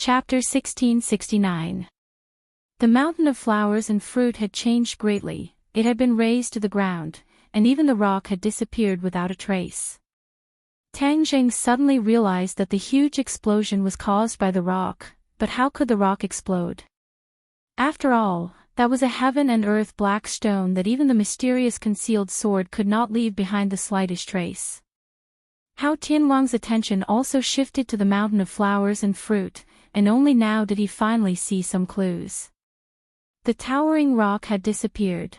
Chapter 1669. The mountain of flowers and fruit had changed greatly, it had been razed to the ground, and even the rock had disappeared without a trace. Tang Jing suddenly realized that the huge explosion was caused by the rock, but how could the rock explode? After all, that was a heaven and earth black stone that even the mysterious concealed sword could not leave behind the slightest trace. Hao Tianwang's attention also shifted to the mountain of flowers and fruit, and only now did he finally see some clues. The towering rock had disappeared.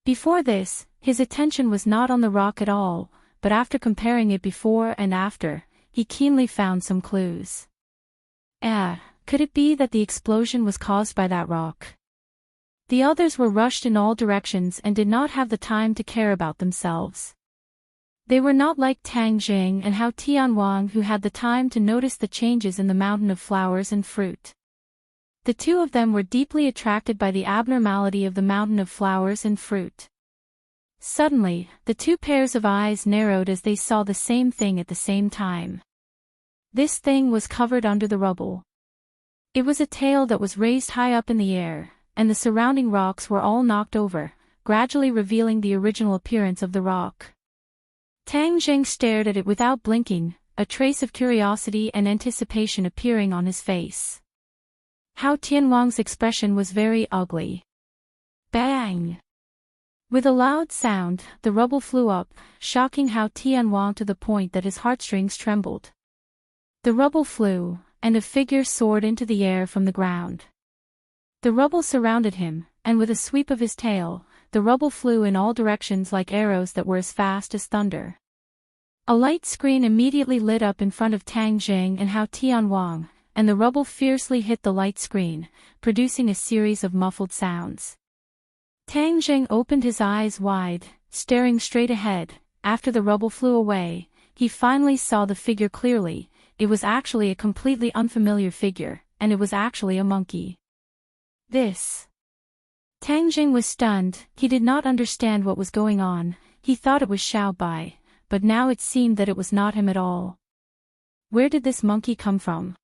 Before this, his attention was not on the rock at all, but after comparing it before and after, he keenly found some clues. Could it be that the explosion was caused by that rock? The others were rushed in all directions and did not have the time to care about themselves. They were not like Tang Jing and Hao Tianwang, who had the time to notice the changes in the mountain of flowers and fruit. The two of them were deeply attracted by the abnormality of the mountain of flowers and fruit. Suddenly, the two pairs of eyes narrowed as they saw the same thing at the same time. This thing was covered under the rubble. It was a tail that was raised high up in the air, and the surrounding rocks were all knocked over, gradually revealing the original appearance of the rock. Tang Jing stared at it without blinking, a trace of curiosity and anticipation appearing on his face. Hao Tianwang's expression was very ugly. Bang! With a loud sound, the rubble flew up, shocking Hao Tianwang to the point that his heartstrings trembled. The rubble flew, and a figure soared into the air from the ground. The rubble surrounded him, and with a sweep of his tail, the rubble flew in all directions like arrows that were as fast as thunder. A light screen immediately lit up in front of Tang Jing and Hao Tianwang, and the rubble fiercely hit the light screen, producing a series of muffled sounds. Tang Jing opened his eyes wide, staring straight ahead. After the rubble flew away, he finally saw the figure clearly. It was actually a completely unfamiliar figure, and it was actually a monkey. Tang Jing was stunned. He did not understand what was going on. He thought it was Xiao Bai, but now it seemed that it was not him at all. Where did this monkey come from?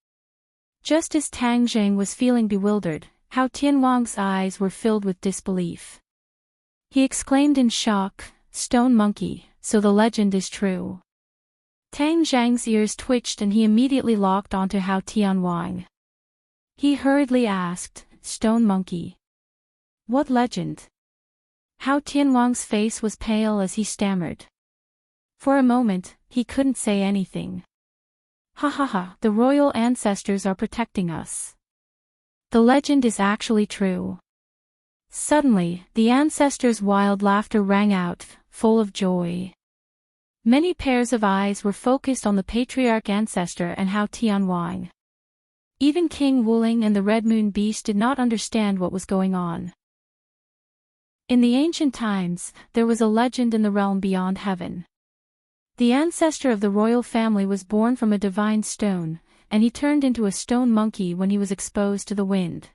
Just as Tang Jing was feeling bewildered, Hao Tianwang's eyes were filled with disbelief. He exclaimed in shock, "Stone monkey, so the legend is true." Tang Jing's ears twitched and he immediately locked onto Hao Tianwang. He hurriedly asked, "Stone monkey? What legend?" Hao Tianwang's face was pale as he stammered. For a moment, he couldn't say anything. "Ha ha ha, the royal ancestors are protecting us. The legend is actually true." Suddenly, the ancestors' wild laughter rang out, full of joy. Many pairs of eyes were focused on the patriarch ancestor and Hao Tianwang. Even King Wuling and the Red Moon Beast did not understand what was going on. In the ancient times, there was a legend in the realm beyond heaven. The ancestor of the royal family was born from a divine stone, and he turned into a stone monkey when he was exposed to the wind.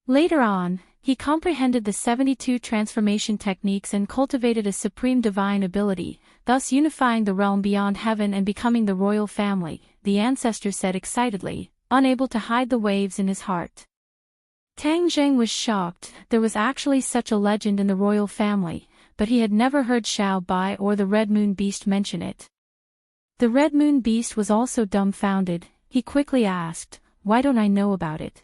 Later on, he comprehended the 72 transformation techniques and cultivated a supreme divine ability, thus unifying the realm beyond heaven and becoming the royal family, the ancestor said excitedly, unable to hide the waves in his heart. Tang Jing was shocked. There was actually such a legend in the royal family, but he had never heard Xiao Bai or the Red Moon Beast mention it. The Red Moon Beast was also dumbfounded. He quickly asked, "Why don't I know about it?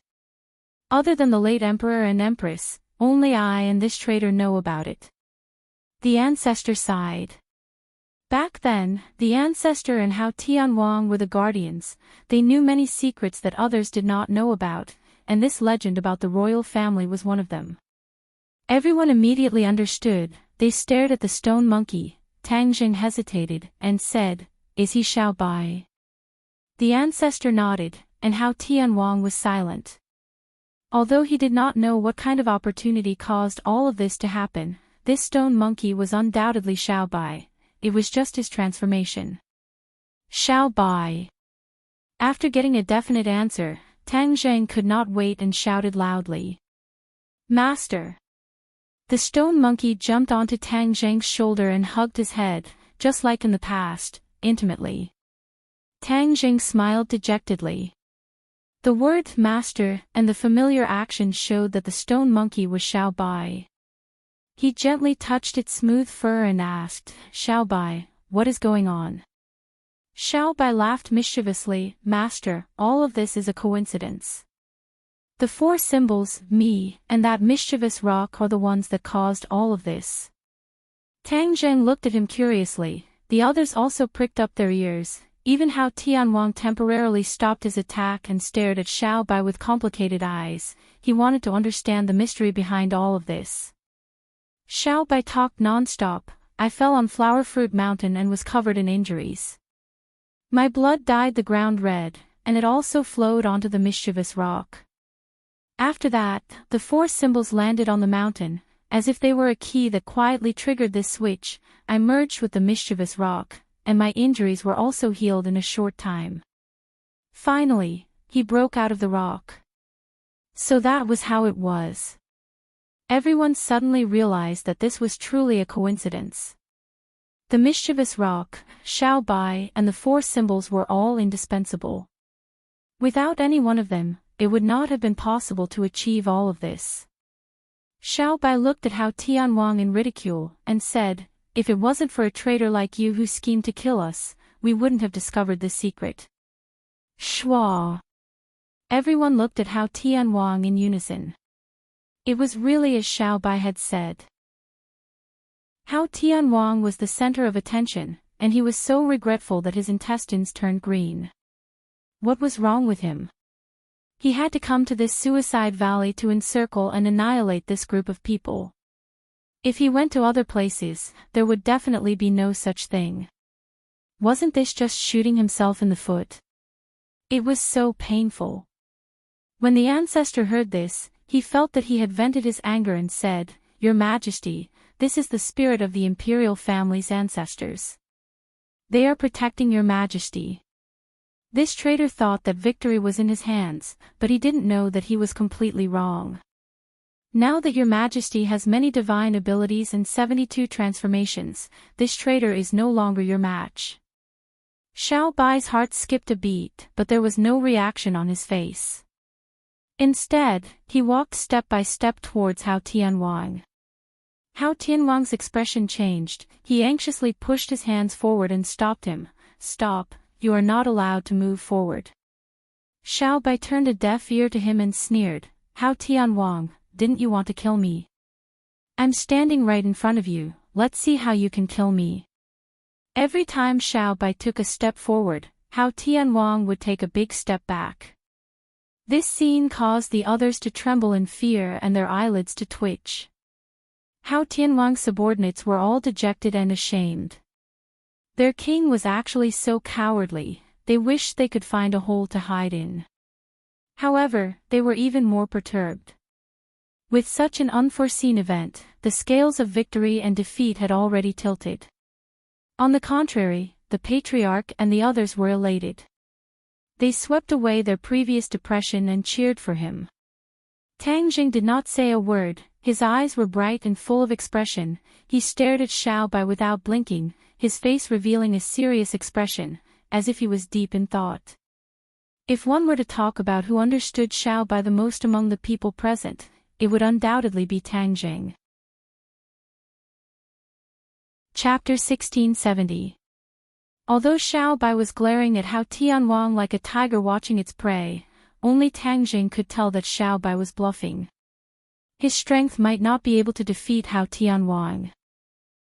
Other than the late emperor and empress, only I and this traitor know about it." The ancestor sighed. Back then, the ancestor and Hao Tianwang were the guardians. They knew many secrets that others did not know about, and this legend about the royal family was one of them. Everyone immediately understood. They stared at the stone monkey. Tang Jing hesitated, and said, "Is he Xiao Bai?" The ancestor nodded, and Hao Tianwang was silent. Although he did not know what kind of opportunity caused all of this to happen, this stone monkey was undoubtedly Xiao Bai. It was just his transformation. Xiao Bai. After getting a definite answer, Tang Jing could not wait and shouted loudly, "Master!" The stone monkey jumped onto Tang Jing's shoulder and hugged his head, just like in the past, intimately. Tang Jing smiled dejectedly. The word master and the familiar action showed that the stone monkey was Xiao Bai. He gently touched its smooth fur and asked, Xiao Bai, what is going on? Xiao Bai laughed mischievously, Master, all of this is a coincidence. The four symbols, me, and that mischievous rock are the ones that caused all of this. Tang Zheng looked at him curiously, the others also pricked up their ears, even Hao Tianwang temporarily stopped his attack and stared at Xiao Bai with complicated eyes, he wanted to understand the mystery behind all of this. Xiao Bai talked non-stop, I fell on Flower Fruit Mountain and was covered in injuries. My blood dyed the ground red, and it also flowed onto the mischievous rock. After that, the four symbols landed on the mountain, as if they were a key that quietly triggered this switch. I merged with the mischievous rock, and my injuries were also healed in a short time. Finally, he broke out of the rock. So that was how it was. Everyone suddenly realized that this was truly a coincidence. The mischievous rock, Xiao Bai, and the four symbols were all indispensable. Without any one of them, it would not have been possible to achieve all of this. Xiao Bai looked at Hao Tianwang in ridicule, and said, if it wasn't for a traitor like you who schemed to kill us, we wouldn't have discovered this secret. Shua. Everyone looked at Hao Tianwang in unison. It was really as Xiao Bai had said. Hao Tianwang was the center of attention, and he was so regretful that his intestines turned green. What was wrong with him? He had to come to this suicide valley to encircle and annihilate this group of people. If he went to other places, there would definitely be no such thing. Wasn't this just shooting himself in the foot? It was so painful. When the ancestor heard this, he felt that he had vented his anger and said, Your Majesty, this is the spirit of the imperial family's ancestors. They are protecting Your Majesty. This traitor thought that victory was in his hands, but he didn't know that he was completely wrong. Now that Your Majesty has many divine abilities and 72 transformations, this traitor is no longer your match. Xiao Bai's heart skipped a beat, but there was no reaction on his face. Instead, he walked step by step towards Hao Tianwang. Hao Tianwang's expression changed, he anxiously pushed his hands forward and stopped him. Stop, you are not allowed to move forward. Xiao Bai turned a deaf ear to him and sneered, Hao Tianwang, didn't you want to kill me? I'm standing right in front of you, let's see how you can kill me. Every time Xiao Bai took a step forward, Hao Tianwang would take a big step back. This scene caused the others to tremble in fear and their eyelids to twitch. Hao Tianwang's subordinates were all dejected and ashamed. Their king was actually so cowardly, they wished they could find a hole to hide in. However, they were even more perturbed. With such an unforeseen event, the scales of victory and defeat had already tilted. On the contrary, the patriarch and the others were elated. They swept away their previous depression and cheered for him. Tang Jing did not say a word, his eyes were bright and full of expression, he stared at Xiao Bai without blinking, his face revealing a serious expression, as if he was deep in thought. If one were to talk about who understood Xiao Bai the most among the people present, it would undoubtedly be Tang Jing. Chapter 1670. Although Xiao Bai was glaring at Hao Tianwang like a tiger watching its prey, only Tang Jing could tell that Xiao Bai was bluffing. His strength might not be able to defeat Hao Tianwang.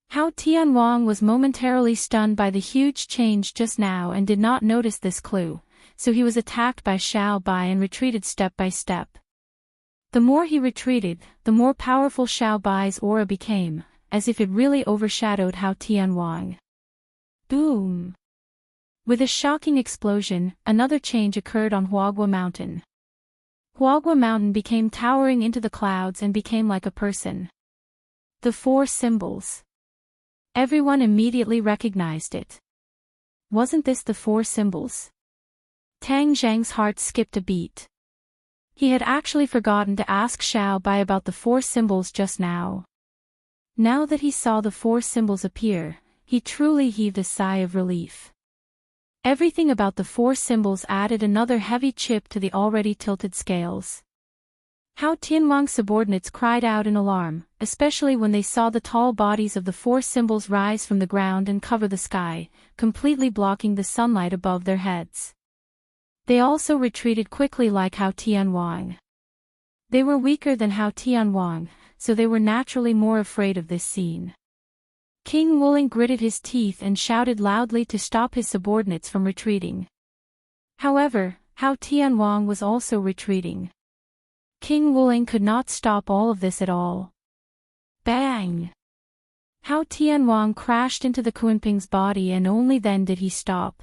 Hao Tianwang was momentarily stunned by the huge change just now and did not notice this clue, so he was attacked by Xiao Bai and retreated step by step. The more he retreated, the more powerful Xiao Bai's aura became, as if it really overshadowed Hao Tianwang. Boom! With a shocking explosion, another change occurred on Huagua Mountain. Huagua Mountain became towering into the clouds and became like a person. The four symbols. Everyone immediately recognized it. Wasn't this the four symbols? Tang Zhang's heart skipped a beat. He had actually forgotten to ask Xiao Bai about the four symbols just now. Now that he saw the four symbols appear, he truly heaved a sigh of relief. Everything about the four symbols added another heavy chip to the already tilted scales. Hao Tianwang's subordinates cried out in alarm, especially when they saw the tall bodies of the four symbols rise from the ground and cover the sky, completely blocking the sunlight above their heads. They also retreated quickly like Hao Tianwang. They were weaker than Hao Tianwang, so they were naturally more afraid of this scene. King Wuling gritted his teeth and shouted loudly to stop his subordinates from retreating. However, Hao Tianwang was also retreating. King Wuling could not stop all of this at all. Bang! Hao Tianwang crashed into the Kunping's body and only then did he stop.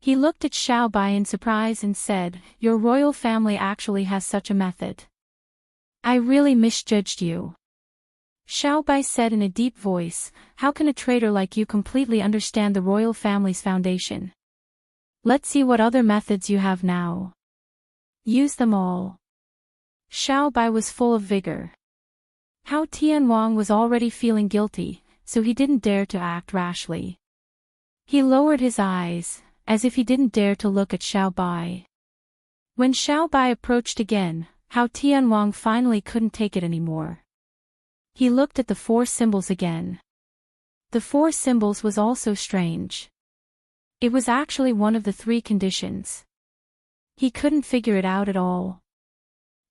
He looked at Xiao Bai in surprise and said, "Your royal family actually has such a method. I really misjudged you." Xiao Bai said in a deep voice, "How can a traitor like you completely understand the royal family's foundation? Let's see what other methods you have now. Use them all." Xiao Bai was full of vigor. Hao Tianwang was already feeling guilty, so he didn't dare to act rashly. He lowered his eyes, as if he didn't dare to look at Xiao Bai. When Xiao Bai approached again, Hao Tianwang finally couldn't take it anymore. He looked at the four symbols again. The four symbols was also strange. It was actually one of the three conditions. He couldn't figure it out at all.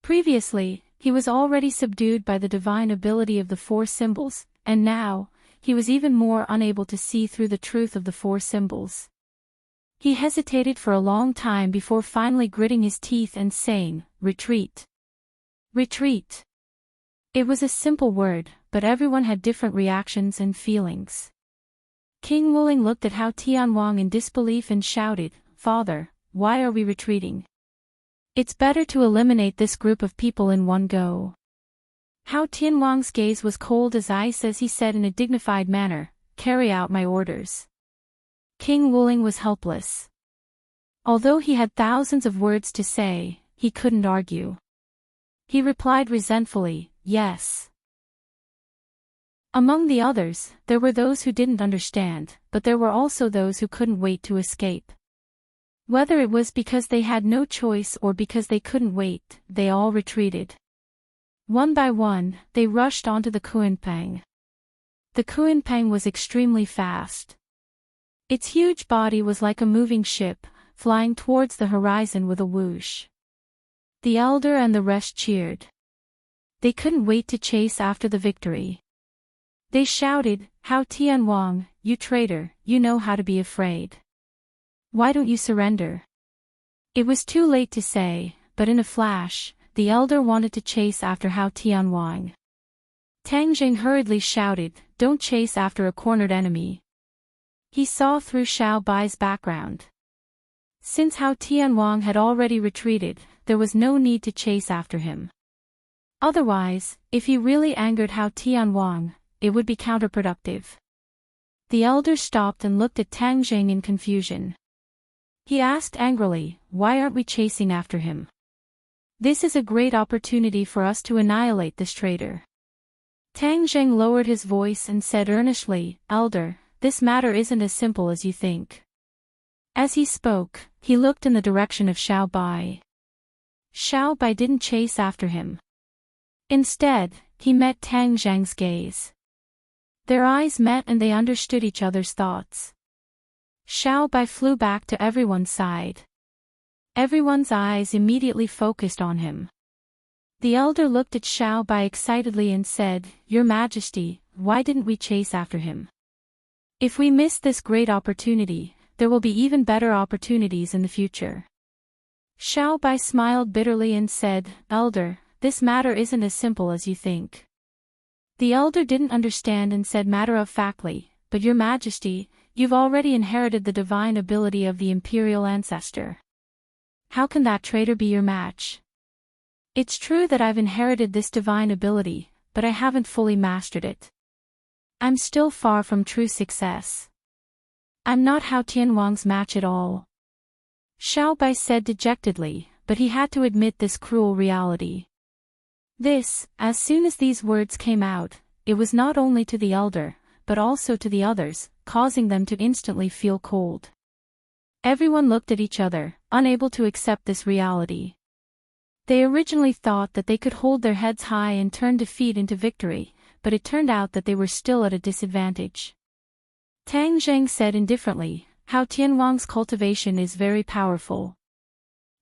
Previously, he was already subdued by the divine ability of the four symbols, and now, he was even more unable to see through the truth of the four symbols. He hesitated for a long time before finally gritting his teeth and saying, "Retreat. Retreat." It was a simple word, but everyone had different reactions and feelings. King Wuling looked at Hao Tianwang in disbelief and shouted, "Father, why are we retreating? It's better to eliminate this group of people in one go." Hao Tianwang's gaze was cold as ice as he said in a dignified manner, "Carry out my orders." King Wuling was helpless. Although he had thousands of words to say, he couldn't argue. He replied resentfully, "Yes." Among the others, there were those who didn't understand, but there were also those who couldn't wait to escape. Whether it was because they had no choice or because they couldn't wait, they all retreated. One by one, they rushed onto the Kunping. The Kunping was extremely fast. Its huge body was like a moving ship, flying towards the horizon with a whoosh. The elder and the rest cheered. They couldn't wait to chase after the victory. They shouted, "Hao Tianwang, you traitor, you know how to be afraid. Why don't you surrender?" It was too late to say, but in a flash, the elder wanted to chase after Hao Tianwang. Tang Jing hurriedly shouted, "Don't chase after a cornered enemy." He saw through Xiao Bai's background. Since Hao Tianwang had already retreated, there was no need to chase after him. Otherwise, if he really angered Hao Tianwang, it would be counterproductive. The elder stopped and looked at Tang Jing in confusion. He asked angrily, "Why aren't we chasing after him? This is a great opportunity for us to annihilate this traitor." Tang Jing lowered his voice and said earnestly, "Elder, this matter isn't as simple as you think." As he spoke, he looked in the direction of Xiao Bai. Xiao Bai didn't chase after him. Instead, he met Tang Jing's gaze. Their eyes met and they understood each other's thoughts. Xiao Bai flew back to everyone's side. Everyone's eyes immediately focused on him. The elder looked at Xiao Bai excitedly and said, "Your Majesty, why didn't we chase after him? If we miss this great opportunity, there will be even better opportunities in the future." Xiao Bai smiled bitterly and said, "Elder, this matter isn't as simple as you think." The elder didn't understand and said matter-of-factly, "But Your Majesty, you've already inherited the divine ability of the imperial ancestor. How can that traitor be your match?" "It's true that I've inherited this divine ability, but I haven't fully mastered it. I'm still far from true success. I'm not Hao Tianwang's match at all." Xiao Bai said dejectedly, but he had to admit this cruel reality. As soon as these words came out, it was not only to the elder, but also to the others, causing them to instantly feel cold. Everyone looked at each other, unable to accept this reality. They originally thought that they could hold their heads high and turn defeat into victory, but it turned out that they were still at a disadvantage. Tang Zheng said indifferently, "How Tianwang's cultivation is very powerful.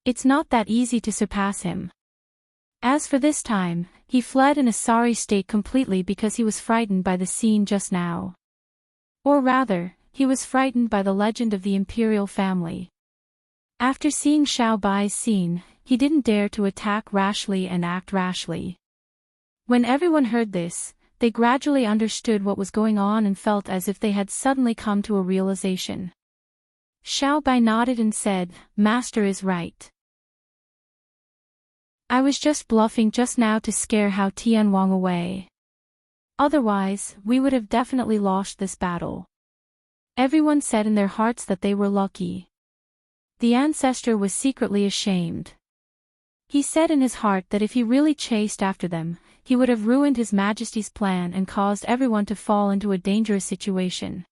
It's not that easy to surpass him." As for this time, he fled in a sorry state completely because he was frightened by the scene just now. Or rather, he was frightened by the legend of the imperial family. After seeing Xiao Bai's scene, he didn't dare to attack rashly and act rashly. When everyone heard this, they gradually understood what was going on and felt as if they had suddenly come to a realization. Xiao Bai nodded and said, "Master is right. I was just bluffing just now to scare Hao Tianwang away. Otherwise, we would have definitely lost this battle." Everyone said in their hearts that they were lucky. The ancestor was secretly ashamed. He said in his heart that if he really chased after them, he would have ruined His Majesty's plan and caused everyone to fall into a dangerous situation.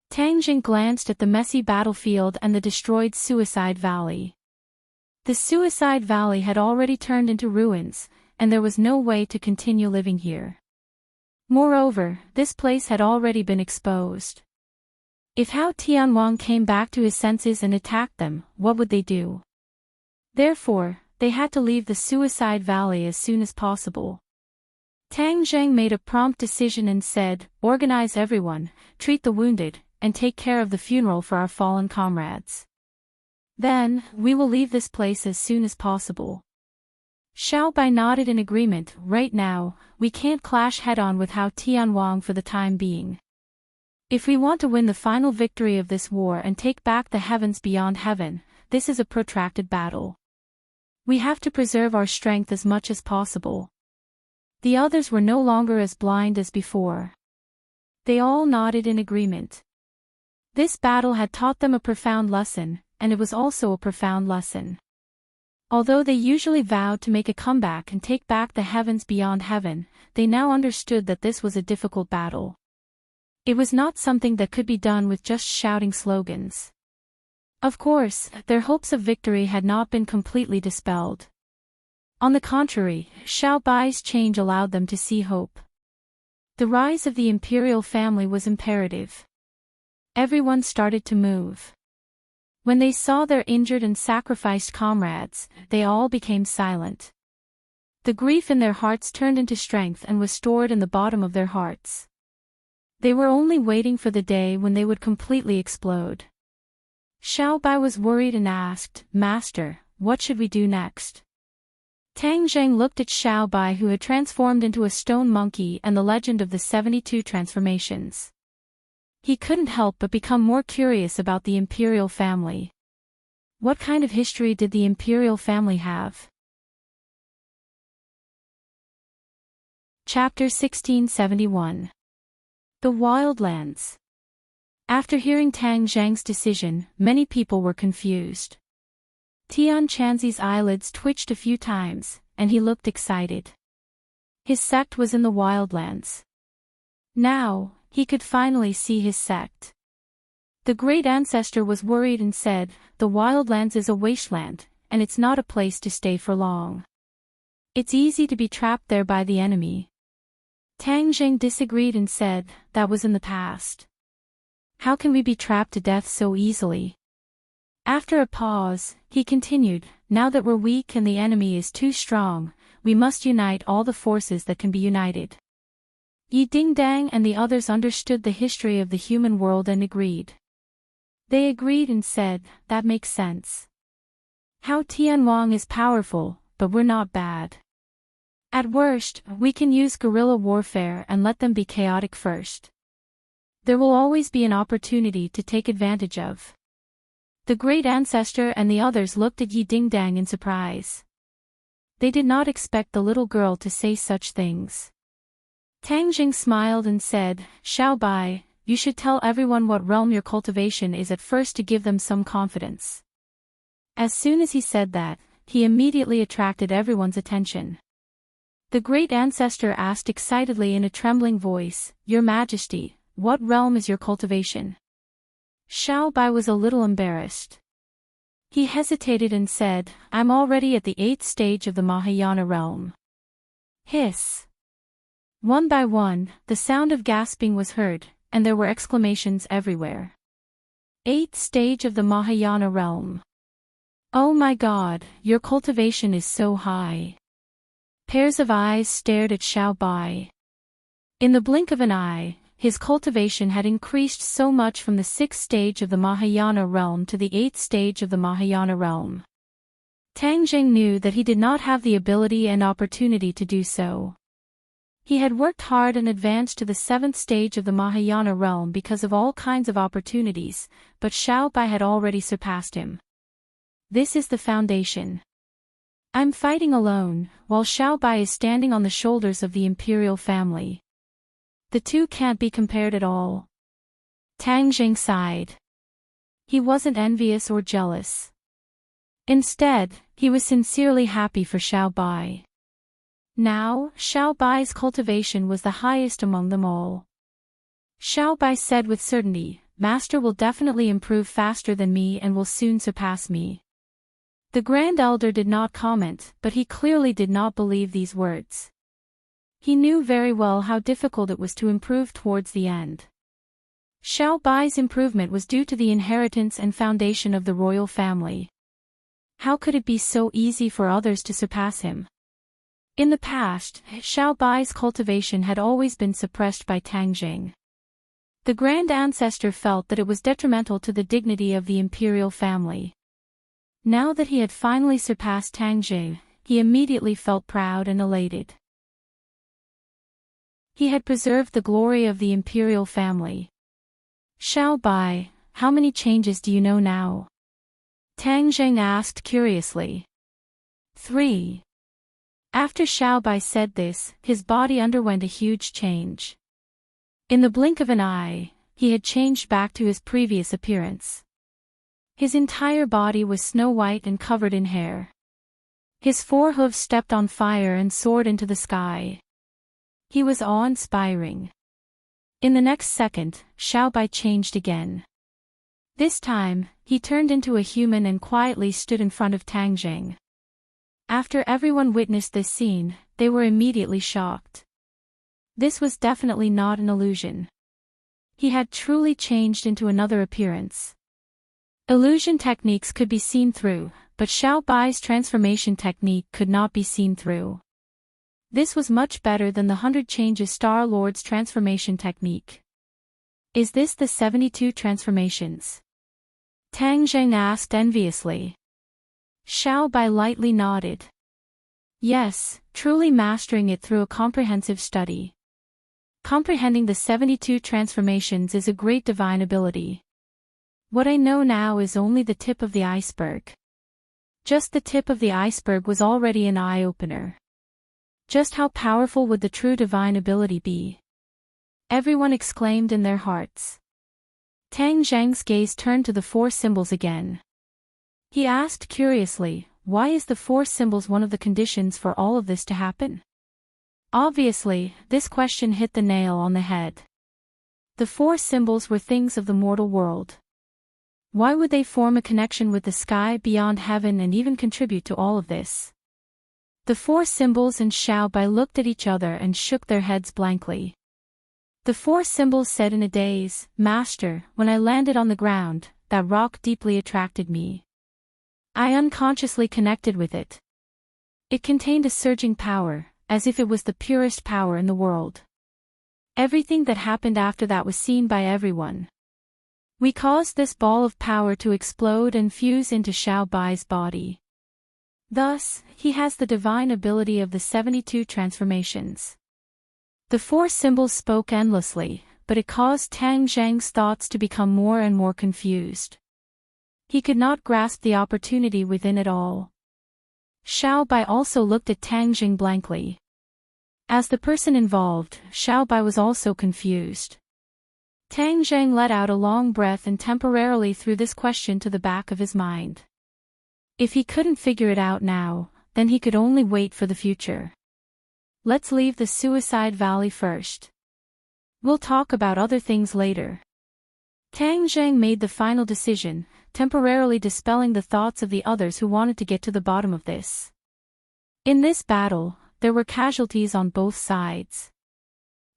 Tang Jing glanced at the messy battlefield and the destroyed Suicide Valley. The Suicide Valley had already turned into ruins, and there was no way to continue living here. Moreover, this place had already been exposed. If Hao Tianwang came back to his senses and attacked them, what would they do? Therefore, they had to leave the Suicide Valley as soon as possible. Tang Zheng made a prompt decision and said, "Organize everyone, treat the wounded, and take care of the funeral for our fallen comrades. Then, we will leave this place as soon as possible." Xiao Bai nodded in agreement. "Right now, we can't clash head-on with Hao Tianwang for the time being. If we want to win the final victory of this war and take back the heavens beyond heaven, this is a protracted battle. We have to preserve our strength as much as possible." The others were no longer as blind as before. They all nodded in agreement. This battle had taught them a profound lesson, and it was also a profound lesson. Although they usually vowed to make a comeback and take back the heavens beyond heaven, they now understood that this was a difficult battle. It was not something that could be done with just shouting slogans. Of course, their hopes of victory had not been completely dispelled. On the contrary, Xiao Bai's change allowed them to see hope. The rise of the imperial family was imperative. Everyone started to move. When they saw their injured and sacrificed comrades, they all became silent. The grief in their hearts turned into strength and was stored in the bottom of their hearts. They were only waiting for the day when they would completely explode. Xiao Bai was worried and asked, "Master, what should we do next?" Tang Zheng looked at Xiao Bai, who had transformed into a stone monkey, and the legend of the 72 transformations. He couldn't help but become more curious about the imperial family. What kind of history did the imperial family have? Chapter 1671. The Wildlands. After hearing Tang Zheng's decision, many people were confused. Tian Chanzi's eyelids twitched a few times, and he looked excited. His sect was in the Wildlands. Now, he could finally see his sect. The great ancestor was worried and said, "The Wildlands is a wasteland, and it's not a place to stay for long. It's easy to be trapped there by the enemy." Tang Zheng disagreed and said, "That was in the past. How can we be trapped to death so easily?" After a pause, he continued, "Now that we're weak and the enemy is too strong, we must unite all the forces that can be united." Yi Dingdang and the others understood the history of the human world and agreed. They agreed and said, "That makes sense. Hao Tianwang is powerful, but we're not bad. At worst, we can use guerrilla warfare and let them be chaotic first. There will always be an opportunity to take advantage of." The great ancestor and the others looked at Yi Dingdang in surprise. They did not expect the little girl to say such things. Tang Jing smiled and said, "Xiao Bai, you should tell everyone what realm your cultivation is at first to give them some confidence." As soon as he said that, he immediately attracted everyone's attention. The great ancestor asked excitedly in a trembling voice, "Your Majesty, what realm is your cultivation?" Xiao Bai was a little embarrassed. He hesitated and said, "I'm already at the 8th stage of the Mahayana realm." Hiss. One by one, the sound of gasping was heard, and there were exclamations everywhere. 8th stage of the Mahayana realm. Oh my God, your cultivation is so high. Pairs of eyes stared at Xiao Bai. In the blink of an eye, his cultivation had increased so much from the 6th stage of the Mahayana realm to the 8th stage of the Mahayana realm. Tang Jing knew that he did not have the ability and opportunity to do so. He had worked hard and advanced to the 7th stage of the Mahayana realm because of all kinds of opportunities, but Xiao Bai had already surpassed him. This is the foundation. I'm fighting alone, while Xiao Bai is standing on the shoulders of the imperial family. The two can't be compared at all. Tang Jing sighed. He wasn't envious or jealous. Instead, he was sincerely happy for Xiao Bai. Now, Xiao Bai's cultivation was the highest among them all. Xiao Bai said with certainty, "Master will definitely improve faster than me and will soon surpass me." The Grand Elder did not comment, but he clearly did not believe these words. He knew very well how difficult it was to improve towards the end. Xiao Bai's improvement was due to the inheritance and foundation of the royal family. How could it be so easy for others to surpass him? In the past, Xiao Bai's cultivation had always been suppressed by Tang Jing. The Grand Ancestor felt that it was detrimental to the dignity of the imperial family. Now that he had finally surpassed Tang Jing, he immediately felt proud and elated. He had preserved the glory of the imperial family. "Xiao Bai, how many changes do you know now?" Tang Jing asked curiously. 3. After Xiao Bai said this, his body underwent a huge change. In the blink of an eye, he had changed back to his previous appearance. His entire body was snow white and covered in hair. His 4 hooves stepped on fire and soared into the sky. He was awe-inspiring. In the next second, Xiao Bai changed again. This time, he turned into a human and quietly stood in front of Tang Jing. After everyone witnessed this scene, they were immediately shocked. This was definitely not an illusion. He had truly changed into another appearance. Illusion techniques could be seen through, but Xiao Bai's transformation technique could not be seen through. This was much better than the 100 Changes Star Lord's transformation technique. Is this the 72 transformations? Tang Jing asked enviously. Xiao Bai lightly nodded. Yes, truly mastering it through a comprehensive study. Comprehending the 72 transformations is a great divine ability. What I know now is only the tip of the iceberg. Just the tip of the iceberg was already an eye-opener. Just how powerful would the true divine ability be? Everyone exclaimed in their hearts. Tang Zhang's gaze turned to the 4 symbols again. He asked curiously, why is the 4 symbols one of the conditions for all of this to happen? Obviously, this question hit the nail on the head. The 4 symbols were things of the mortal world. Why would they form a connection with the sky beyond heaven and even contribute to all of this? The 4 symbols and Xiao Bai looked at each other and shook their heads blankly. The 4 symbols said in a daze, "Master, when I landed on the ground, that rock deeply attracted me. I unconsciously connected with it. It contained a surging power, as if it was the purest power in the world. Everything that happened after that was seen by everyone. We caused this ball of power to explode and fuse into Xiao Bai's body. Thus, he has the divine ability of the 72 transformations." The 4 symbols spoke endlessly, but it caused Tang Zhang's thoughts to become more and more confused. He could not grasp the opportunity within it all. Xiao Bai also looked at Tang Jing blankly. As the person involved, Xiao Bai was also confused. Tang Zhang let out a long breath and temporarily threw this question to the back of his mind. If he couldn't figure it out now, then he could only wait for the future. Let's leave the Suicide Valley first. We'll talk about other things later. Tang Zheng made the final decision, temporarily dispelling the thoughts of the others who wanted to get to the bottom of this. In this battle, there were casualties on both sides.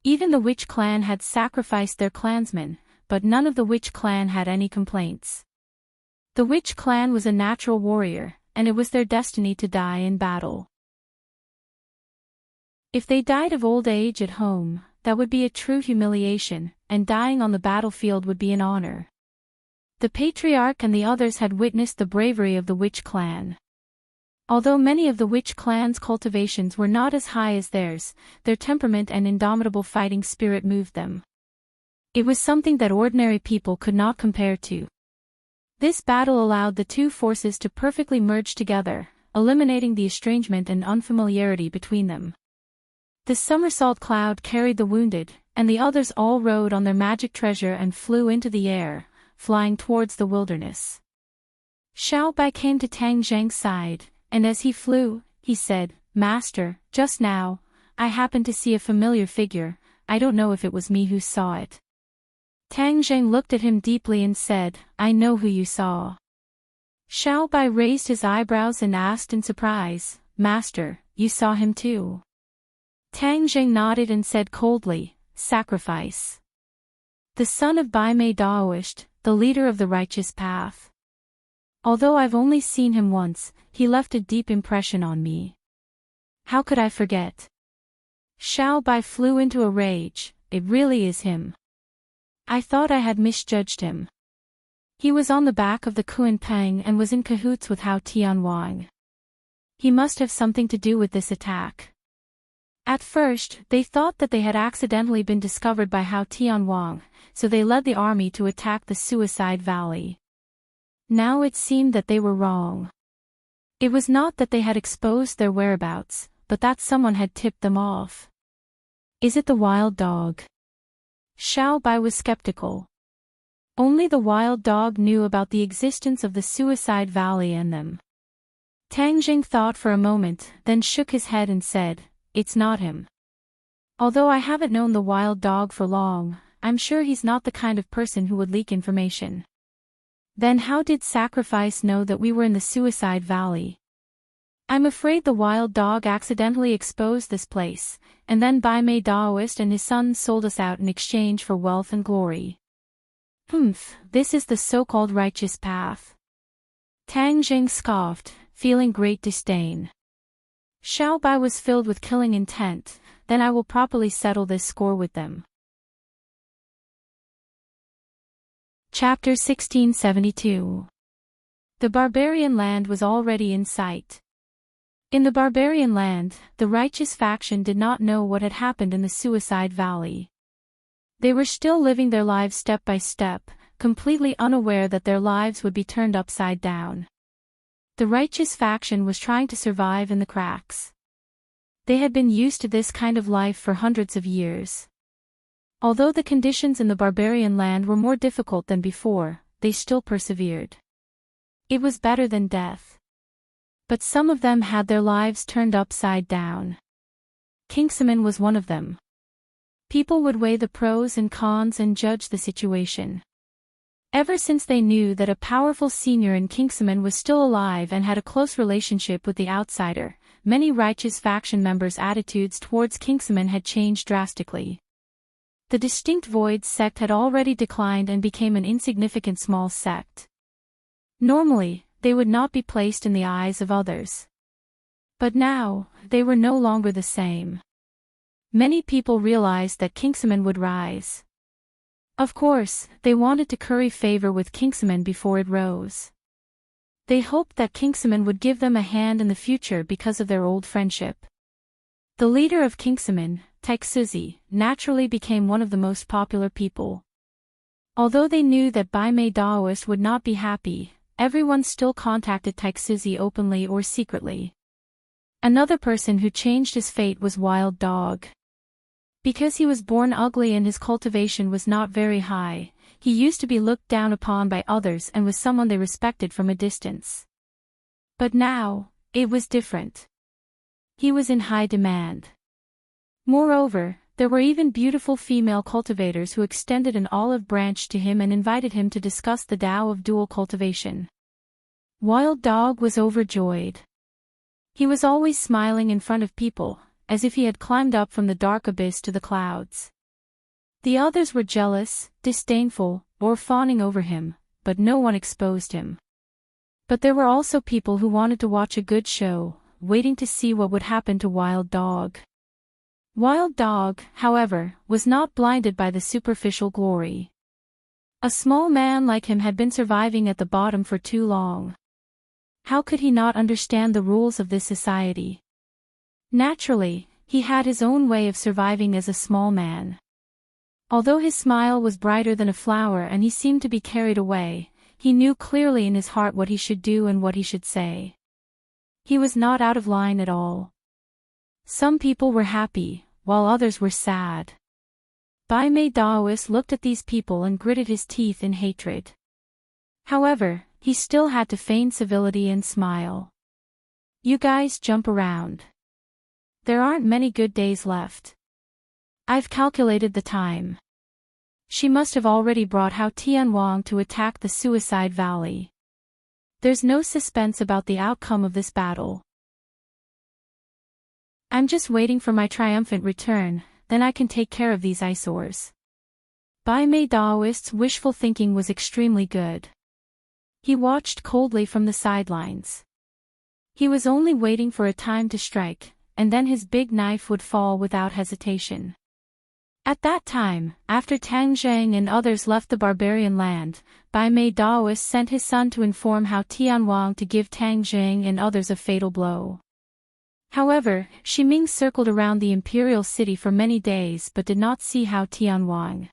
Even the Witch clan had sacrificed their clansmen, but none of the Witch clan had any complaints. The Witch clan was a natural warrior, and it was their destiny to die in battle. If they died of old age at home, that would be a true humiliation, and dying on the battlefield would be an honor. The patriarch and the others had witnessed the bravery of the Witch clan. Although many of the Witch clan's cultivations were not as high as theirs, their temperament and indomitable fighting spirit moved them. It was something that ordinary people could not compare to. This battle allowed the two forces to perfectly merge together, eliminating the estrangement and unfamiliarity between them. The somersault cloud carried the wounded, and the others all rode on their magic treasure and flew into the air, flying towards the wilderness. Xiao Bai came to Tang Zheng's side, and as he flew, he said, "Master, just now, I happened to see a familiar figure. I don't know if it was me who saw it." Tang Zheng looked at him deeply and said, "I know who you saw." Xiao Bai raised his eyebrows and asked in surprise, "Master, you saw him too?" Tang Zheng nodded and said coldly, "Sacrifice. The son of Bai Mei Daoist, the leader of the righteous path. Although I've only seen him once, he left a deep impression on me. How could I forget?" Xiao Bai flew into a rage. "It really is him. I thought I had misjudged him. He was on the back of the Kuan-Peng and was in cahoots with Hao Tianwang. He must have something to do with this attack." At first, they thought that they had accidentally been discovered by Hao Tianwang, so they led the army to attack the Suicide Valley. Now it seemed that they were wrong. It was not that they had exposed their whereabouts, but that someone had tipped them off. "Is it the wild dog?" Xiao Bai was skeptical. Only the wild dog knew about the existence of the Suicide Valley and them. Tang Zheng thought for a moment, then shook his head and said, "It's not him. Although I haven't known the wild dog for long, I'm sure he's not the kind of person who would leak information." "Then how did Sacrifice know that we were in the Suicide Valley?" "I'm afraid the wild dog accidentally exposed this place, and then Bai Mei Daoist and his sons sold us out in exchange for wealth and glory." This is the so-called righteous path." Tang Zheng scoffed, feeling great disdain. Xiao Bai was filled with killing intent. "Then I will properly settle this score with them." Chapter 1672. The barbarian land was already in sight. In the barbarian land, the righteous faction did not know what had happened in the Suicide Valley. They were still living their lives step by step, completely unaware that their lives would be turned upside down. The righteous faction was trying to survive in the cracks. They had been used to this kind of life for hundreds of years. Although the conditions in the barbarian land were more difficult than before, they still persevered. It was better than death. But some of them had their lives turned upside down. Kingsaman was one of them. People would weigh the pros and cons and judge the situation. Ever since they knew that a powerful senior in Kingsaman was still alive and had a close relationship with the outsider, many righteous faction members' attitudes towards Kingsaman had changed drastically. The distinct Void sect had already declined and became an insignificant small sect. Normally, they would not be placed in the eyes of others. But now, they were no longer the same. Many people realized that Kingsaman would rise. Of course, they wanted to curry favor with Kingsaman before it rose. They hoped that Kingsaman would give them a hand in the future because of their old friendship. The leader of Kingsaman, Taixuzi, naturally became one of the most popular people. Although they knew that Bai Mei Daoist would not be happy, everyone still contacted Taixuzi openly or secretly. Another person who changed his fate was Wild Dog. Because he was born ugly and his cultivation was not very high, he used to be looked down upon by others and was someone they respected from a distance. But now, it was different. He was in high demand. Moreover, There were even beautiful female cultivators who extended an olive branch to him and invited him to discuss the Tao of dual cultivation. Wild Dog was overjoyed. He was always smiling in front of people, as if he had climbed up from the dark abyss to the clouds. The others were jealous, disdainful, or fawning over him, but no one exposed him. But there were also people who wanted to watch a good show, waiting to see what would happen to Wild Dog. Wild Dog, however, was not blinded by the superficial glory. A small man like him had been surviving at the bottom for too long. How could he not understand the rules of this society? Naturally, he had his own way of surviving as a small man. Although his smile was brighter than a flower and he seemed to be carried away, he knew clearly in his heart what he should do and what he should say. He was not out of line at all. Some people were happy, while others were sad. Bai Mei Daoist looked at these people and gritted his teeth in hatred. However, he still had to feign civility and smile. You guys jump around. There aren't many good days left. I've calculated the time. She must have already brought Hao Tianwang to attack the Suicide Valley. There's no suspense about the outcome of this battle. I'm just waiting for my triumphant return, then I can take care of these eyesores. Bai Mei Daoist's wishful thinking was extremely good. He watched coldly from the sidelines. He was only waiting for a time to strike, and then his big knife would fall without hesitation. At that time, after Tang Zheng and others left the barbarian land, Bai Mei Daoist sent his son to inform Hao Tianwang to give Tang Zheng and others a fatal blow. However, Shiming circled around the imperial city for many days but did not see Hao Tianwang.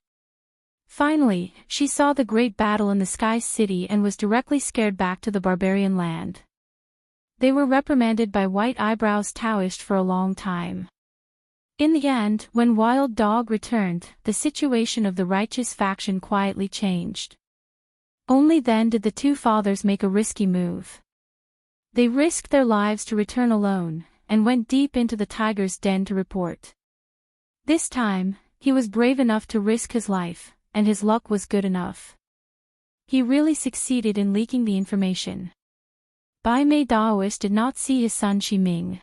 Finally, she saw the great battle in the Sky City and was directly scared back to the barbarian land. They were reprimanded by White Eyebrows Taoist for a long time. In the end, when Wild Dog returned, the situation of the righteous faction quietly changed. Only then did the two fathers make a risky move. They risked their lives to return alone, and went deep into the tiger's den to report. This time, he was brave enough to risk his life, and his luck was good enough. He really succeeded in leaking the information. Bai Mei Daoist did not see his son Shiming.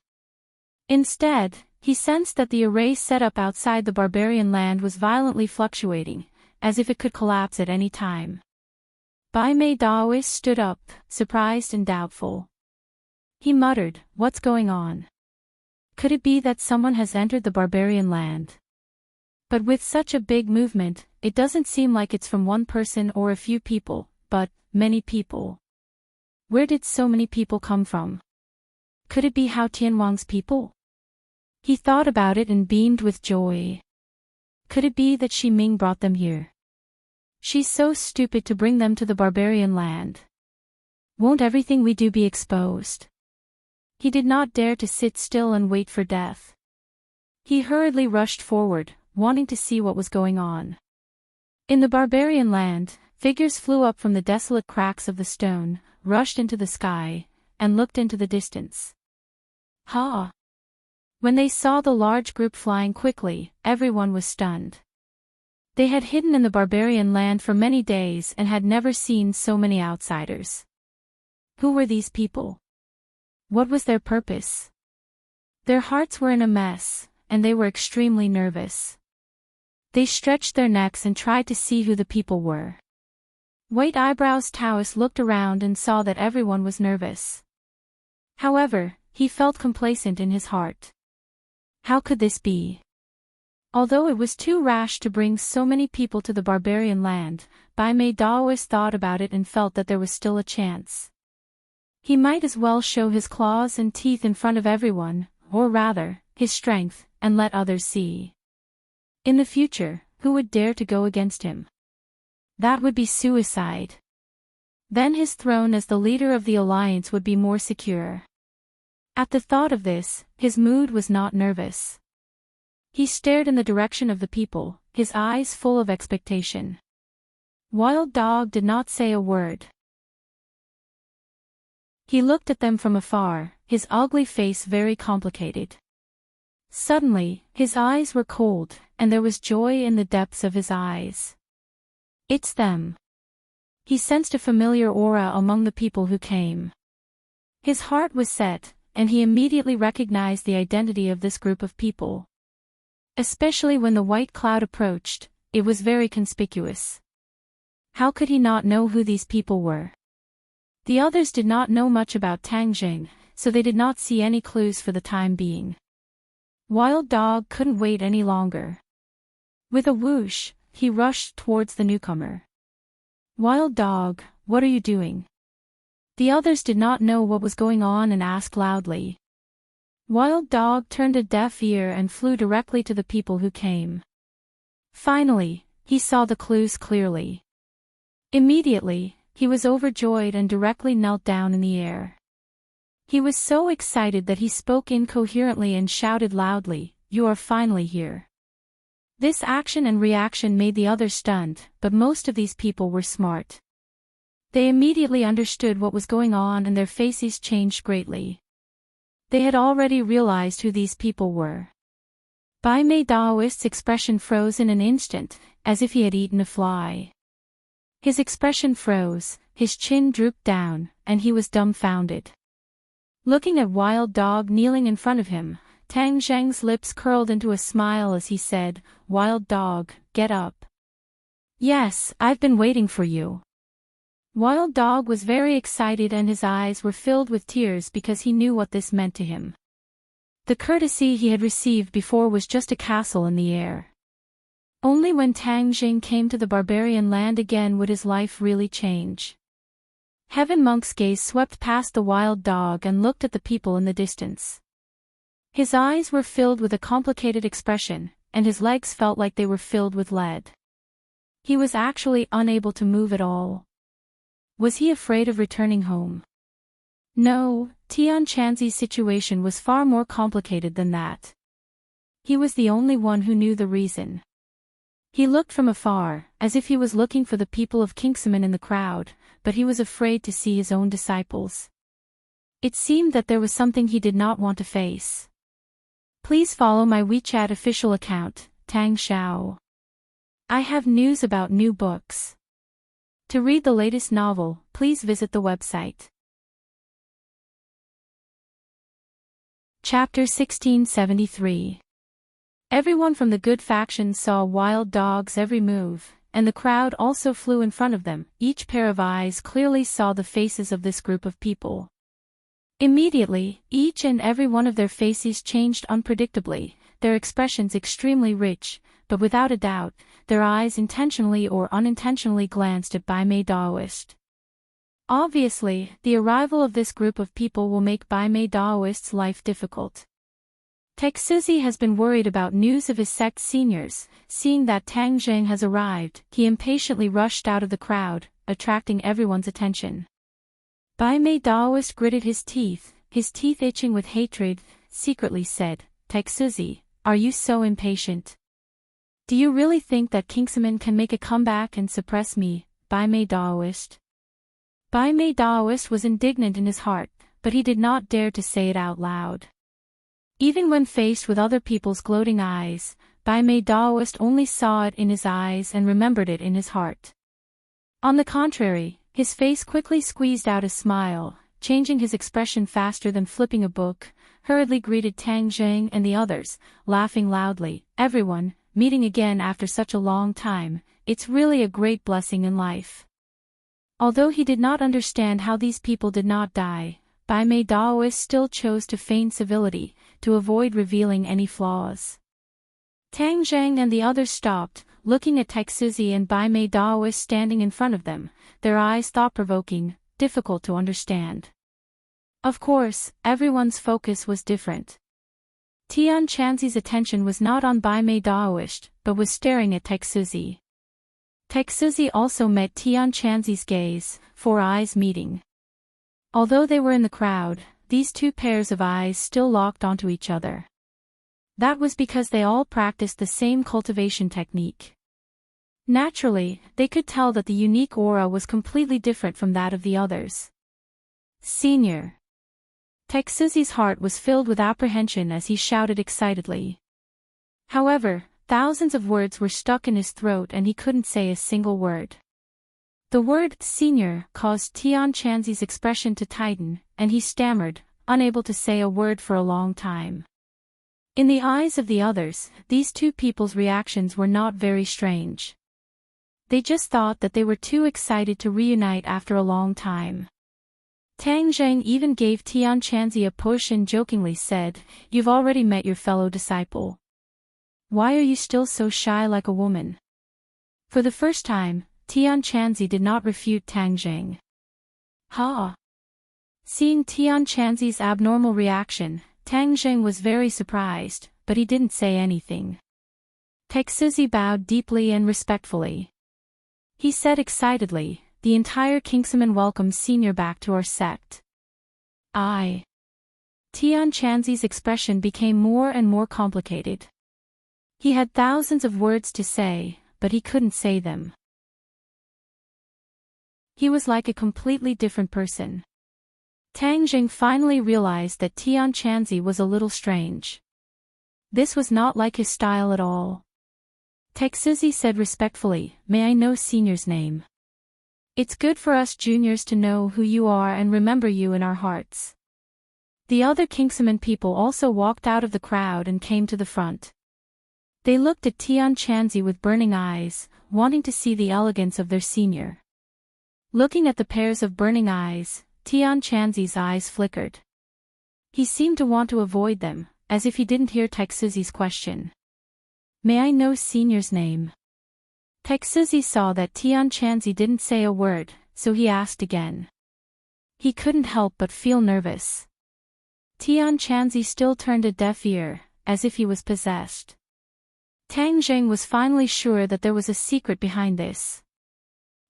Instead, he sensed that the array set up outside the barbarian land was violently fluctuating, as if it could collapse at any time. Bai Mei Daoist stood up, surprised and doubtful. He muttered, "What's going on? Could it be that someone has entered the barbarian land? But with such a big movement, it doesn't seem like it's from one person or a few people, but many people. Where did so many people come from? Could it be Hao Tianwang's people?" He thought about it and beamed with joy. Could it be that Shiming brought them here? She's so stupid to bring them to the barbarian land. Won't everything we do be exposed? He did not dare to sit still and wait for death. He hurriedly rushed forward, wanting to see what was going on. In the barbarian land, figures flew up from the desolate cracks of the stone, rushed into the sky, and looked into the distance. Ha! When they saw the large group flying quickly, everyone was stunned. They had hidden in the barbarian land for many days and had never seen so many outsiders. Who were these people? What was their purpose? Their hearts were in a mess, and they were extremely nervous. They stretched their necks and tried to see who the people were. White Eyebrows Taoist looked around and saw that everyone was nervous. However, he felt complacent in his heart. How could this be? Although it was too rash to bring so many people to the barbarian land, Bai Mei Daoist thought about it and felt that there was still a chance. He might as well show his claws and teeth in front of everyone, or rather, his strength, and let others see. In the future, who would dare to go against him? That would be suicide. Then his throne as the leader of the alliance would be more secure. At the thought of this, his mood was not nervous. He stared in the direction of the people, his eyes full of expectation. Wild Dog did not say a word. He looked at them from afar, his ugly face very complicated. Suddenly, his eyes were cold, and there was joy in the depths of his eyes. It's them. He sensed a familiar aura among the people who came. His heart was set, and he immediately recognized the identity of this group of people. Especially when the white cloud approached, it was very conspicuous. How could he not know who these people were? The others did not know much about Tang Jing, so they did not see any clues for the time being. Wild Dog couldn't wait any longer. With a whoosh, he rushed towards the newcomer. Wild Dog, what are you doing? The others did not know what was going on and asked loudly. Wild Dog turned a deaf ear and flew directly to the people who came. Finally, he saw the clues clearly. Immediately, he was overjoyed and directly knelt down in the air. He was so excited that he spoke incoherently and shouted loudly, "You are finally here." This action and reaction made the others stunned, but most of these people were smart. They immediately understood what was going on and their faces changed greatly. They had already realized who these people were. Bai Mei Daoist's expression froze in an instant, as if he had eaten a fly. His expression froze, his chin drooped down, and he was dumbfounded. Looking at Wild Dog kneeling in front of him, Tang Zheng's lips curled into a smile as he said, "Wild Dog, get up." "Yes, I've been waiting for you." Wild Dog was very excited and his eyes were filled with tears because he knew what this meant to him. The courtesy he had received before was just a castle in the air. Only when Tang Jing came to the barbarian land again would his life really change. Heaven Monk's gaze swept past the Wild Dog and looked at the people in the distance. His eyes were filled with a complicated expression, and his legs felt like they were filled with lead. He was actually unable to move at all. Was he afraid of returning home? No, Tian Chanzi's situation was far more complicated than that. He was the only one who knew the reason. He looked from afar, as if he was looking for the people of Kingsman in the crowd, but he was afraid to see his own disciples. It seemed that there was something he did not want to face. Please follow my WeChat official account, Tang Xiao. I have news about new books. To read the latest novel, please visit the website. Chapter 1673. Everyone from the good faction saw Wild Dog's every move, and the crowd also flew in front of them. Each pair of eyes clearly saw the faces of this group of people. Immediately, each and every one of their faces changed unpredictably, their expressions extremely rich, but without a doubt, their eyes intentionally or unintentionally glanced at Bai Mei Daoist. Obviously, the arrival of this group of people will make Bai Mei Daoist's life difficult. Texuzi has been worried about news of his sect's seniors. Seeing that Tang Zheng has arrived, he impatiently rushed out of the crowd, attracting everyone's attention. Bai Mei Daoist gritted his teeth itching with hatred, secretly said, "Texuzi, are you so impatient? Do you really think that Kingsman can make a comeback and suppress me, Bai Mei Daoist?" Bai Mei Daoist was indignant in his heart, but he did not dare to say it out loud. Even when faced with other people's gloating eyes, Bai Mei Daoist only saw it in his eyes and remembered it in his heart. On the contrary, his face quickly squeezed out a smile, changing his expression faster than flipping a book, hurriedly greeted Tang Zheng and the others, laughing loudly, "Everyone, meeting again after such a long time, it's really a great blessing in life." Although he did not understand how these people did not die, Bai Mei Daoist still chose to feign civility, to avoid revealing any flaws. Tang Zheng and the others stopped, looking at Texuzi and Bai Mei Daoist standing in front of them, their eyes thought-provoking, difficult to understand. Of course, everyone's focus was different. Tian Chanzi's attention was not on Bai Mei Daoist, but was staring at Texuzi. Texuzi also met Tian Chanzi's gaze, 4 eyes meeting. Although they were in the crowd, these two pairs of eyes still locked onto each other. That was because they all practiced the same cultivation technique. Naturally, they could tell that the unique aura was completely different from that of the others. "Senior." Taisuzi's heart was filled with apprehension as he shouted excitedly. However, thousands of words were stuck in his throat and he couldn't say a single word. The word senior caused Tianchanzi's expression to tighten, and he stammered, unable to say a word for a long time. In the eyes of the others, these two people's reactions were not very strange. They just thought that they were too excited to reunite after a long time. Tang Zheng even gave Tianchanzi a push and jokingly said, "You've already met your fellow disciple. Why are you still so shy like a woman?" For the first time, Tianchanzi did not refute Tang Zheng. Ha! Seeing Tianchanzi's abnormal reaction, Tang Zheng was very surprised, but he didn't say anything. Taisuzi bowed deeply and respectfully. He said excitedly, "The entire Kingsaman welcomes Senior back to our sect." Tianchanzi's expression became more and more complicated. He had thousands of words to say, but he couldn't say them. He was like a completely different person. Tang Zheng finally realized that Tianchanzi was a little strange. This was not like his style at all. Taisuzi said respectfully, "May I know Senior's name? It's good for us juniors to know who you are and remember you in our hearts." The other Kingsaman people also walked out of the crowd and came to the front. They looked at Tianchanzi with burning eyes, wanting to see the elegance of their senior. Looking at the pairs of burning eyes, Tianchanzi's eyes flickered. He seemed to want to avoid them, as if he didn't hear Taisuzi's question. "May I know Senior's name?" Taisuzi saw that Tianchanzi didn't say a word, so he asked again. He couldn't help but feel nervous. Tianchanzi still turned a deaf ear, as if he was possessed. Tang Zheng was finally sure that there was a secret behind this.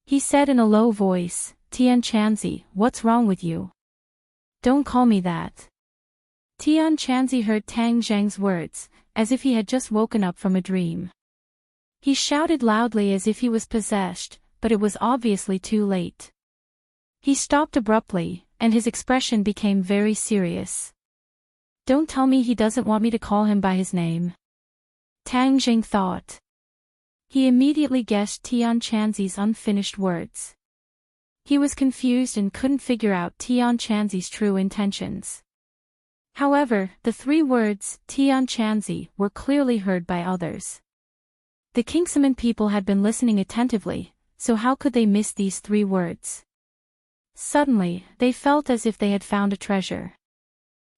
He said in a low voice, "Tianchanzi, what's wrong with you? Don't call me that." Tianchanzi heard Tang Zheng's words, as if he had just woken up from a dream. He shouted loudly as if he was possessed, but it was obviously too late. He stopped abruptly, and his expression became very serious. "Don't tell me he doesn't want me to call him by his name," Tang Zheng thought. He immediately guessed Tianchanzi's unfinished words. He was confused and couldn't figure out Tianchanzi's true intentions. However, the three words, Tianchanzi, were clearly heard by others. The Kingsaman people had been listening attentively, so how could they miss these three words? Suddenly, they felt as if they had found a treasure.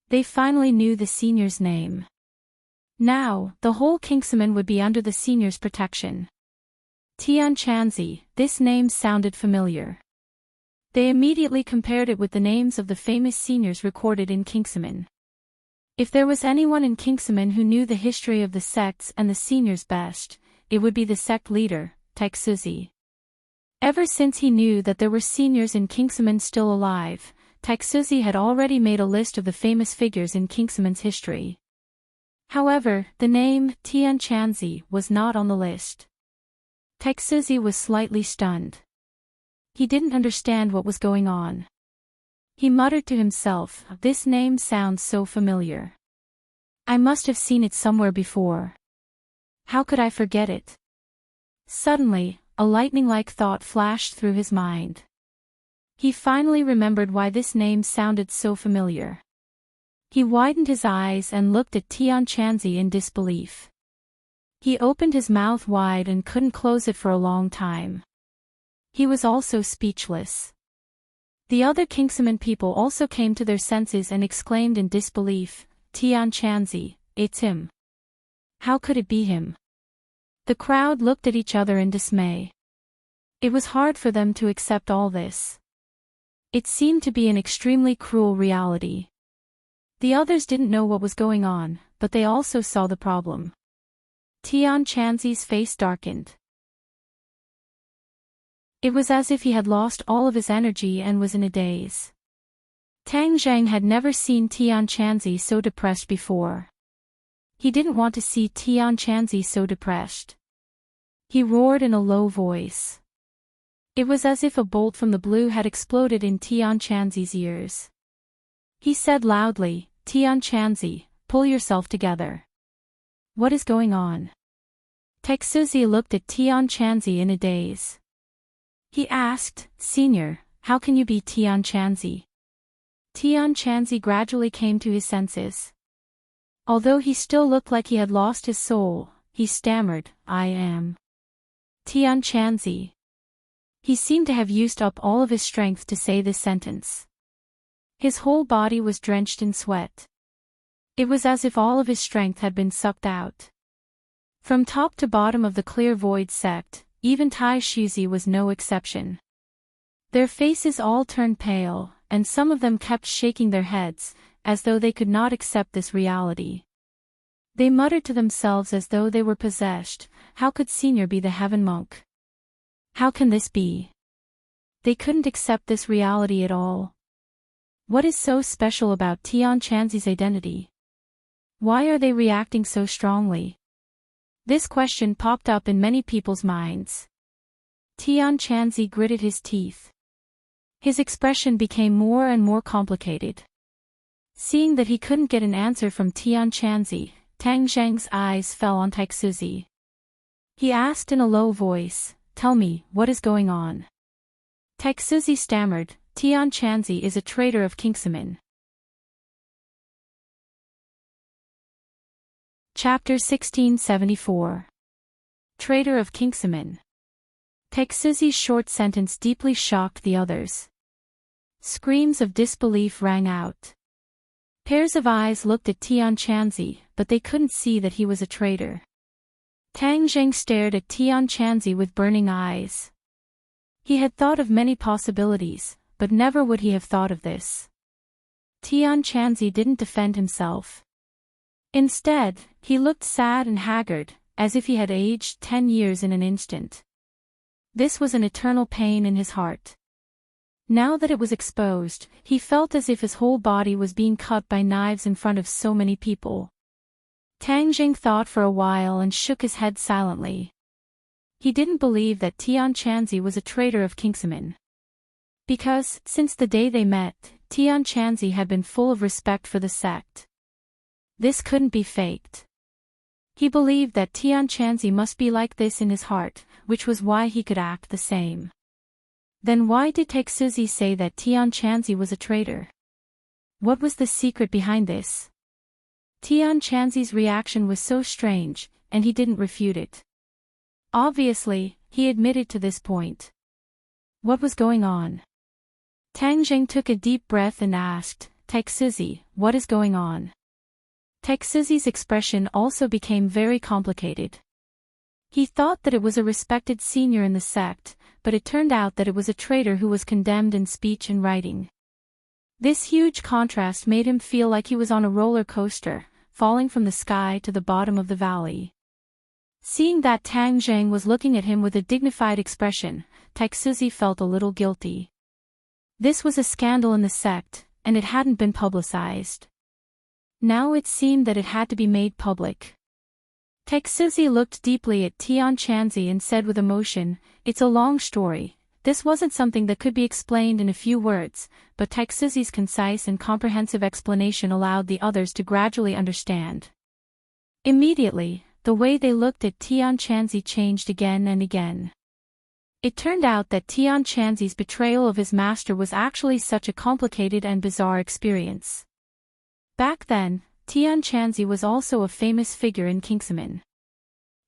They finally knew the senior's name. Now, the whole Kingsaman would be under the senior's protection. Tianchanzi, this name sounded familiar. They immediately compared it with the names of the famous seniors recorded in Kingsaman. If there was anyone in Kingsaman who knew the history of the sects and the seniors best, it would be the sect leader, Taisuzi. Ever since he knew that there were seniors in Kingsaman still alive, Taisuzi had already made a list of the famous figures in Kingsaman's history. However, the name, Tianchanzi, was not on the list. Taisuzi was slightly stunned. He didn't understand what was going on. He muttered to himself, "This name sounds so familiar. I must have seen it somewhere before. How could I forget it?" Suddenly, a lightning-like thought flashed through his mind. He finally remembered why this name sounded so familiar. He widened his eyes and looked at Tianchanzi in disbelief. He opened his mouth wide and couldn't close it for a long time. He was also speechless. The other Kingsaman people also came to their senses and exclaimed in disbelief, "Tianchanzi, it's him. How could it be him?" The crowd looked at each other in dismay. It was hard for them to accept all this. It seemed to be an extremely cruel reality. The others didn't know what was going on, but they also saw the problem. Tianchanzi's face darkened. It was as if he had lost all of his energy and was in a daze. Tang Zheng had never seen Tianchanzi so depressed before. He didn't want to see Tianchanzi so depressed. He roared in a low voice. It was as if a bolt from the blue had exploded in Tianchanzi's ears. He said loudly, "Tianchanzi, pull yourself together. What is going on?" Teksuzi looked at Tianchanzi in a daze. He asked, "Senior, how can you be Tianchanzi?" Tianchanzi gradually came to his senses. Although he still looked like he had lost his soul, he stammered, "I am Tianchanzi." He seemed to have used up all of his strength to say this sentence. His whole body was drenched in sweat. It was as if all of his strength had been sucked out. From top to bottom of the clear void sect, even Tai Shuzi was no exception. Their faces all turned pale, and some of them kept shaking their heads, as though they could not accept this reality. They muttered to themselves as though they were possessed, "How could Senior be the heaven monk? How can this be?" They couldn't accept this reality at all. What is so special about Tianchanzi's identity? Why are they reacting so strongly? This question popped up in many people's minds. Tianchanzi gritted his teeth. His expression became more and more complicated. Seeing that he couldn't get an answer from Tianchanzi, Tang Zheng's eyes fell on Teksuzi. He asked in a low voice, "Tell me, what is going on?" Teksuzi stammered, "Tianchanzi is a traitor of Kingsaman." Chapter 1674. Traitor of Kingsaman. Teksuzi's short sentence deeply shocked the others. Screams of disbelief rang out. Pairs of eyes looked at Tianchanzi, but they couldn't see that he was a traitor. Tang Zheng stared at Tianchanzi with burning eyes. He had thought of many possibilities, but never would he have thought of this. Tianchanzi didn't defend himself. Instead, he looked sad and haggard, as if he had aged 10 years in an instant. This was an eternal pain in his heart. Now that it was exposed, he felt as if his whole body was being cut by knives in front of so many people. Tang Jing thought for a while and shook his head silently. He didn't believe that Tianchanzi was a traitor of Kingsaman. Because, since the day they met, Tianchanzi had been full of respect for the sect. This couldn't be faked. He believed that Tianchanzi must be like this in his heart, which was why he could act the same. Then why did Teksuzi say that Tianchanzi was a traitor? What was the secret behind this? Tianchanzi's reaction was so strange, and he didn't refute it. Obviously, he admitted to this point. What was going on? Tang Zheng took a deep breath and asked, "Teksuzi, what is going on?" Teksuzi's expression also became very complicated. He thought that it was a respected senior in the sect, but it turned out that it was a traitor who was condemned in speech and writing. This huge contrast made him feel like he was on a roller coaster, falling from the sky to the bottom of the valley. Seeing that Tang Zheng was looking at him with a dignified expression, Teksuzi felt a little guilty. This was a scandal in the sect, and it hadn't been publicized. Now it seemed that it had to be made public. Teksuzi looked deeply at Tianchanzi and said with emotion, "It's a long story. This wasn't something that could be explained in a few words," but Teksuzi's concise and comprehensive explanation allowed the others to gradually understand. Immediately, the way they looked at Tianchanzi changed again and again. It turned out that Tianchanzi's betrayal of his master was actually such a complicated and bizarre experience. Back then, Tianchanzi was also a famous figure in Kingsaman.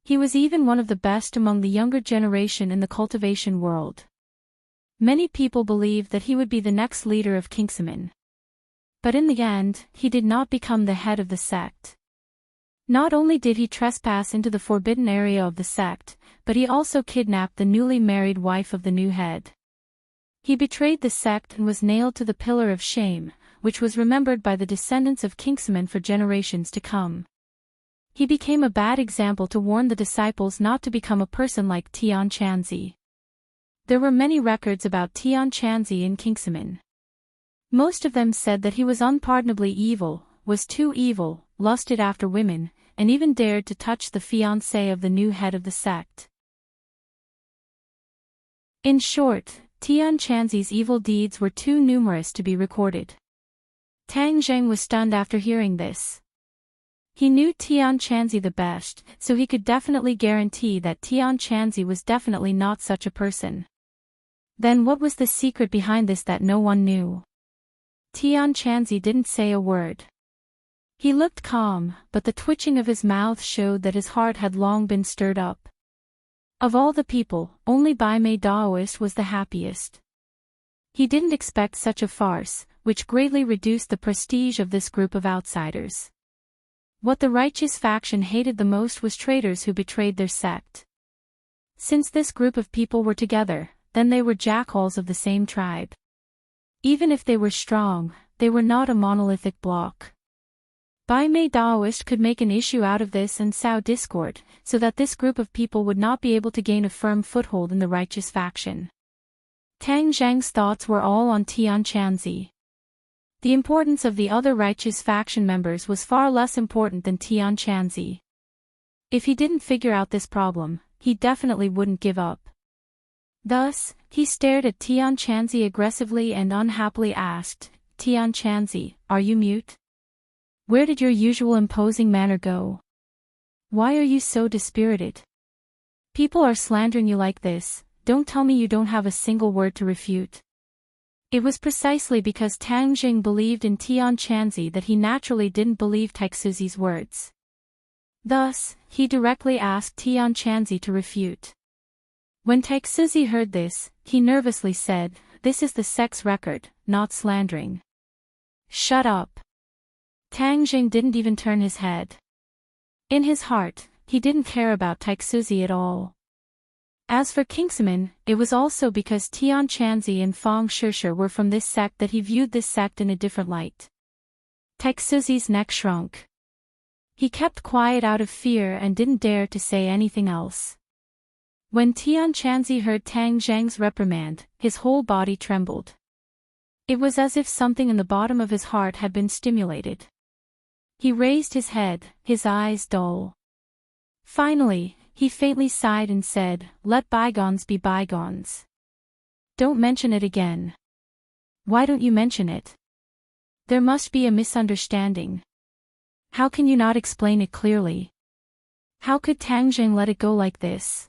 He was even one of the best among the younger generation in the cultivation world. Many people believed that he would be the next leader of Kingsaman. But in the end, he did not become the head of the sect. Not only did he trespass into the forbidden area of the sect, but he also kidnapped the newly married wife of the new head. He betrayed the sect and was nailed to the pillar of shame, which was remembered by the descendants of Kingsaman for generations to come. He became a bad example to warn the disciples not to become a person like Tianchanzi. There were many records about Tianchanzi in Kingsaman. Most of them said that he was unpardonably evil, was too evil, lusted after women, and even dared to touch the fiancée of the new head of the sect. In short, Tianchanzi's evil deeds were too numerous to be recorded. Tang Zheng was stunned after hearing this. He knew Tian Chanzi the best, so he could definitely guarantee that Tian Chanzi was definitely not such a person. Then what was the secret behind this that no one knew? Tian Chanzi didn't say a word. He looked calm, but the twitching of his mouth showed that his heart had long been stirred up. Of all the people, only Bai Mei Daoist was the happiest. He didn't expect such a farce, which greatly reduced the prestige of this group of outsiders. What the righteous faction hated the most was traitors who betrayed their sect. Since this group of people were together, then they were jackals of the same tribe. Even if they were strong, they were not a monolithic block. Bai Mei Daoist could make an issue out of this and sow discord, so that this group of people would not be able to gain a firm foothold in the righteous faction. Tang Zheng's thoughts were all on Tian Chanzi. The importance of the other righteous faction members was far less important than Tian Chanzi. If he didn't figure out this problem, he definitely wouldn't give up. Thus, he stared at Tian Chanzi aggressively and unhappily asked, "Tian Chanzi, are you mute? Where did your usual imposing manner go? Why are you so dispirited? People are slandering you like this, don't tell me you don't have a single word to refute." It was precisely because Tang Jing believed in Tian Chanzi that he naturally didn't believe Taixuzi's words. Thus, he directly asked Tian Chanzi to refute. When Taixuzi heard this, he nervously said, "This is the sect's record, not slandering." "Shut up." Tang Jing didn't even turn his head. In his heart, he didn't care about Taixuzi at all. As for Kingsaman, it was also because Tian Chanzi and Fang Shishir were from this sect that he viewed this sect in a different light. Taixuzi's neck shrunk. He kept quiet out of fear and didn't dare to say anything else. When Tian Chanzi heard Tang Zheng's reprimand, his whole body trembled. It was as if something in the bottom of his heart had been stimulated. He raised his head, his eyes dull. Finally, he faintly sighed and said, "Let bygones be bygones. Don't mention it again." "Why don't you mention it? There must be a misunderstanding. How can you not explain it clearly? How could Tang Zheng let it go like this?"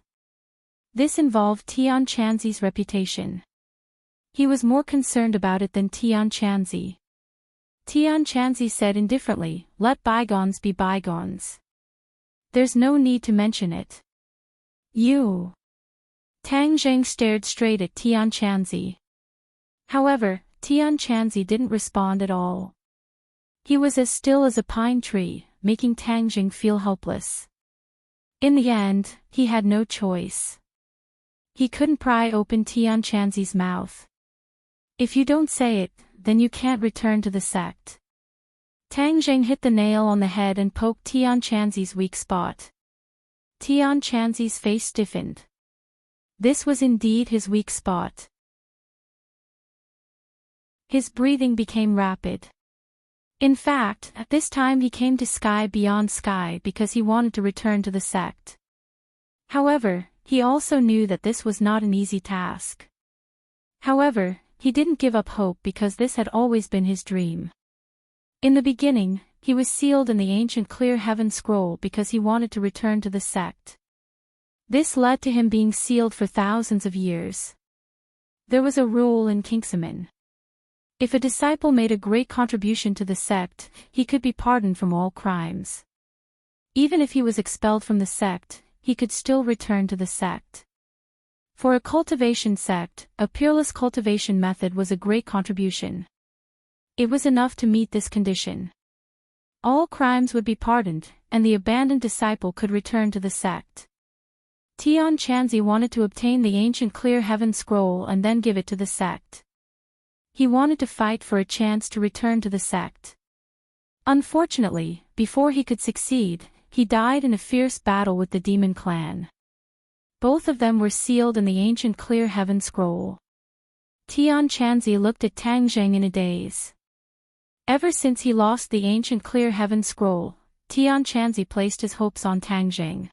This involved Tian Chanzi's reputation. He was more concerned about it than Tian Chanzi. Tian Chanzi said indifferently, "Let bygones be bygones. There's no need to mention it." "You." Tang Zheng stared straight at Tian Chanzi. However, Tian Chanzi didn't respond at all. He was as still as a pine tree, making Tang Zheng feel helpless. In the end, he had no choice. He couldn't pry open Tian Chanzi's mouth. "If you don't say it, then you can't return to the sect." Tang Zheng hit the nail on the head and poked Tian Chanzi's weak spot. Tian Chanzi's face stiffened. This was indeed his weak spot. His breathing became rapid. In fact, at this time he came to sky beyond sky because he wanted to return to the sect. However, he also knew that this was not an easy task. However, he didn't give up hope because this had always been his dream. In the beginning, he was sealed in the ancient clear heaven scroll because he wanted to return to the sect. This led to him being sealed for thousands of years. There was a rule in Kingsaman. If a disciple made a great contribution to the sect, he could be pardoned from all crimes. Even if he was expelled from the sect, he could still return to the sect. For a cultivation sect, a peerless cultivation method was a great contribution. It was enough to meet this condition. All crimes would be pardoned, and the abandoned disciple could return to the sect. Tian Chanzi wanted to obtain the ancient clear heaven scroll and then give it to the sect. He wanted to fight for a chance to return to the sect. Unfortunately, before he could succeed, he died in a fierce battle with the demon clan. Both of them were sealed in the ancient clear heaven scroll. Tian Chanzi looked at Tang Zheng in a daze. Ever since he lost the ancient clear heaven scroll, Tian Chanzi placed his hopes on Tang Zheng.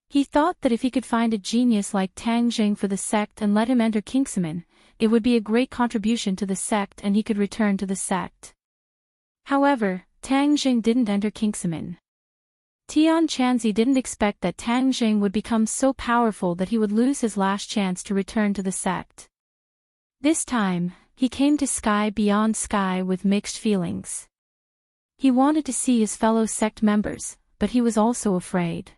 He thought that if he could find a genius like Tang Zheng for the sect and let him enter Kingsaman, it would be a great contribution to the sect and he could return to the sect. However, Tang Jing didn't enter Kingsman. Tian Chanzi didn't expect that Tang Jing would become so powerful that he would lose his last chance to return to the sect. This time, he came to Sky Beyond Sky with mixed feelings. He wanted to see his fellow sect members, but he was also afraid.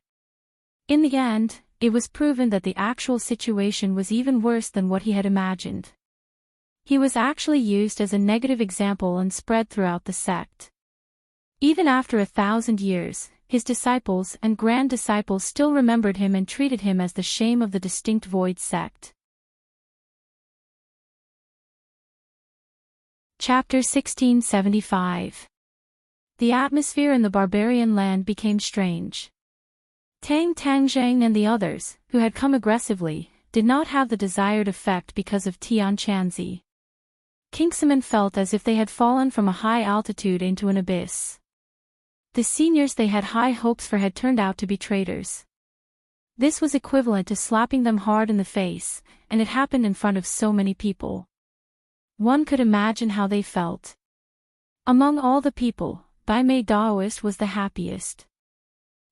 In the end, it was proven that the actual situation was even worse than what he had imagined. He was actually used as a negative example and spread throughout the sect. Even after 1,000 years, his disciples and grand disciples still remembered him and treated him as the shame of the distinct Void sect. Chapter 1675. The atmosphere in the barbarian land became strange. Tang Zhang and the others, who had come aggressively, did not have the desired effect because of Tian Chanzi. Kingsman felt as if they had fallen from a high altitude into an abyss. The seniors they had high hopes for had turned out to be traitors. This was equivalent to slapping them hard in the face, and it happened in front of so many people. One could imagine how they felt. Among all the people, Bai Mei Daoist was the happiest.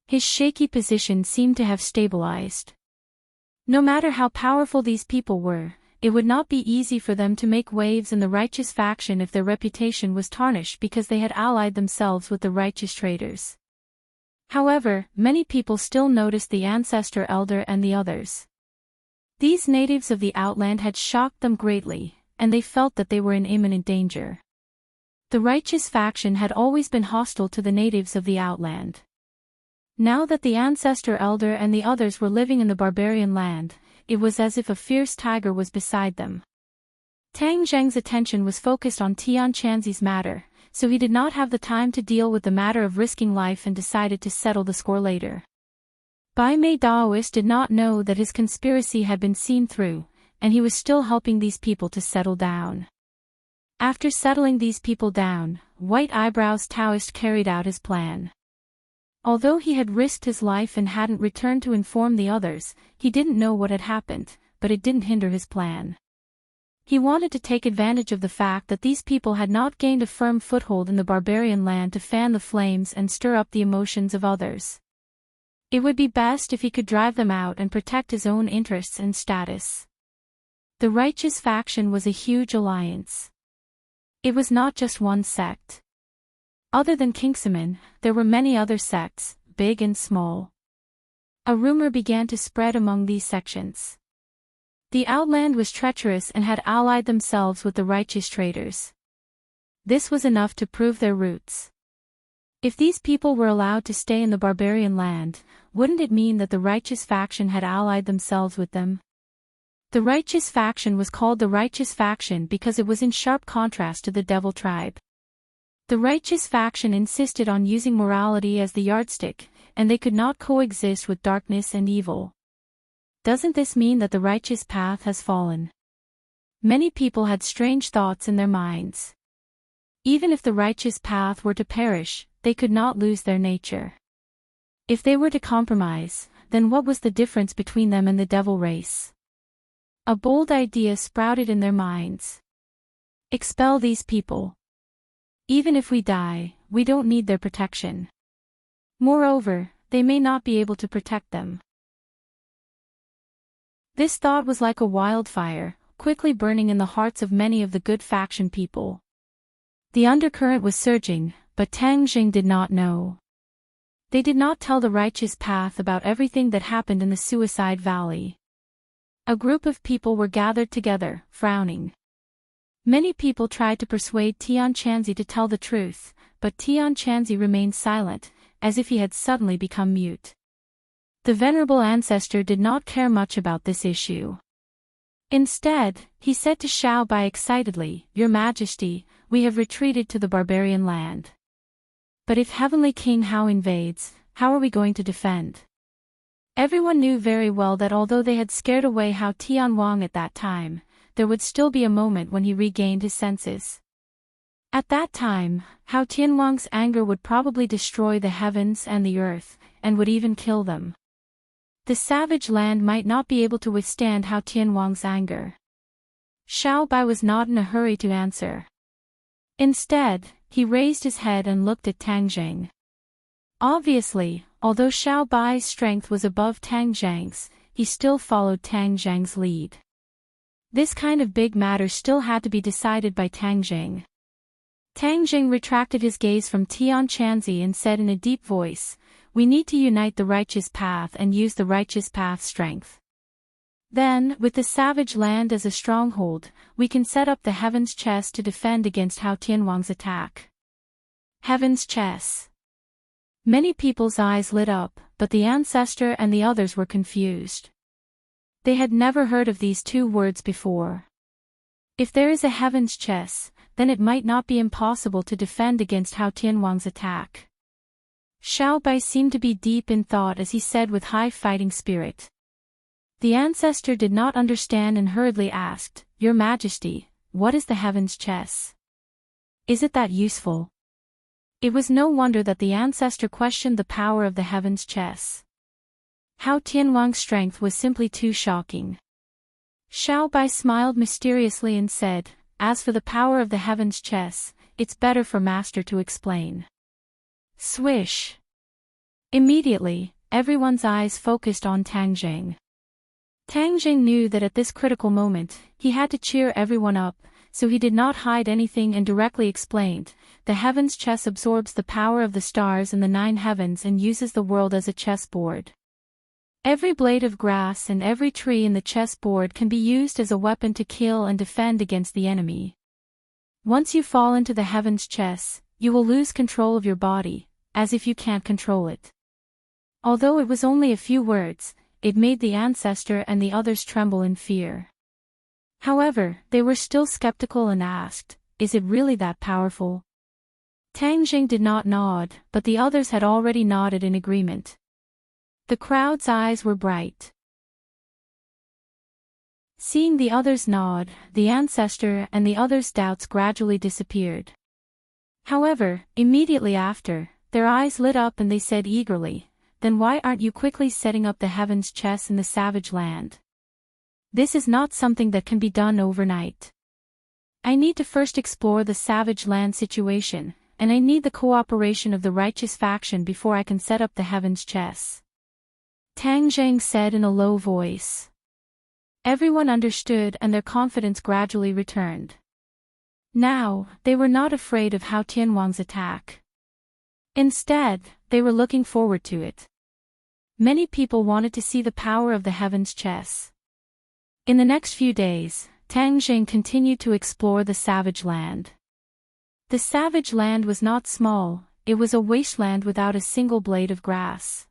His shaky position seemed to have stabilized. No matter how powerful these people were, it would not be easy for them to make waves in the righteous faction if their reputation was tarnished because they had allied themselves with the righteous traitors. However, many people still noticed the ancestor elder and the others. These natives of the outland had shocked them greatly, and they felt that they were in imminent danger. The righteous faction had always been hostile to the natives of the outland. Now that the ancestor elder and the others were living in the barbarian land, it was as if a fierce tiger was beside them. Tang Zheng's attention was focused on Tian Chanzi's matter, so he did not have the time to deal with the matter of risking life and decided to settle the score later. Bai Mei Daoist did not know that his conspiracy had been seen through, and he was still helping these people to settle down. After settling these people down, White Eyebrows Taoist carried out his plan. Although he had risked his life and hadn't returned to inform the others, he didn't know what had happened, but it didn't hinder his plan. He wanted to take advantage of the fact that these people had not gained a firm foothold in the barbarian land to fan the flames and stir up the emotions of others. It would be best if he could drive them out and protect his own interests and status. The righteous faction was a huge alliance. It was not just one sect. Other than Kingsman, there were many other sects, big and small. A rumor began to spread among these sections. The outland was treacherous and had allied themselves with the righteous traitors. This was enough to prove their roots. If these people were allowed to stay in the barbarian land, wouldn't it mean that the righteous faction had allied themselves with them? The righteous faction was called the righteous faction because it was in sharp contrast to the devil tribe. The righteous faction insisted on using morality as the yardstick, and they could not coexist with darkness and evil. Doesn't this mean that the righteous path has fallen? Many people had strange thoughts in their minds. Even if the righteous path were to perish, they could not lose their nature. If they were to compromise, then what was the difference between them and the devil race? A bold idea sprouted in their minds. Expel these people. Even if we die, we don't need their protection. Moreover, they may not be able to protect them. This thought was like a wildfire, quickly burning in the hearts of many of the good faction people. The undercurrent was surging, but Tang Jing did not know. They did not tell the righteous path about everything that happened in the Suicide Valley. A group of people were gathered together, frowning. Many people tried to persuade Tian Chanzi to tell the truth, but Tian Chanzi remained silent, as if he had suddenly become mute. The venerable ancestor did not care much about this issue. Instead, he said to Xiao Bai excitedly, "Your Majesty, we have retreated to the barbarian land. But if Heavenly King Hao invades, how are we going to defend?" Everyone knew very well that although they had scared away Hao Tianwang at that time, there would still be a moment when he regained his senses. At that time, Hao Tianwang's anger would probably destroy the heavens and the earth, and would even kill them. The savage land might not be able to withstand Hao Tianwang's anger. Xiao Bai was not in a hurry to answer. Instead, he raised his head and looked at Tang Jing. Obviously, although Xiao Bai's strength was above Tang Zhang's, he still followed Tang Zhang's lead. This kind of big matter still had to be decided by Tang Jing. Tang Jing retracted his gaze from Tian Chanzi and said in a deep voice, "We need to unite the righteous path and use the righteous path's strength. Then, with the savage land as a stronghold, we can set up the Heaven's Chess to defend against Hao Tianwang's attack." Heaven's Chess. Many people's eyes lit up, but the ancestor and the others were confused. They had never heard of these two words before. If there is a Heaven's Chess, then it might not be impossible to defend against Hao Tianwang's attack. Xiao Bai seemed to be deep in thought as he said with high fighting spirit. The ancestor did not understand and hurriedly asked, "Your Majesty, what is the Heaven's Chess? Is it that useful?" It was no wonder that the ancestor questioned the power of the Heaven's Chess. Hao Tianwang's strength was simply too shocking. Xiao Bai smiled mysteriously and said, "As for the power of the Heaven's Chess, it's better for Master to explain." Swish! Immediately, everyone's eyes focused on Tang Jing. Tang Jing knew that at this critical moment, he had to cheer everyone up, so he did not hide anything and directly explained, "The Heaven's Chess absorbs the power of the stars and the 9 heavens and uses the world as a chessboard. Every blade of grass and every tree in the chessboard can be used as a weapon to kill and defend against the enemy. Once you fall into the Heaven's Chess, you will lose control of your body, as if you can't control it." Although it was only a few words, it made the ancestor and the others tremble in fear. However, they were still skeptical and asked, "Is it really that powerful?" Tang Jing did not nod, but the others had already nodded in agreement. The crowd's eyes were bright. Seeing the others nod, the ancestor and the others' doubts gradually disappeared. However, immediately after, their eyes lit up and they said eagerly, "Then why aren't you quickly setting up the Heaven's Chess in the savage land? This is not something that can be done overnight. I need to first explore the savage land situation, and I need the cooperation of the righteous faction before I can set up the Heaven's Chess." Tang Jing said in a low voice. Everyone understood and their confidence gradually returned. Now, they were not afraid of Hao Tianwang's attack. Instead, they were looking forward to it. Many people wanted to see the power of the Heaven's Chess. In the next few days, Tang Jing continued to explore the savage land. The savage land was not small, it was a wasteland without a single blade of grass.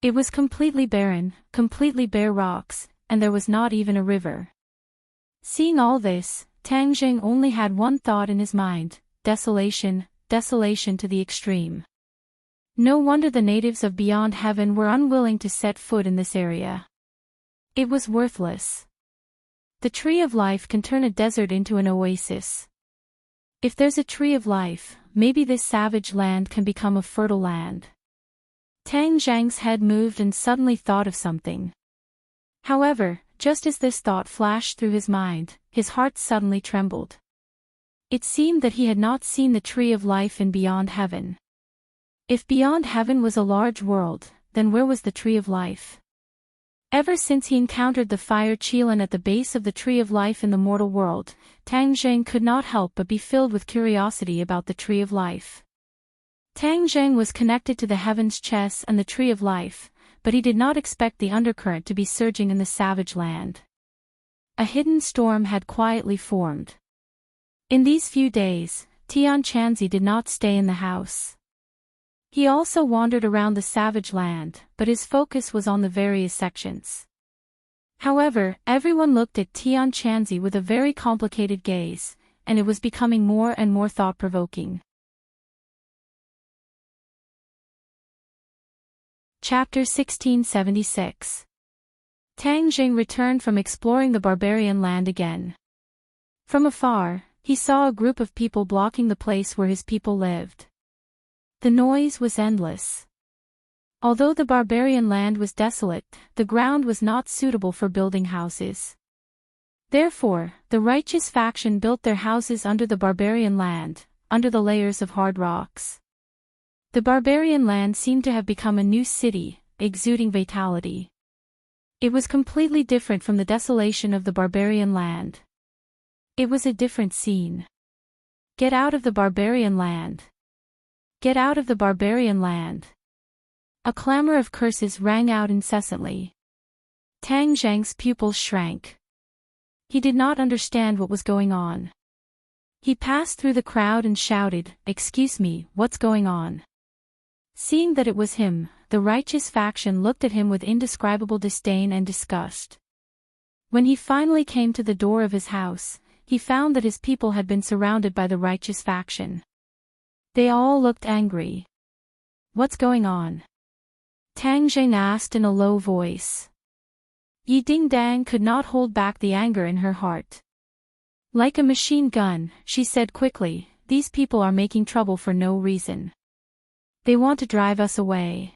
It was completely barren, completely bare rocks, and there was not even a river. Seeing all this, Tang Jing only had one thought in his mind: desolation, desolation to the extreme. No wonder the natives of Beyond Heaven were unwilling to set foot in this area. It was worthless. The tree of life can turn a desert into an oasis. If there's a tree of life, maybe this savage land can become a fertile land. Tang Zhang's head moved and suddenly thought of something. However, just as this thought flashed through his mind, his heart suddenly trembled. It seemed that he had not seen the tree of life in Beyond Heaven. If Beyond Heaven was a large world, then where was the tree of life? Ever since he encountered the fire Qilin at the base of the tree of life in the mortal world, Tang Zhang could not help but be filled with curiosity about the tree of life. Tang Zhang was connected to the Heaven's Chess and the Tree of Life, but he did not expect the undercurrent to be surging in the savage land. A hidden storm had quietly formed. In these few days, Tian Chanzi did not stay in the house. He also wandered around the savage land, but his focus was on the various sections. However, everyone looked at Tian Chanzi with a very complicated gaze, and it was becoming more and more thought-provoking. Chapter 1676. Tang Jing returned from exploring the barbarian land again. From afar, he saw a group of people blocking the place where his people lived. The noise was endless. Although the barbarian land was desolate, the ground was not suitable for building houses. Therefore, the righteous faction built their houses under the barbarian land, under the layers of hard rocks. The barbarian land seemed to have become a new city, exuding vitality. It was completely different from the desolation of the barbarian land. It was a different scene. Get out of the barbarian land. Get out of the barbarian land. A clamor of curses rang out incessantly. Tang Zheng's pupils shrank. He did not understand what was going on. He passed through the crowd and shouted, "Excuse me, what's going on?" Seeing that it was him, the righteous faction looked at him with indescribable disdain and disgust. When he finally came to the door of his house, he found that his people had been surrounded by the righteous faction. They all looked angry. "What's going on?" Tang Zheng asked in a low voice. Yi Dingdang could not hold back the anger in her heart. Like a machine gun, she said quickly, "These people are making trouble for no reason. They want to drive us away.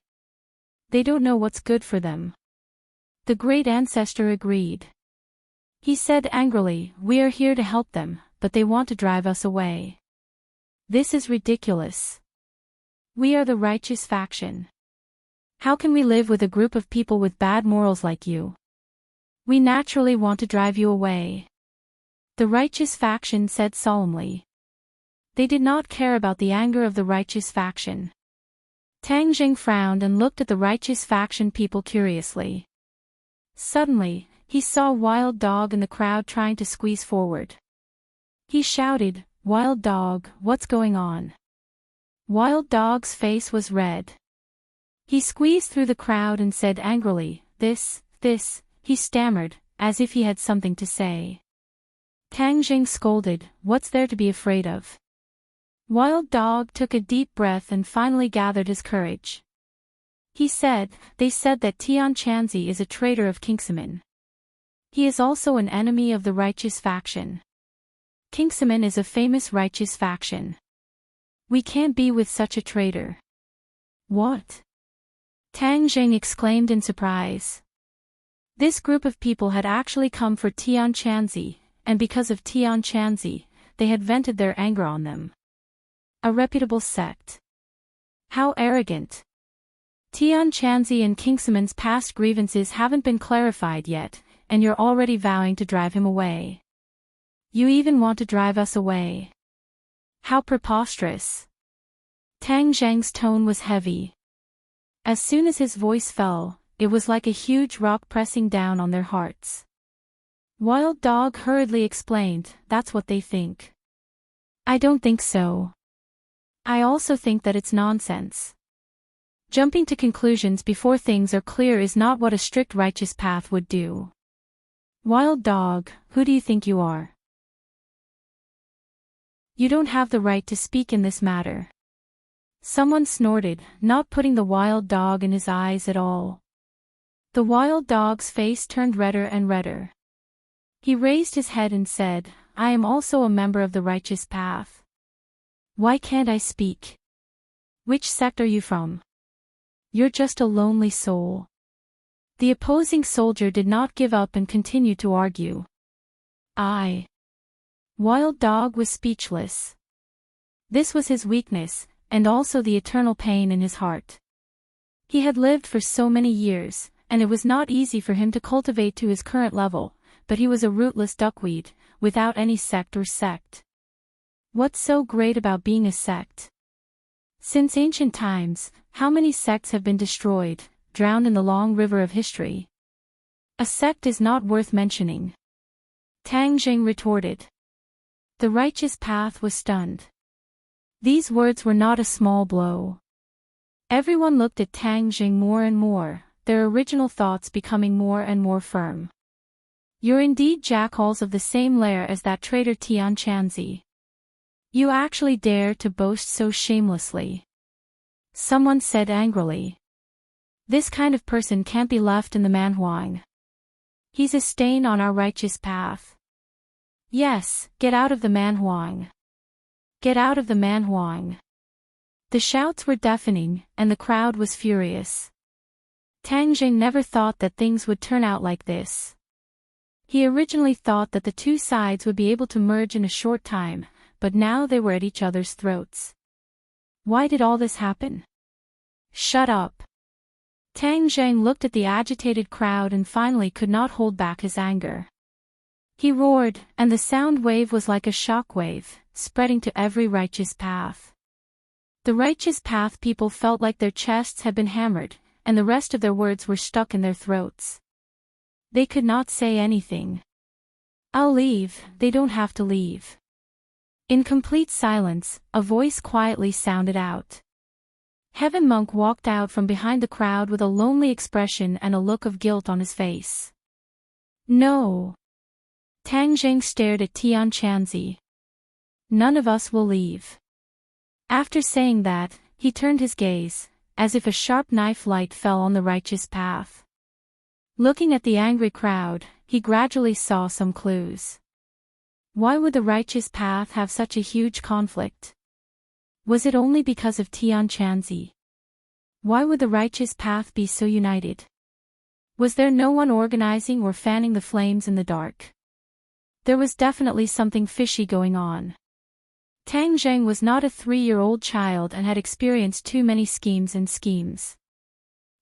They don't know what's good for them." The great ancestor agreed. He said angrily, "We are here to help them, but they want to drive us away. This is ridiculous. We are the righteous faction. How can we live with a group of people with bad morals like you? We naturally want to drive you away." The righteous faction said solemnly. They did not care about the anger of the righteous faction. Tang Zheng frowned and looked at the righteous faction people curiously. Suddenly, he saw Wild Dog in the crowd trying to squeeze forward. He shouted, "Wild Dog, what's going on?" Wild Dog's face was red. He squeezed through the crowd and said angrily, this, he stammered, as if he had something to say. Tang Zheng scolded, "What's there to be afraid of?" Wild Dog took a deep breath and finally gathered his courage. He said, "They said that Tian Chanzi is a traitor of Kingsaman. He is also an enemy of the righteous faction. Kingsaman is a famous righteous faction. We can't be with such a traitor." "What?" Tang Zheng exclaimed in surprise. This group of people had actually come for Tian Chanzi, and because of Tian Chanzi, they had vented their anger on them. A reputable sect. How arrogant. Tian Chanzi and Kingsaman's past grievances haven't been clarified yet, and you're already vowing to drive him away. You even want to drive us away. How preposterous. Tang Zheng's tone was heavy. As soon as his voice fell, it was like a huge rock pressing down on their hearts. Wild Dog hurriedly explained, "That's what they think. I don't think so. I also think that it's nonsense. Jumping to conclusions before things are clear is not what a strict righteous path would do. Wild Dog, who do you think you are? You don't have the right to speak in this matter." Someone snorted, not putting the Wild Dog in his eyes at all. The Wild Dog's face turned redder and redder. He raised his head and said, "I am also a member of the righteous path. Why can't I speak? Which sect are you from? You're just a lonely soul." The opposing soldier did not give up and continued to argue. Wild Dog was speechless. This was his weakness, and also the eternal pain in his heart. He had lived for so many years, and it was not easy for him to cultivate to his current level, but he was a rootless duckweed, without any sect or sect. What's so great about being a sect? Since ancient times, how many sects have been destroyed, drowned in the long river of history? A sect is not worth mentioning. Tang Zheng retorted. The righteous path was stunned. These words were not a small blow. Everyone looked at Tang Zheng more and more, their original thoughts becoming more and more firm. You're indeed jackals of the same lair as that traitor Tian Chanzi. You actually dare to boast so shamelessly. Someone said angrily. This kind of person can't be left in the Manhuang. He's a stain on our righteous path. Yes, get out of the Manhuang. Get out of the Manhuang. The shouts were deafening, and the crowd was furious. Tang Zheng never thought that things would turn out like this. He originally thought that the two sides would be able to merge in a short time, but now they were at each other's throats. Why did all this happen? Shut up. Tang Zheng looked at the agitated crowd and finally could not hold back his anger. He roared, and the sound wave was like a shock wave, spreading to every righteous path. The righteous path people felt like their chests had been hammered, and the rest of their words were stuck in their throats. They could not say anything. I'll leave, they don't have to leave. In complete silence, a voice quietly sounded out. Heaven Monk walked out from behind the crowd with a lonely expression and a look of guilt on his face. No. Tang Zheng stared at Tian Chanzi. None of us will leave. After saying that, he turned his gaze, as if a sharp knife light fell on the righteous path. Looking at the angry crowd, he gradually saw some clues. Why would the righteous path have such a huge conflict? Was it only because of Tian Chanzi? Why would the righteous path be so united? Was there no one organizing or fanning the flames in the dark? There was definitely something fishy going on. Tang Zheng was not a 3-year-old child and had experienced too many schemes.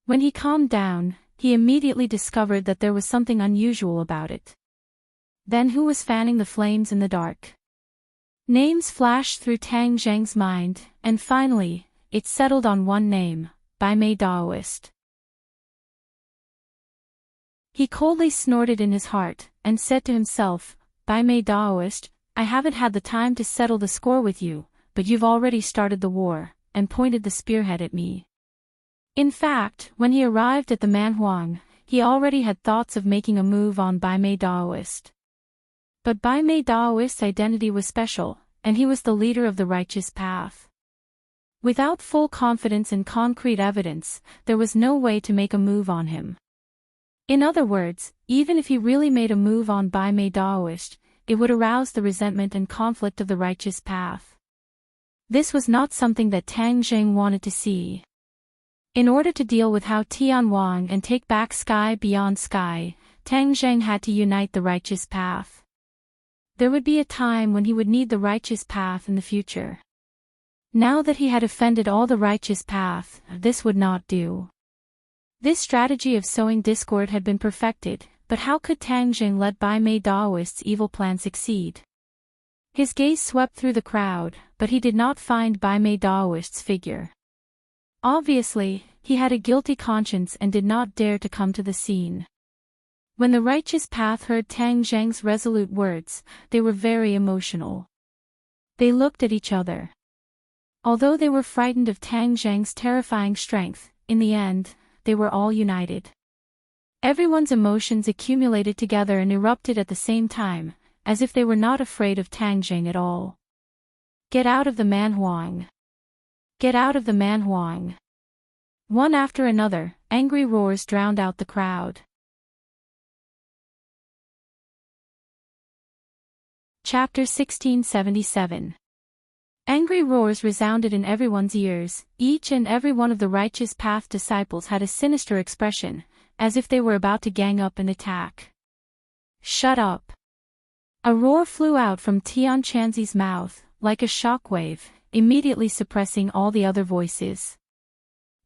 When he calmed down, he immediately discovered that there was something unusual about it. Then who was fanning the flames in the dark? Names flashed through Tang Zheng's mind, and finally, it settled on one name, Bai Mei Daoist. He coldly snorted in his heart, and said to himself, Bai Mei Daoist, I haven't had the time to settle the score with you, but you've already started the war, and pointed the spearhead at me. In fact, when he arrived at the Manhuang, he already had thoughts of making a move on Bai Mei Daoist. But Bai Mei Daoist's identity was special, and he was the leader of the righteous path. Without full confidence and concrete evidence, there was no way to make a move on him. In other words, even if he really made a move on Bai Mei Daoist, it would arouse the resentment and conflict of the righteous path. This was not something that Tang Zheng wanted to see. In order to deal with Hao Tianwang and take back Sky Beyond Sky, Tang Zheng had to unite the righteous path. There would be a time when he would need the righteous path in the future. Now that he had offended all the righteous path, this would not do. This strategy of sowing discord had been perfected, but how could Tang Zheng let Bai Mei Daoist's evil plan succeed? His gaze swept through the crowd, but he did not find Bai Mei Daoist's figure. Obviously, he had a guilty conscience and did not dare to come to the scene. When the righteous path heard Tang Zheng's resolute words, they were very emotional. They looked at each other. Although they were frightened of Tang Zheng's terrifying strength, in the end, they were all united. Everyone's emotions accumulated together and erupted at the same time, as if they were not afraid of Tang Zheng at all. Get out of the Manhuang! Get out of the Manhuang! One after another, angry roars drowned out the crowd. Chapter 1677. Angry roars resounded in everyone's ears. Each and every one of the righteous path disciples had a sinister expression, as if they were about to gang up and attack. Shut up! A roar flew out from Tian Chanzi's mouth, like a shockwave, immediately suppressing all the other voices.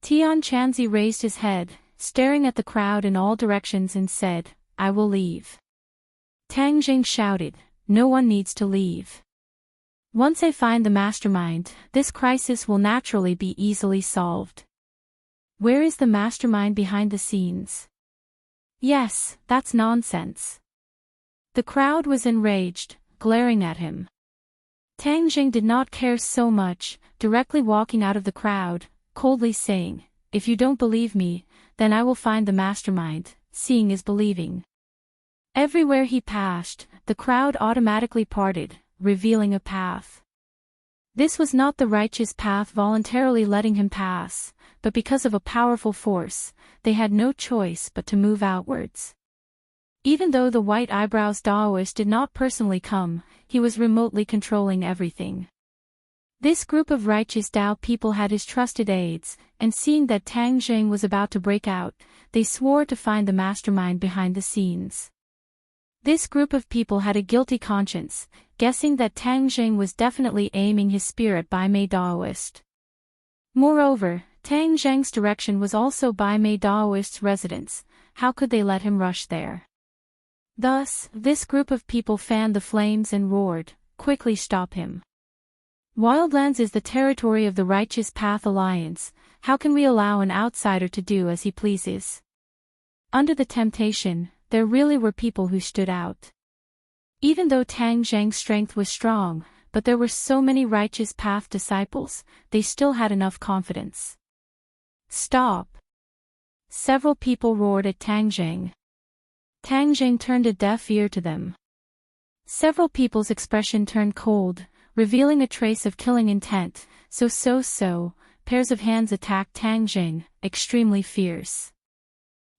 Tian Chanzi raised his head, staring at the crowd in all directions and said, I will leave. Tang Zheng shouted, no one needs to leave. Once I find the mastermind, this crisis will naturally be easily solved. Where is the mastermind behind the scenes? Yes, that's nonsense. The crowd was enraged, glaring at him. Tang Zheng did not care so much, directly walking out of the crowd, coldly saying, if you don't believe me, then I will find the mastermind. Seeing is believing. Everywhere he passed, the crowd automatically parted, revealing a path. This was not the righteous path voluntarily letting him pass, but because of a powerful force, they had no choice but to move outwards. Even though the white eyebrows Daoist did not personally come, he was remotely controlling everything. This group of righteous Dao people had his trusted aides, and seeing that Tang Zheng was about to break out, they swore to find the mastermind behind the scenes. This group of people had a guilty conscience, guessing that Tang Jing was definitely aiming his spear at Bai Mei Daoist. Moreover, Tang Zheng's direction was also Bai Mei Daoist's residence. How could they let him rush there? Thus, this group of people fanned the flames and roared, "Quickly stop him. Wildlands is the territory of the Righteous Path Alliance. How can we allow an outsider to do as he pleases?" Under the temptation, there really were people who stood out. Even though Tang Zheng's strength was strong, but there were so many Righteous Path disciples, they still had enough confidence. "Stop!" Several people roared at Tang Zheng. Tang Zheng turned a deaf ear to them. Several people's expression turned cold, revealing a trace of killing intent. Pairs of hands attacked Tang Zheng, extremely fierce.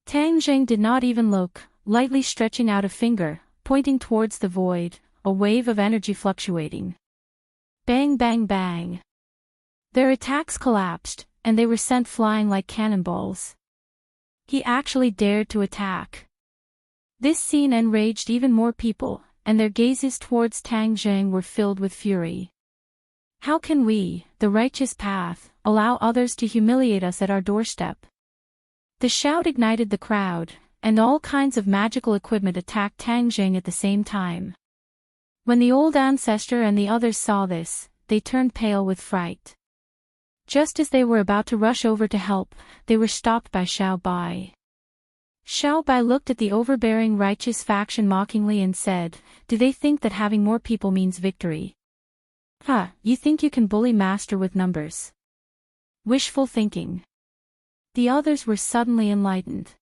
Tang Zheng did not even look, lightly stretching out a finger, pointing towards the void, a wave of energy fluctuating. Bang bang bang. Their attacks collapsed, and they were sent flying like cannonballs. He actually dared to attack. This scene enraged even more people, and their gazes towards Tang Zheng were filled with fury. How can we, the Righteous Path, allow others to humiliate us at our doorstep? The shout ignited the crowd, and all kinds of magical equipment attacked Tang Zheng at the same time. When the old ancestor and the others saw this, they turned pale with fright. Just as they were about to rush over to help, they were stopped by Xiao Bai. Xiao Bai looked at the overbearing righteous faction mockingly and said, "Do they think that having more people means victory? You think you can bully master with numbers? Wishful thinking." The others were suddenly enlightened.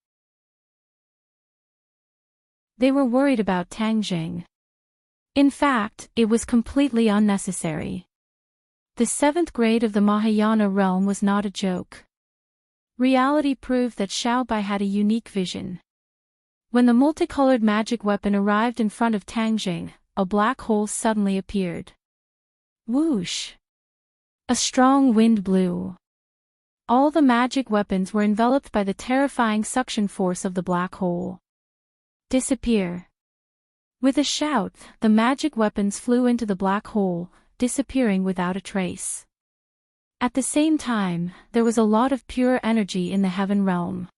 They were worried about Tang Zheng. In fact, it was completely unnecessary. The 7th grade of the Mahayana realm was not a joke. Reality proved that Xiao Bai had a unique vision. When the multicolored magic weapon arrived in front of Tang Zheng, a black hole suddenly appeared. Whoosh! A strong wind blew. All the magic weapons were enveloped by the terrifying suction force of the black hole. Disappear! With a shout, the magic weapons flew into the black hole, disappearing without a trace. At the same time, there was a lot of pure energy in the heaven realm.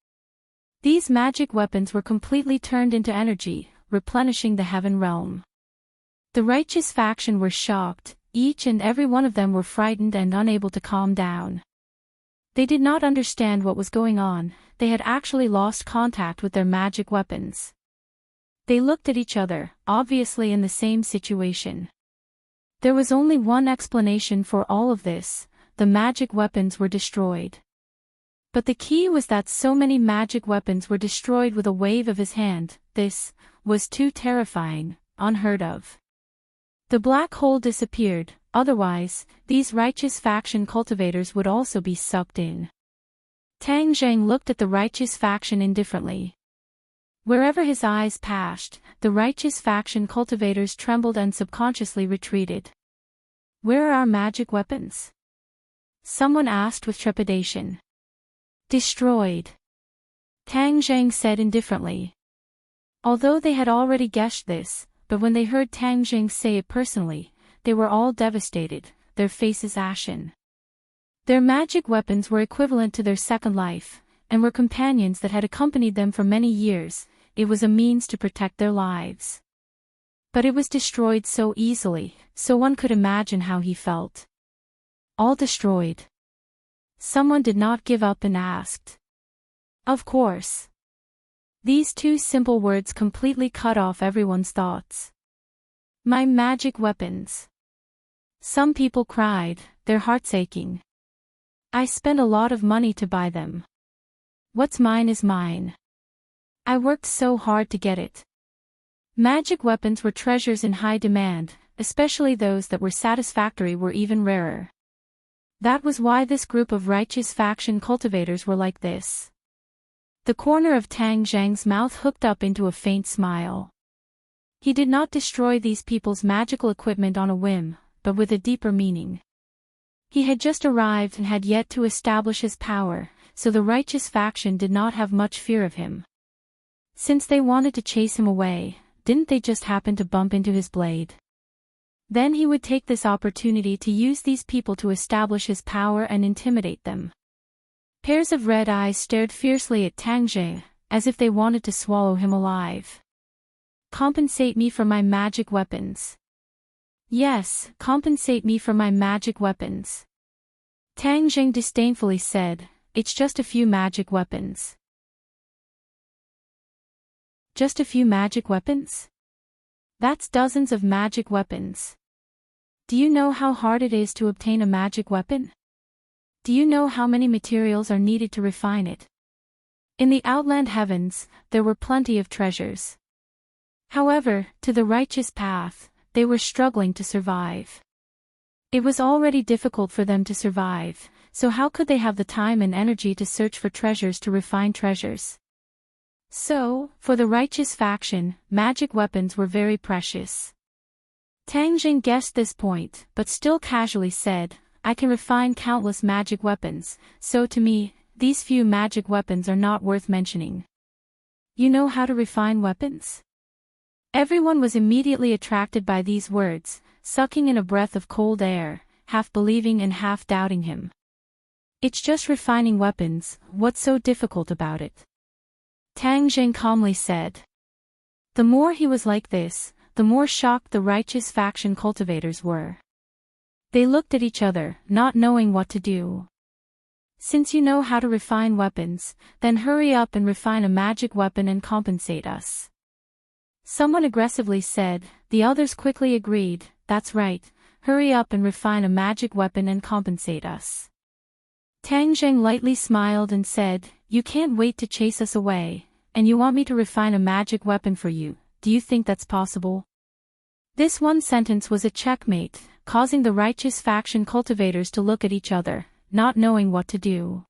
These magic weapons were completely turned into energy, replenishing the heaven realm. The righteous faction were shocked, each and every one of them were frightened and unable to calm down. They did not understand what was going on. They had actually lost contact with their magic weapons. They looked at each other, obviously in the same situation. There was only one explanation for all of this: the magic weapons were destroyed. But the key was that so many magic weapons were destroyed with a wave of his hand. This was too terrifying, unheard of. The black hole disappeared, otherwise, these righteous faction cultivators would also be sucked in. Tang Zheng looked at the righteous faction indifferently. Wherever his eyes passed, the righteous faction cultivators trembled and subconsciously retreated. "Where are our magic weapons?" someone asked with trepidation. "Destroyed," Tang Zheng said indifferently. Although they had already guessed this, but when they heard Tang Zheng say it personally, they were all devastated, their faces ashen. Their magic weapons were equivalent to their second life, and were companions that had accompanied them for many years. It was a means to protect their lives. But it was destroyed so easily, so one could imagine how he felt. All destroyed. Someone did not give up and asked. Of course. These two simple words completely cut off everyone's thoughts. "My magic weapons." Some people cried, their hearts aching. "I spent a lot of money to buy them. What's mine is mine. I worked so hard to get it." Magic weapons were treasures in high demand, especially those that were satisfactory were even rarer. That was why this group of righteous faction cultivators were like this. The corner of Tang Zheng's mouth hooked up into a faint smile. He did not destroy these people's magical equipment on a whim, but with a deeper meaning. He had just arrived and had yet to establish his power, so the righteous faction did not have much fear of him. Since they wanted to chase him away, didn't they just happen to bump into his blade? Then he would take this opportunity to use these people to establish his power and intimidate them. Pairs of red eyes stared fiercely at Tang Jing, as if they wanted to swallow him alive. Compensate me for my magic weapons. Yes, compensate me for my magic weapons. Tang Jing disdainfully said, it's just a few magic weapons. Just a few magic weapons? That's dozens of magic weapons. Do you know how hard it is to obtain a magic weapon? Do you know how many materials are needed to refine it? In the outland heavens, there were plenty of treasures. However, to the righteous path, they were struggling to survive. It was already difficult for them to survive, so how could they have the time and energy to search for treasures to refine treasures? So, for the righteous faction, magic weapons were very precious. Tang Jing guessed this point, but still casually said, I can refine countless magic weapons, so to me, these few magic weapons are not worth mentioning. You know how to refine weapons? Everyone was immediately attracted by these words, sucking in a breath of cold air, half believing and half doubting him. It's just refining weapons, what's so difficult about it? Tang Jing calmly said. The more he was like this, the more shocked the righteous faction cultivators were. They looked at each other, not knowing what to do. Since you know how to refine weapons, then hurry up and refine a magic weapon and compensate us. Someone aggressively said, the others quickly agreed, that's right, hurry up and refine a magic weapon and compensate us. Tang Jing lightly smiled and said, you can't wait to chase us away, and you want me to refine a magic weapon for you, do you think that's possible? This one sentence was a checkmate, causing the righteous faction cultivators to look at each other, not knowing what to do.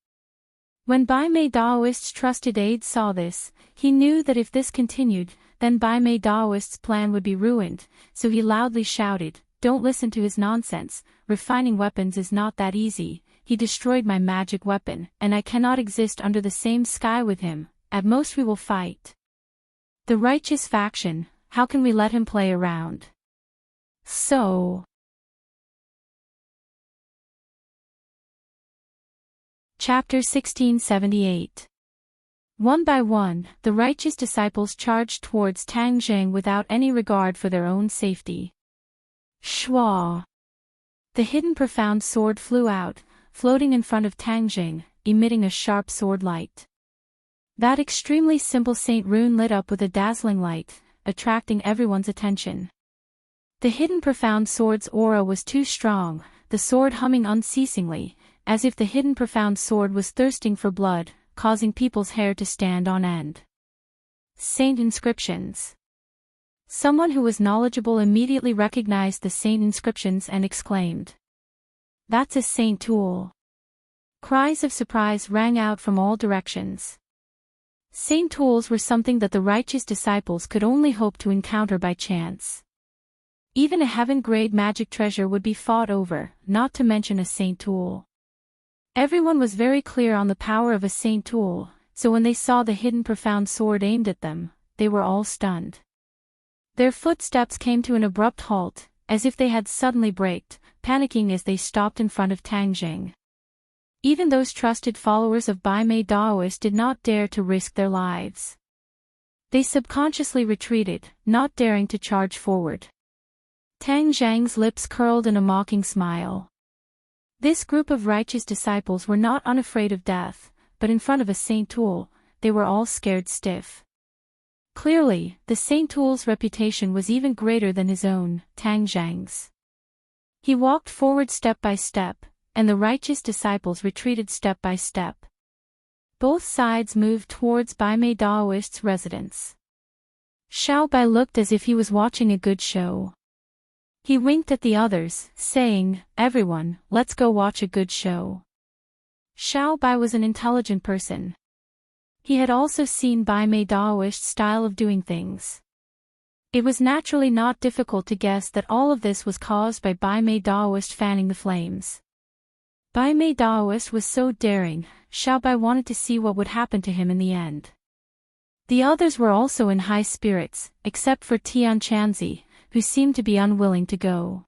When Bai Mei Daoist's trusted aide saw this, he knew that if this continued, then Bai Mei Daoist's plan would be ruined, so he loudly shouted, don't listen to his nonsense, refining weapons is not that easy, he destroyed my magic weapon, and I cannot exist under the same sky with him, at most we will fight. The righteous faction, how can we let him play around? So. Chapter 1678. One by one, the righteous disciples charged towards Tang Jing without any regard for their own safety. Shwa! The hidden profound sword flew out, floating in front of Tang Jing, emitting a sharp sword light. That extremely simple saint rune lit up with a dazzling light, attracting everyone's attention. The hidden profound sword's aura was too strong, the sword humming unceasingly, as if the hidden profound sword was thirsting for blood, causing people's hair to stand on end. Saint inscriptions. Someone who was knowledgeable immediately recognized the saint inscriptions and exclaimed, that's a saint tool. Cries of surprise rang out from all directions. Saint tools were something that the righteous disciples could only hope to encounter by chance. Even a heaven-grade magic treasure would be fought over, not to mention a saint tool. Everyone was very clear on the power of a saint tool, so when they saw the hidden profound sword aimed at them, they were all stunned. Their footsteps came to an abrupt halt, as if they had suddenly braked, panicking as they stopped in front of Tang Jing. Even those trusted followers of Bai Mei Daoist did not dare to risk their lives. They subconsciously retreated, not daring to charge forward. Tang Jing's lips curled in a mocking smile. This group of righteous disciples were not unafraid of death, but in front of a saint tool, they were all scared stiff. Clearly, the saint tool's reputation was even greater than his own, Tang Jing's. He walked forward step by step, and the righteous disciples retreated step by step. Both sides moved towards Bai Mei Daoist's residence. Xiao Bai looked as if he was watching a good show. He winked at the others, saying, everyone, let's go watch a good show. Xiao Bai was an intelligent person. He had also seen Bai Mei Daoist's style of doing things. It was naturally not difficult to guess that all of this was caused by Bai Mei Daoist fanning the flames. Bai Mei Daoist was so daring, Xiao Bai wanted to see what would happen to him in the end. The others were also in high spirits, except for Tian Chanzi, who seemed to be unwilling to go.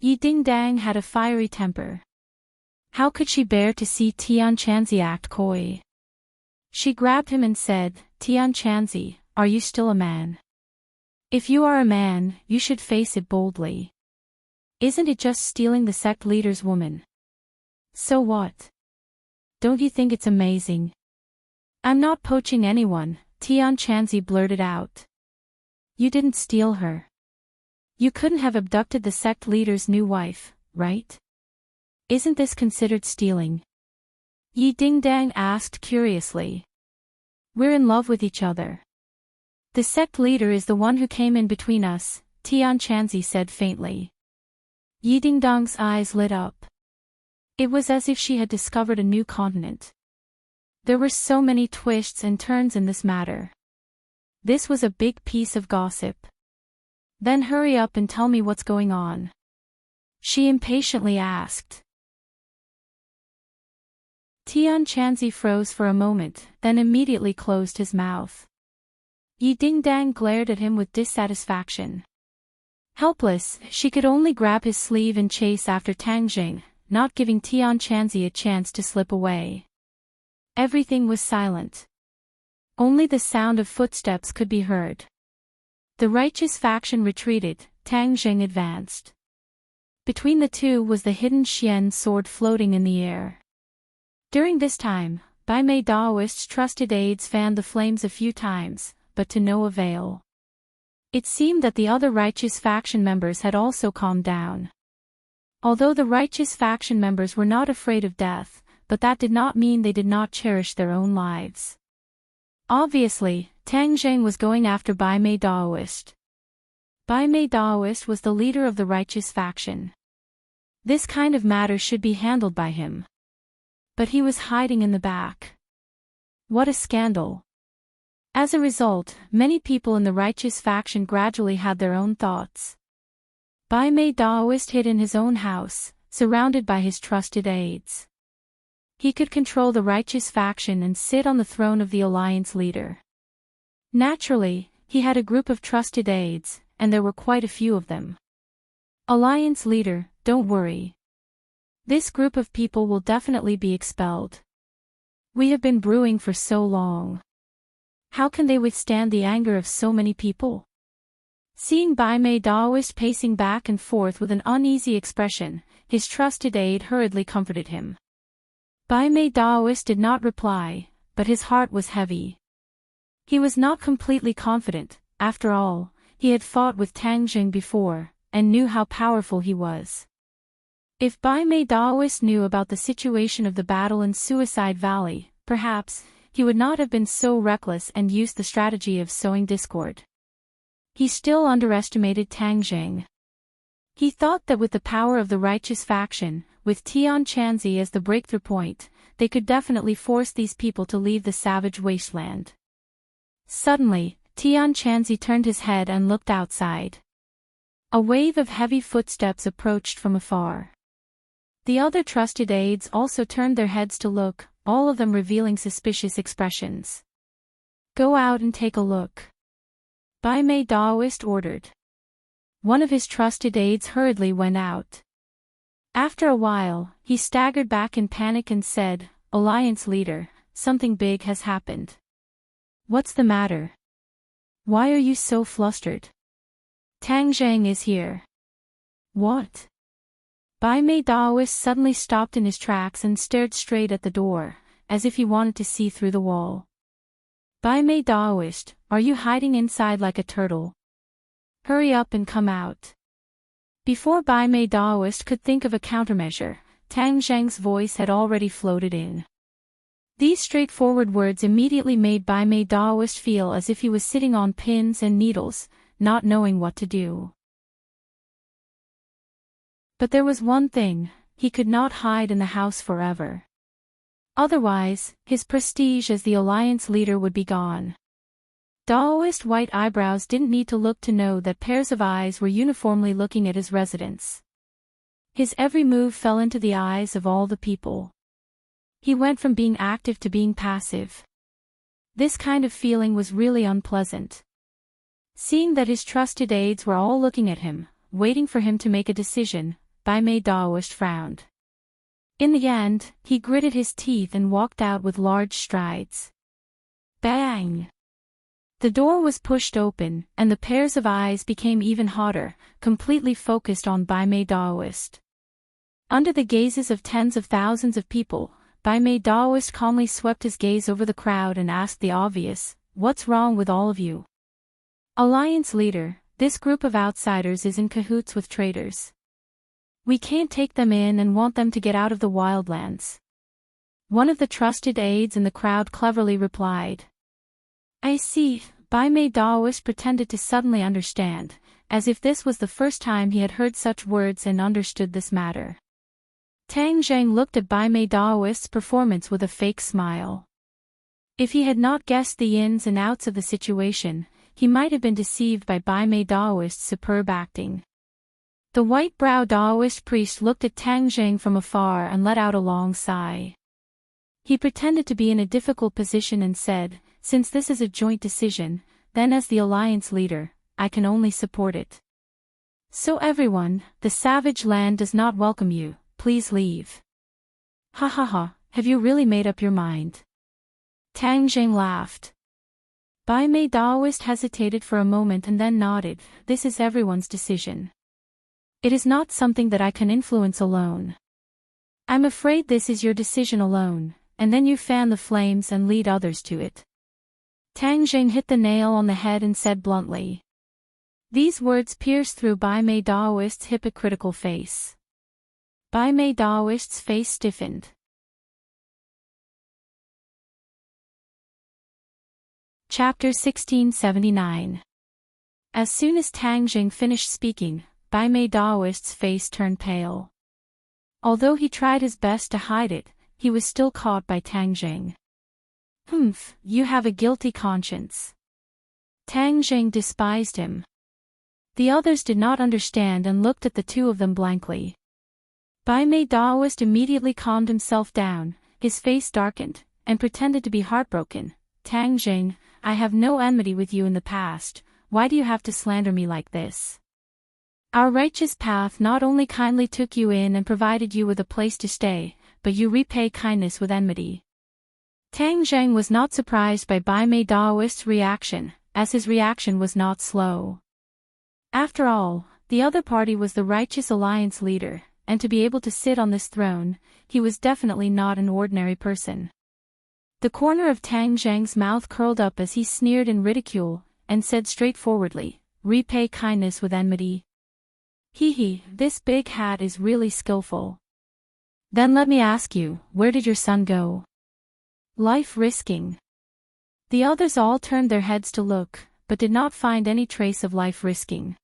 Yi Ding-dang had a fiery temper. How could she bear to see Tian Chanzi act coy? She grabbed him and said, Tian Chanzi, are you still a man? If you are a man, you should face it boldly. Isn't it just stealing the sect leader's woman? So what? Don't you think it's amazing? I'm not poaching anyone, Tian Chanzi blurted out. You didn't steal her. You couldn't have abducted the sect leader's new wife, right? Isn't this considered stealing? Yi Ding-dang asked curiously. We're in love with each other. The sect leader is the one who came in between us, Tian Chanzi said faintly. Yi Ding-dang's eyes lit up. It was as if she had discovered a new continent. There were so many twists and turns in this matter. This was a big piece of gossip. Then hurry up and tell me what's going on. She impatiently asked. Tian Chanzi froze for a moment, then immediately closed his mouth. Yi Ding-dang glared at him with dissatisfaction. Helpless, she could only grab his sleeve and chase after Tang Jing, not giving Tian Chanzi a chance to slip away. Everything was silent. Only the sound of footsteps could be heard. The righteous faction retreated, Tang Jing advanced. Between the two was the hidden Xian sword floating in the air. During this time, Bai Mei Daoist's trusted aides fanned the flames a few times, but to no avail. It seemed that the other righteous faction members had also calmed down. Although the righteous faction members were not afraid of death, but that did not mean they did not cherish their own lives. Obviously, Tang Jing was going after Bai Mei Daoist. Bai Mei Daoist was the leader of the righteous faction. This kind of matter should be handled by him. But he was hiding in the back. What a scandal. As a result, many people in the righteous faction gradually had their own thoughts. Bai Mei Daoist hid in his own house, surrounded by his trusted aides. He could control the righteous faction and sit on the throne of the alliance leader. Naturally, he had a group of trusted aides, and there were quite a few of them. Alliance leader, don't worry. This group of people will definitely be expelled. We have been brewing for so long. How can they withstand the anger of so many people? Seeing Bai Mei Daoist pacing back and forth with an uneasy expression, his trusted aide hurriedly comforted him. Bai Mei Daoist did not reply, but his heart was heavy. He was not completely confident. After all, he had fought with Tang Jing before, and knew how powerful he was. If Bai Mei Daoist knew about the situation of the battle in Suicide Valley, perhaps he would not have been so reckless and used the strategy of sowing discord. He still underestimated Tang Jing. He thought that with the power of the righteous faction, with Tian Chanzi as the breakthrough point, they could definitely force these people to leave the savage wasteland. Suddenly, Tian Chanzi turned his head and looked outside. A wave of heavy footsteps approached from afar. The other trusted aides also turned their heads to look, all of them revealing suspicious expressions. Go out and take a look. Bai Mei Daoist ordered. One of his trusted aides hurriedly went out. After a while, he staggered back in panic and said, Alliance leader, something big has happened. What's the matter? Why are you so flustered? Tang Jing is here. What? Bai Mei Daoist suddenly stopped in his tracks and stared straight at the door, as if he wanted to see through the wall. Bai Mei Daoist, are you hiding inside like a turtle? Hurry up and come out. Before Bai Mei Daoist could think of a countermeasure, Tang Jing's voice had already floated in. These straightforward words immediately made Bai Mei Daoist feel as if he was sitting on pins and needles, not knowing what to do. But there was one thing, he could not hide in the house forever. Otherwise, his prestige as the alliance leader would be gone. Daoist white eyebrows didn't need to look to know that pairs of eyes were uniformly looking at his residence. His every move fell into the eyes of all the people. He went from being active to being passive. This kind of feeling was really unpleasant. Seeing that his trusted aides were all looking at him, waiting for him to make a decision, Bai Mei Daoist frowned. In the end, he gritted his teeth and walked out with large strides. Bang! The door was pushed open, and the pairs of eyes became even hotter, completely focused on Bai Mei Daoist. Under the gazes of tens of thousands of people, Bai Mei Daoist calmly swept his gaze over the crowd and asked the obvious, "What's wrong with all of you?" Alliance leader, this group of outsiders is in cahoots with traitors. We can't take them in and want them to get out of the wildlands. One of the trusted aides in the crowd cleverly replied. I see. Bai Mei Daoist pretended to suddenly understand, as if this was the first time he had heard such words and understood this matter. Tang Zheng looked at Bai Mei Daoist's performance with a fake smile. If he had not guessed the ins and outs of the situation, he might have been deceived by Bai Mei Daoist's superb acting. The white-browed Daoist priest looked at Tang Zheng from afar and let out a long sigh. He pretended to be in a difficult position and said, "Since this is a joint decision, then as the alliance leader, I can only support it. So everyone, the savage land does not welcome you, please leave." Ha ha ha, have you really made up your mind? Tang Zheng laughed. Bai Mei Daoist hesitated for a moment and then nodded. This is everyone's decision. It is not something that I can influence alone. I'm afraid this is your decision alone, and then you fan the flames and lead others to it. Tang Zheng hit the nail on the head and said bluntly. These words pierced through Bai Mei Daoist's hypocritical face. Bai Mei Daoist's face stiffened. Chapter 1679. As soon as Tang Zheng finished speaking, Bai Mei Daoist's face turned pale. Although he tried his best to hide it, he was still caught by Tang Zheng. Humph, you have a guilty conscience. Tang Zheng despised him. The others did not understand and looked at the two of them blankly. Bai Mei Daoist immediately calmed himself down, his face darkened, and pretended to be heartbroken. Tang Zheng, I have no enmity with you in the past, why do you have to slander me like this? Our righteous path not only kindly took you in and provided you with a place to stay, but you repay kindness with enmity. Tang Zheng was not surprised by Bai Mei Daoist's reaction, as his reaction was not slow. After all, the other party was the righteous alliance leader, and to be able to sit on this throne, he was definitely not an ordinary person. The corner of Tang Zheng's mouth curled up as he sneered in ridicule, and said straightforwardly, repay kindness with enmity. Hee, this big hat is really skillful. Then let me ask you, where did your son go? Life risking. The others all turned their heads to look, but did not find any trace of life risking.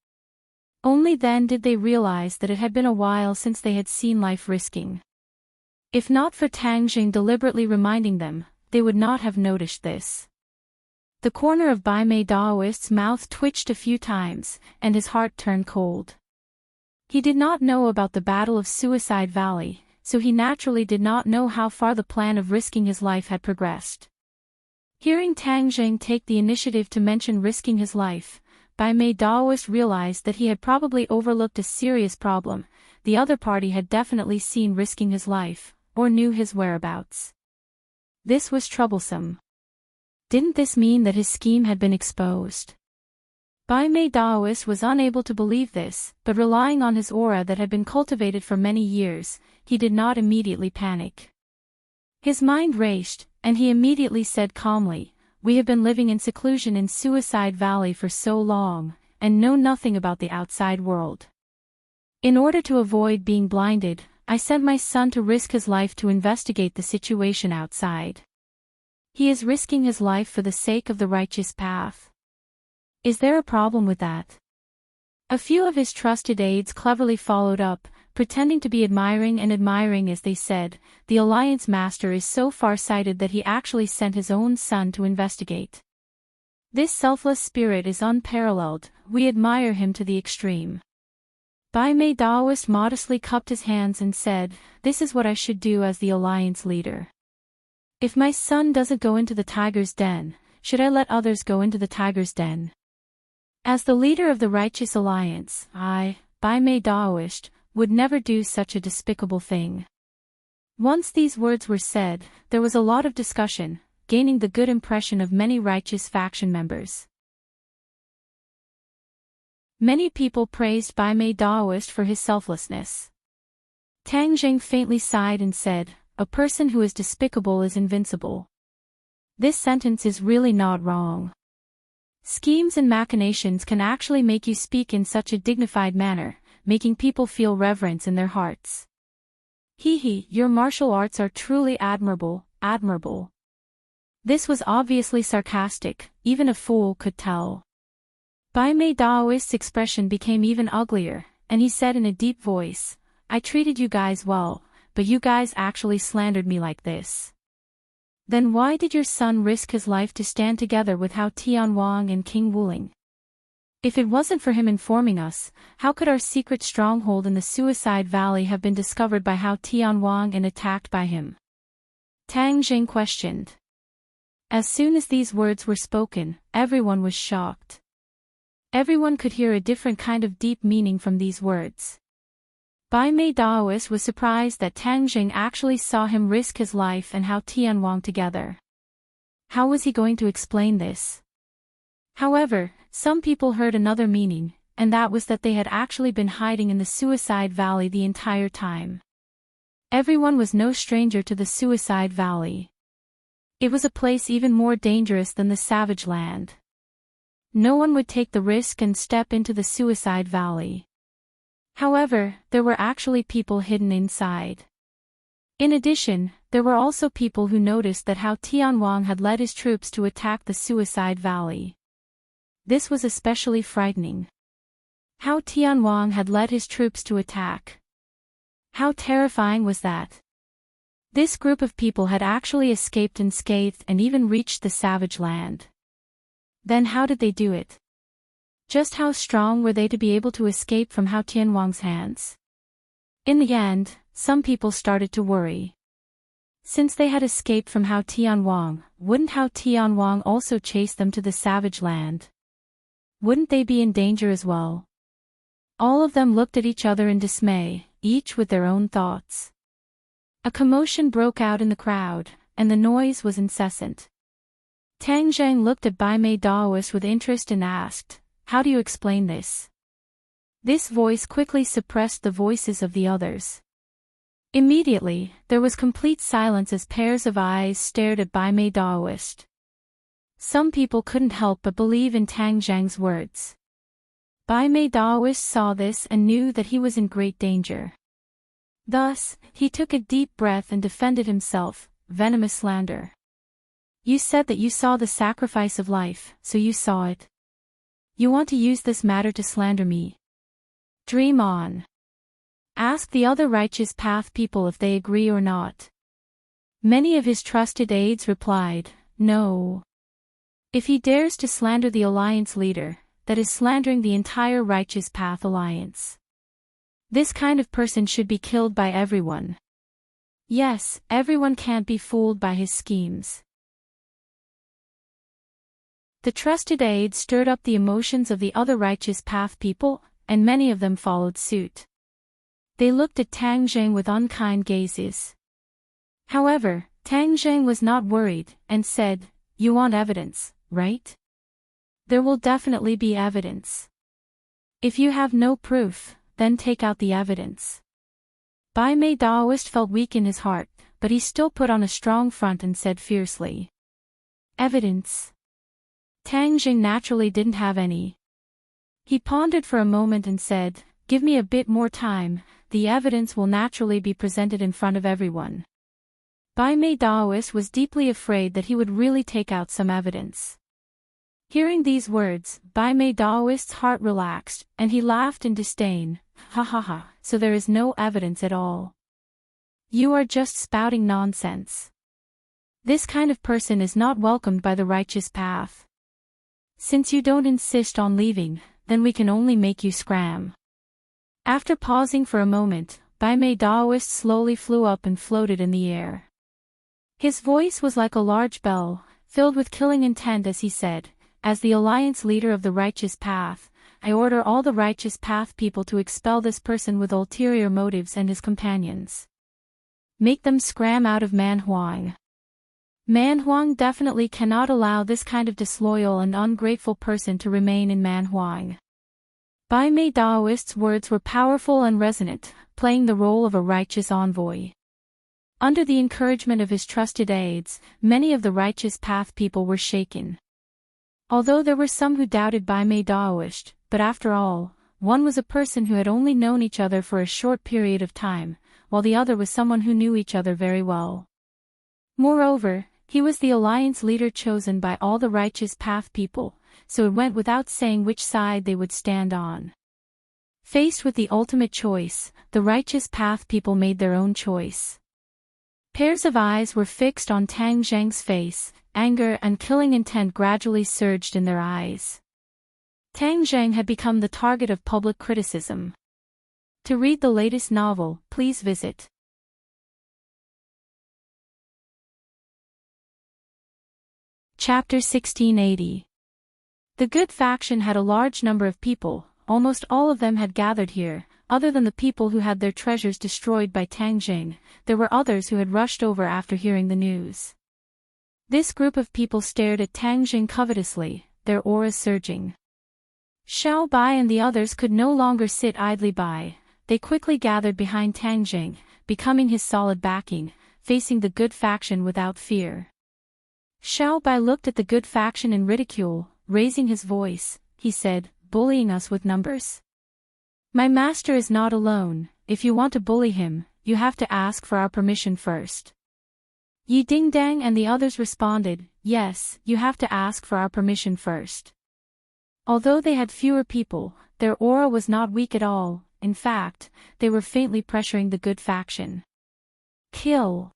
Only then did they realize that it had been a while since they had seen life risking. If not for Tang Zheng deliberately reminding them, they would not have noticed this. The corner of Bai Mei Daoist's mouth twitched a few times, and his heart turned cold. He did not know about the Battle of Suicide Valley, so he naturally did not know how far the plan of risking his life had progressed. Hearing Tang Zheng take the initiative to mention risking his life, Bai Mei Daoist realized that he had probably overlooked a serious problem. The other party had definitely seen risking his life, or knew his whereabouts. This was troublesome. Didn't this mean that his scheme had been exposed? Bai Mei Daoist was unable to believe this, but relying on his aura that had been cultivated for many years, he did not immediately panic. His mind raced, and he immediately said calmly, we have been living in seclusion in Suicide Valley for so long, and know nothing about the outside world. In order to avoid being blinded, I sent my son to risk his life to investigate the situation outside. He is risking his life for the sake of the righteous path. Is there a problem with that? A few of his trusted aides cleverly followed up, pretending to be admiring as they said, the Alliance Master is so far-sighted that he actually sent his own son to investigate. This selfless spirit is unparalleled, we admire him to the extreme. Bai Mei Daoist modestly cupped his hands and said, this is what I should do as the Alliance leader. If my son doesn't go into the tiger's den, should I let others go into the tiger's den? As the leader of the Righteous Alliance, I, Bai Mei Daoist, would never do such a despicable thing. Once these words were said, there was a lot of discussion, gaining the good impression of many righteous faction members. Many people praised Bai Mei Daoist for his selflessness. Tang Jing faintly sighed and said, "A person who is despicable is invincible." This sentence is really not wrong. Schemes and machinations can actually make you speak in such a dignified manner, making people feel reverence in their hearts. Hee, your martial arts are truly admirable, admirable. This was obviously sarcastic, even a fool could tell. Bai Mei Daoist's expression became even uglier, and he said in a deep voice, "I treated you guys well, but you guys actually slandered me like this. Then why did your son risk his life to stand together with Hao Tianwang and King Wuling? If it wasn't for him informing us, how could our secret stronghold in the Suicide Valley have been discovered by Hao Tianwang and attacked by him?" Tang Jing questioned. As soon as these words were spoken, everyone was shocked. Everyone could hear a different kind of deep meaning from these words. Bai Mei Daoist was surprised that Tang Jing actually saw him risk his life and Hao Tianwang together. How was he going to explain this? However, some people heard another meaning, and that was that they had actually been hiding in the Suicide Valley the entire time. Everyone was no stranger to the Suicide Valley. It was a place even more dangerous than the Savage Land. No one would take the risk and step into the Suicide Valley. However, there were actually people hidden inside. In addition, there were also people who noticed that Hao Tianwang had led his troops to attack the Suicide Valley. This was especially frightening. Hao Tianwang had led his troops to attack. How terrifying was that? This group of people had actually escaped unscathed and even reached the Savage Land. Then how did they do it? Just how strong were they to be able to escape from Hao Tianwang's hands? In the end, some people started to worry. Since they had escaped from Hao Tianwang, wouldn't Hao Tianwang also chase them to the Savage Land? Wouldn't they be in danger as well? All of them looked at each other in dismay, each with their own thoughts. A commotion broke out in the crowd, and the noise was incessant. Tang Jing looked at Bai Mei Daoist with interest and asked, "How do you explain this?" This voice quickly suppressed the voices of the others. Immediately, there was complete silence as pairs of eyes stared at Bai Mei Daoist. Some people couldn't help but believe in Tang Jing's words. Bai Mei Daoist saw this and knew that he was in great danger. Thus, he took a deep breath and defended himself. "Venomous slander. You said that you saw the sacrifice of life, so you saw it. You want to use this matter to slander me? Dream on. Ask the other Righteous Path people if they agree or not." Many of his trusted aides replied, "No. If he dares to slander the Alliance leader, that is slandering the entire Righteous Path Alliance. This kind of person should be killed by everyone. Yes, everyone can't be fooled by his schemes." The trusted aide stirred up the emotions of the other Righteous Path people, and many of them followed suit. They looked at Tang Jing with unkind gazes. However, Tang Jing was not worried, and said, "You want evidence, right? There will definitely be evidence. If you have no proof, then take out the evidence." Bai Mei Daoist felt weak in his heart, but he still put on a strong front and said fiercely, "Evidence?" Tang Jing naturally didn't have any. He pondered for a moment and said, "Give me a bit more time, the evidence will naturally be presented in front of everyone." Bai Mei Daoist was deeply afraid that he would really take out some evidence. Hearing these words, Bai Mei Daoist's heart relaxed, and he laughed in disdain. "Ha ha ha, so there is no evidence at all. You are just spouting nonsense. This kind of person is not welcomed by the Righteous Path. Since you don't insist on leaving, then we can only make you scram." After pausing for a moment, Bai Mei Daoist slowly flew up and floated in the air. His voice was like a large bell, filled with killing intent as he said, "As the Alliance leader of the Righteous Path, I order all the righteous path people to expel this person with ulterior motives and his companions. Make them scram out of Manhuang. Manhuang definitely cannot allow this kind of disloyal and ungrateful person to remain in Manhuang. Bai Mei Daoist's words were powerful and resonant, playing the role of a righteous envoy. Under the encouragement of his trusted aides, many of the righteous path people were shaken. Although there were some who doubted Bai Mei Daoist, but after all, one was a person who had only known each other for a short period of time, while the other was someone who knew each other very well. Moreover, he was the alliance leader chosen by all the righteous path people, so it went without saying which side they would stand on. Faced with the ultimate choice, the righteous path people made their own choice. Pairs of eyes were fixed on Tang Zheng's face, anger and killing intent gradually surged in their eyes. Tang Zheng had become the target of public criticism. To read the latest novel, please visit Chapter 1680. The good faction had a large number of people, almost all of them had gathered here. Other than the people who had their treasures destroyed by Tang Jing, there were others who had rushed over after hearing the news. This group of people stared at Tang Jing covetously, their auras surging. Xiao Bai and the others could no longer sit idly by. They quickly gathered behind Tang Jing, becoming his solid backing, facing the good faction without fear. Xiao Bai looked at the good faction in ridicule, raising his voice. He said, "Bullying us with numbers? My master is not alone. If you want to bully him, you have to ask for our permission first." Yi Dingdang and the others responded, "Yes, you have to ask for our permission first." Although they had fewer people, their aura was not weak at all. In fact, they were faintly pressuring the good faction. Kill!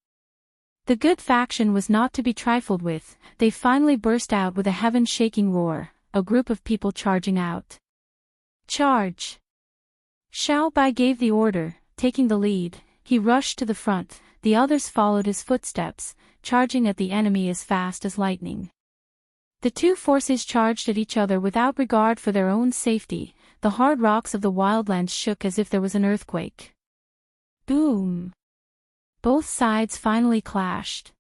The good faction was not to be trifled with. They finally burst out with a heaven-shaking roar, a group of people charging out. Charge! Xiao Bai gave the order, taking the lead. He rushed to the front, the others followed his footsteps, charging at the enemy as fast as lightning. The two forces charged at each other without regard for their own safety. The hard rocks of the wildlands shook as if there was an earthquake. Boom! Both sides finally clashed.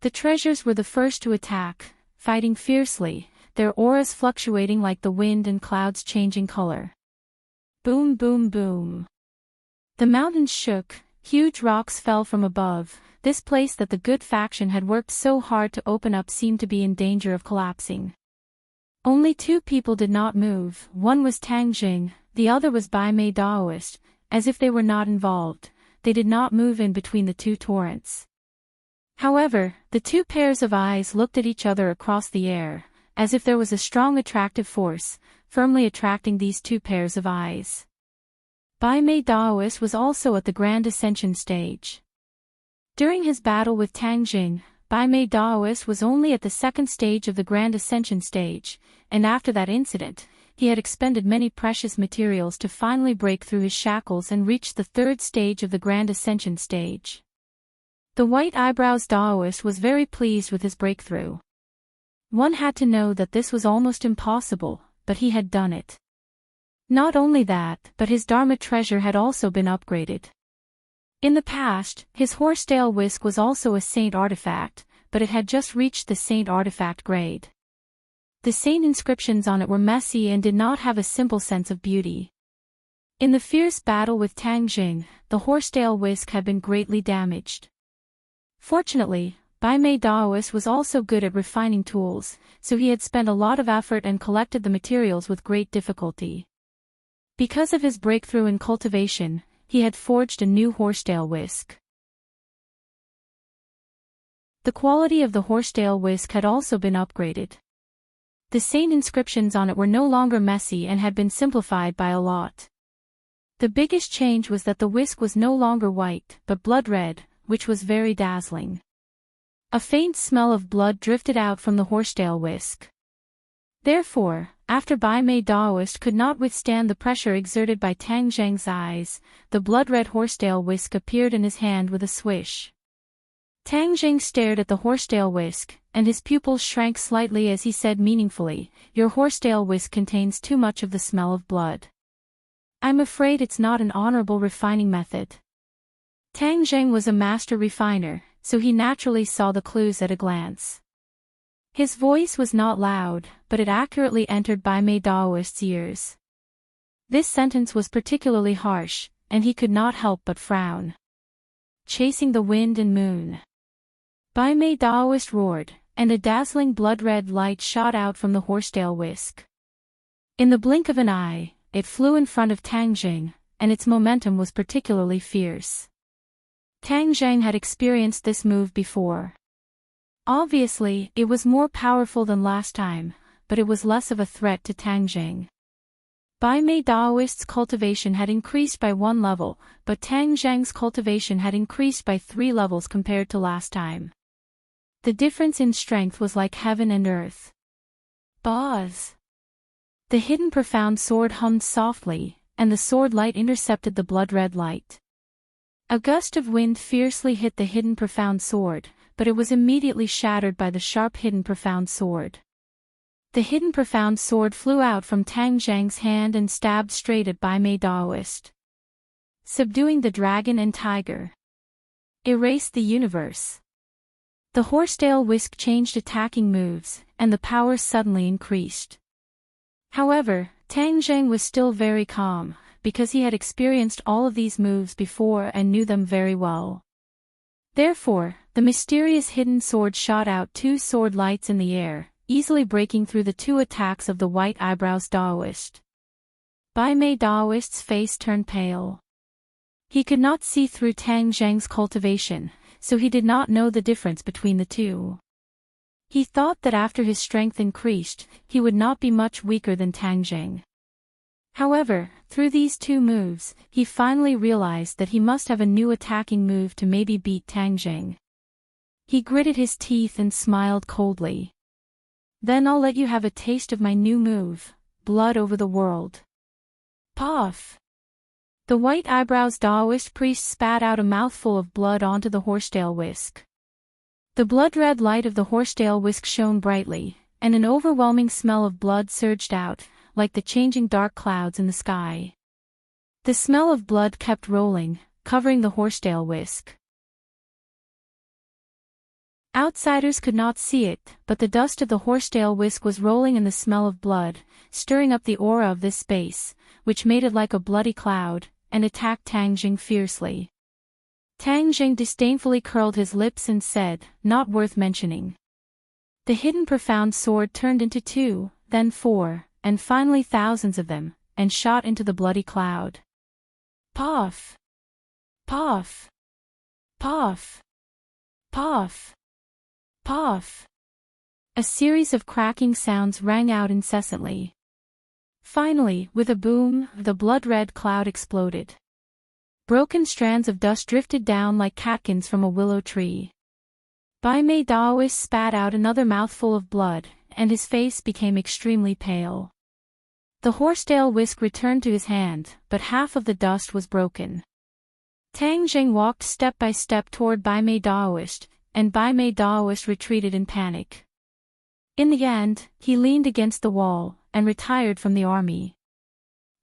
The treasures were the first to attack, fighting fiercely, their auras fluctuating like the wind and clouds changing color. Boom, boom, boom. The mountains shook, huge rocks fell from above. This place that the good faction had worked so hard to open up seemed to be in danger of collapsing. Only two people did not move. One was Tang Jing, the other was Bai Mei Daoist. As if they were not involved, they did not move in between the two torrents. However, the two pairs of eyes looked at each other across the air, as if there was a strong attractive force, firmly attracting these two pairs of eyes. Bai Mei Daoist was also at the Grand Ascension stage. During his battle with Tang Jing, Bai Mei Daoist was only at the second stage of the Grand Ascension stage, and after that incident, he had expended many precious materials to finally break through his shackles and reach the third stage of the Grand Ascension stage. The White Eyebrows Daoist was very pleased with his breakthrough. One had to know that this was almost impossible, but he had done it. Not only that, but his Dharma treasure had also been upgraded. In the past, his horsetail whisk was also a saint artifact, but it had just reached the saint artifact grade. The saint inscriptions on it were messy and did not have a simple sense of beauty. In the fierce battle with Tang Jing, the horsetail whisk had been greatly damaged. Fortunately, Bai Mei Daoist was also good at refining tools, so he had spent a lot of effort and collected the materials with great difficulty. Because of his breakthrough in cultivation, he had forged a new horsetail whisk. The quality of the horsetail whisk had also been upgraded. The saint inscriptions on it were no longer messy and had been simplified by a lot. The biggest change was that the whisk was no longer white, but blood red, which was very dazzling. A faint smell of blood drifted out from the horsetail whisk. Therefore, after Bai Mei Daoist could not withstand the pressure exerted by Tang Zheng's eyes, the blood-red horsetail whisk appeared in his hand with a swish. Tang Zheng stared at the horsetail whisk, and his pupils shrank slightly as he said meaningfully, "Your horsetail whisk contains too much of the smell of blood. I'm afraid it's not an honorable refining method." Tang Zheng was a master refiner, so he naturally saw the clues at a glance. His voice was not loud, but it accurately entered Bai Mei Daoist's ears. This sentence was particularly harsh, and he could not help but frown. Chasing the wind and moon. Bai Mei Daoist roared, and a dazzling blood-red light shot out from the horsetail whisk. In the blink of an eye, it flew in front of Tang Zheng, and its momentum was particularly fierce. Tang Zheng had experienced this move before. Obviously, it was more powerful than last time, but it was less of a threat to Tang Zheng. Bai Mei Daoist's cultivation had increased by 1 level, but Tang Zheng's cultivation had increased by 3 levels compared to last time. The difference in strength was like heaven and earth. Buzz! The hidden profound sword hummed softly, and the sword light intercepted the blood-red light. A gust of wind fiercely hit the hidden profound sword, but it was immediately shattered by the sharp hidden profound sword. The hidden profound sword flew out from Tang Zheng's hand and stabbed straight at Bai Mei Daoist. Subduing the dragon and tiger. Erased the universe. The horsetail whisk changed attacking moves, and the power suddenly increased. However, Tang Zheng was still very calm, because he had experienced all of these moves before and knew them very well. Therefore, the mysterious hidden sword shot out 2 sword lights in the air, easily breaking through the 2 attacks of the white eyebrows Daoist. Bai Mei Daoist's face turned pale. He could not see through Tang Zheng's cultivation, so he did not know the difference between the two. He thought that after his strength increased, he would not be much weaker than Tang Zheng. However, through these 2 moves, he finally realized that he must have a new attacking move to maybe beat Tang Zheng. He gritted his teeth and smiled coldly. "Then I'll let you have a taste of my new move, blood over the world." Puff! The white eyebrows Daoist priest spat out a mouthful of blood onto the horsetail whisk. The blood-red light of the horsetail whisk shone brightly, and an overwhelming smell of blood surged out, like the changing dark clouds in the sky. The smell of blood kept rolling, covering the horsetail whisk. Outsiders could not see it, but the dust of the horsetail whisk was rolling in the smell of blood, stirring up the aura of this space, which made it like a bloody cloud, and attacked Tang Zheng fiercely. Tang Zheng disdainfully curled his lips and said, "Not worth mentioning." The hidden profound sword turned into 2, then 4, and finally thousands of them, and shot into the bloody cloud. Puff! Puff! Puff! Puff! Puff! A series of cracking sounds rang out incessantly. Finally, with a boom, the blood-red cloud exploded. Broken strands of dust drifted down like catkins from a willow tree. Bai Mei Daoist spat out another mouthful of blood, and his face became extremely pale. The horsetail whisk returned to his hand, but half of the dust was broken. Tang Zheng walked step by step toward Bai Mei Daoist, and Bai Mei Daoist retreated in panic. In the end, he leaned against the wall, and retired from the army.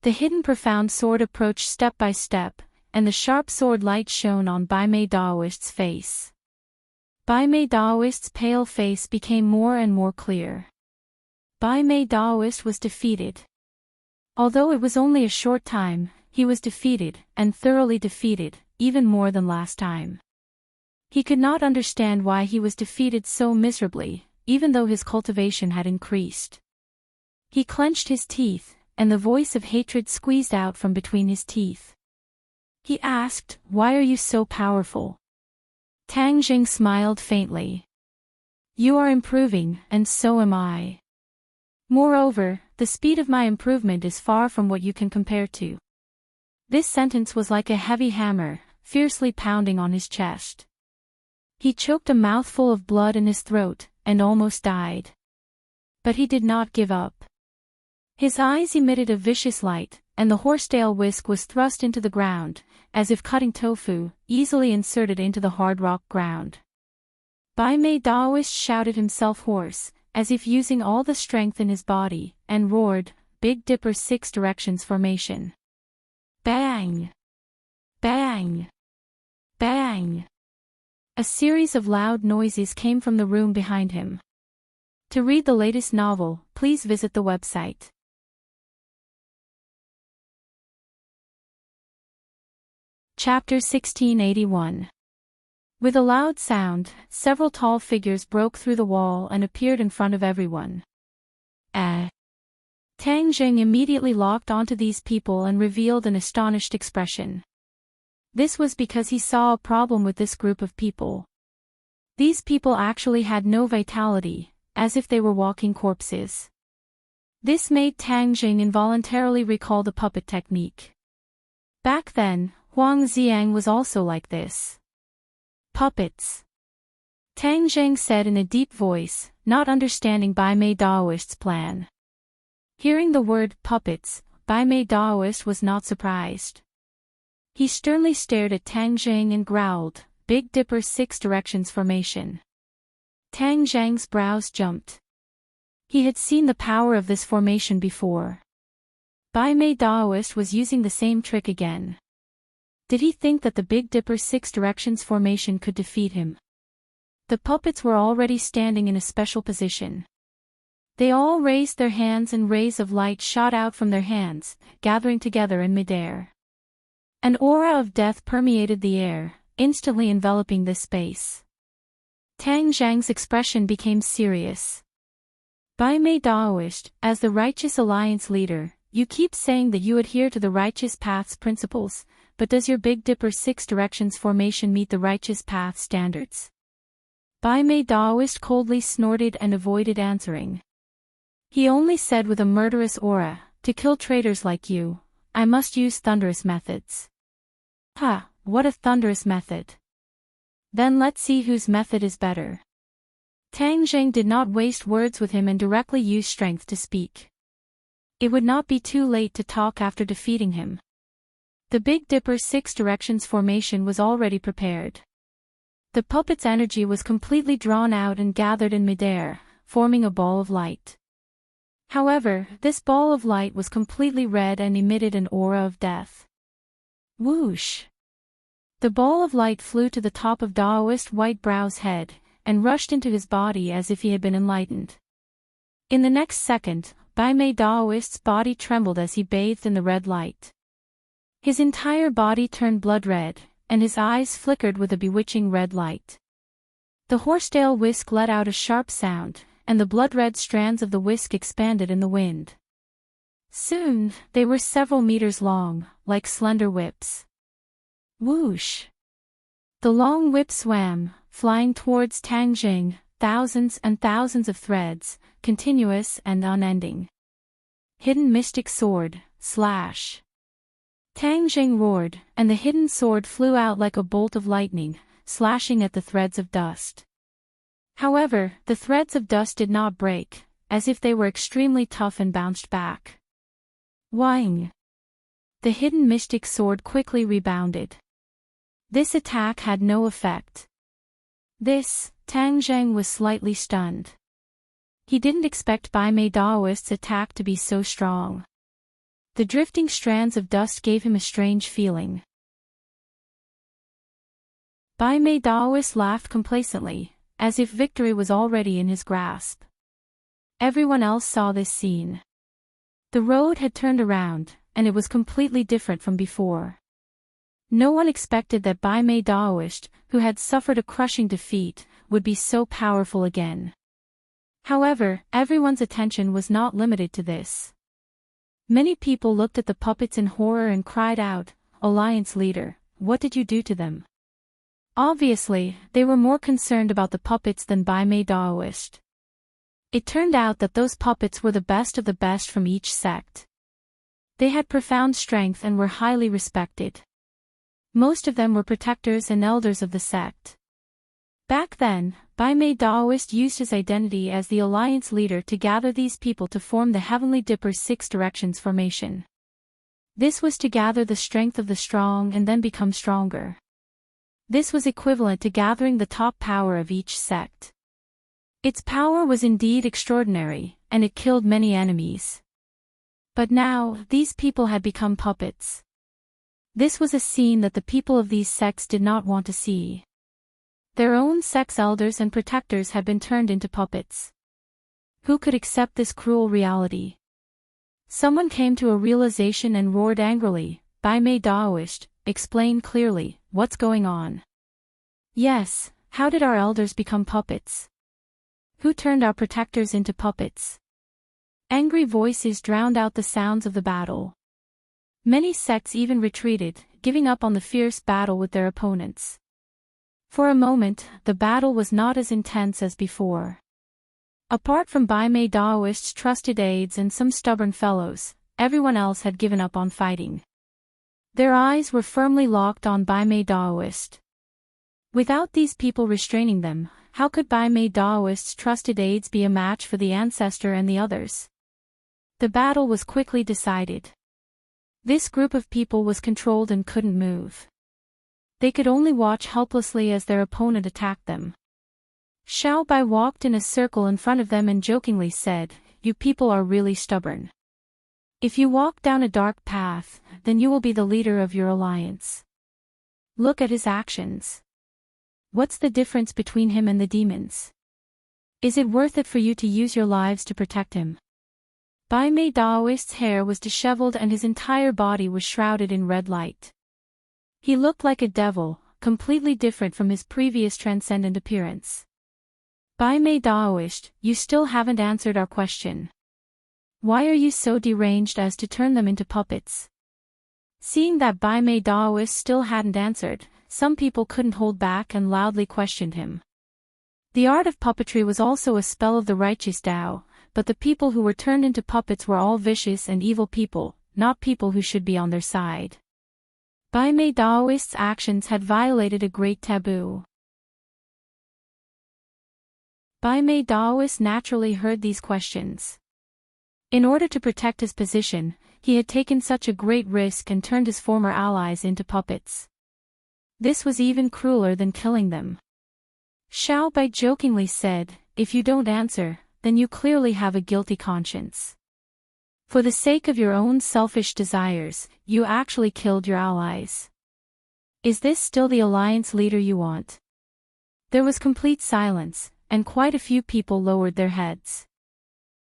The hidden profound sword approached step by step, and the sharp sword light shone on Bai Mei Daoist's face. Bai Mei Daoist's pale face became more and more clear. Bai Mei Daoist was defeated. Although it was only a short time, he was defeated, and thoroughly defeated, even more than last time. He could not understand why he was defeated so miserably, even though his cultivation had increased. He clenched his teeth, and the voice of hatred squeezed out from between his teeth. He asked, "Why are you so powerful?" Tang Zheng smiled faintly. "You are improving, and so am I. Moreover, the speed of my improvement is far from what you can compare to." This sentence was like a heavy hammer, fiercely pounding on his chest. He choked a mouthful of blood in his throat, and almost died. But he did not give up. His eyes emitted a vicious light, and the horsetail whisk was thrust into the ground, as if cutting tofu, easily inserted into the hard rock ground. Bai Mei Daoist shouted himself hoarse, as if using all the strength in his body, and roared, Big Dipper 6 directions formation. Bang! Bang! Bang! A series of loud noises came from the room behind him. To read the latest novel, please visit the website. Chapter 1681. With a loud sound, several tall figures broke through the wall and appeared in front of everyone. Tang Zheng immediately locked onto these people and revealed an astonished expression. This was because he saw a problem with this group of people. These people actually had no vitality, as if they were walking corpses. This made Tang Zheng involuntarily recall the puppet technique. Back then, Huang Xiang was also like this. Puppets. Tang Zheng said in a deep voice, not understanding Bai Mei Daoist's plan. Hearing the word puppets, Bai Mei Daoist was not surprised. He sternly stared at Tang Zheng and growled, Big Dipper 6 directions formation. Tang Zheng's brows jumped. He had seen the power of this formation before. Bai Mei Daoist was using the same trick again. Did he think that the Big Dipper 6 directions formation could defeat him? The puppets were already standing in a special position. They all raised their hands and rays of light shot out from their hands, gathering together in midair. An aura of death permeated the air, instantly enveloping this space. Tang Zheng's expression became serious. Bai Mei Daoist, as the Righteous Alliance leader, you keep saying that you adhere to the Righteous Path's principles, but does your Big Dipper 6 directions formation meet the Righteous Path standards? Bai Mei Daoist coldly snorted and avoided answering. He only said with a murderous aura, to kill traitors like you, I must use thunderous methods. Ha, what a thunderous method. Then let's see whose method is better. Tang Zheng did not waste words with him and directly used strength to speak. It would not be too late to talk after defeating him. The Big Dipper 6 directions formation was already prepared. The puppet's energy was completely drawn out and gathered in midair, forming a ball of light. However, this ball of light was completely red and emitted an aura of death. Whoosh! The ball of light flew to the top of Daoist White Brow's head, and rushed into his body as if he had been enlightened. In the next second, Bai Mei Daoist's body trembled as he bathed in the red light. His entire body turned blood red, and his eyes flickered with a bewitching red light. The horsetail whisk let out a sharp sound, and the blood-red strands of the whisk expanded in the wind. Soon, they were several meters long, like slender whips. Whoosh! The long whip swam, flying towards Tang Zheng, thousands and thousands of threads, continuous and unending. Hidden mystic sword, slash! Tang Zheng roared, and the hidden sword flew out like a bolt of lightning, slashing at the threads of dust. However, the threads of dust did not break, as if they were extremely tough and bounced back. Whang! The hidden mystic sword quickly rebounded. This attack had no effect. Tang Zheng was slightly stunned. He didn't expect Bai Mei Daoist's attack to be so strong. The drifting strands of dust gave him a strange feeling. Bai Mei Daoist laughed complacently, as if victory was already in his grasp. Everyone else saw this scene. The road had turned around, and it was completely different from before. No one expected that Bai Mei Daoist, who had suffered a crushing defeat, would be so powerful again. However, everyone's attention was not limited to this. Many people looked at the puppets in horror and cried out, Alliance leader, what did you do to them? Obviously, they were more concerned about the puppets than Bai Mei Daoist. It turned out that those puppets were the best of the best from each sect. They had profound strength and were highly respected. Most of them were protectors and elders of the sect. Back then, Bai Mei Daoist used his identity as the Alliance leader to gather these people to form the Heavenly Dipper 6 Directions formation. This was to gather the strength of the strong and then become stronger. This was equivalent to gathering the top power of each sect. Its power was indeed extraordinary, and it killed many enemies. But now, these people had become puppets. This was a scene that the people of these sects did not want to see. Their own sect's elders and protectors had been turned into puppets. Who could accept this cruel reality? Someone came to a realization and roared angrily, "Bai Mei Daoist, explain clearly, what's going on?" Yes, how did our elders become puppets? Who turned our protectors into puppets? Angry voices drowned out the sounds of the battle. Many sects even retreated, giving up on the fierce battle with their opponents. For a moment, the battle was not as intense as before. Apart from Bai Mei Daoist's trusted aides and some stubborn fellows, everyone else had given up on fighting. Their eyes were firmly locked on Bai Mei Daoist. Without these people restraining them, how could Bai Mei Daoist's trusted aides be a match for the ancestor and the others? The battle was quickly decided. This group of people was controlled and couldn't move. They could only watch helplessly as their opponent attacked them. Xiao Bai walked in a circle in front of them and jokingly said, "You people are really stubborn. If you walk down a dark path, then you will be the leader of your alliance. Look at his actions. What's the difference between him and the demons? Is it worth it for you to use your lives to protect him?" Bai Mei Daoist's hair was disheveled and his entire body was shrouded in red light. He looked like a devil, completely different from his previous transcendent appearance. "Bai Mei Daoist, you still haven't answered our question. Why are you so deranged as to turn them into puppets?" Seeing that Bai Mei Daoist still hadn't answered, some people couldn't hold back and loudly questioned him. The art of puppetry was also a spell of the righteous Tao, but the people who were turned into puppets were all vicious and evil people, not people who should be on their side. Bai Mei Daoist's actions had violated a great taboo. Bai Mei Daoist naturally heard these questions. In order to protect his position, he had taken such a great risk and turned his former allies into puppets. This was even crueler than killing them. Xiao Bai jokingly said, "If you don't answer, then you clearly have a guilty conscience. For the sake of your own selfish desires, you actually killed your allies. Is this still the alliance leader you want?" There was complete silence, and quite a few people lowered their heads.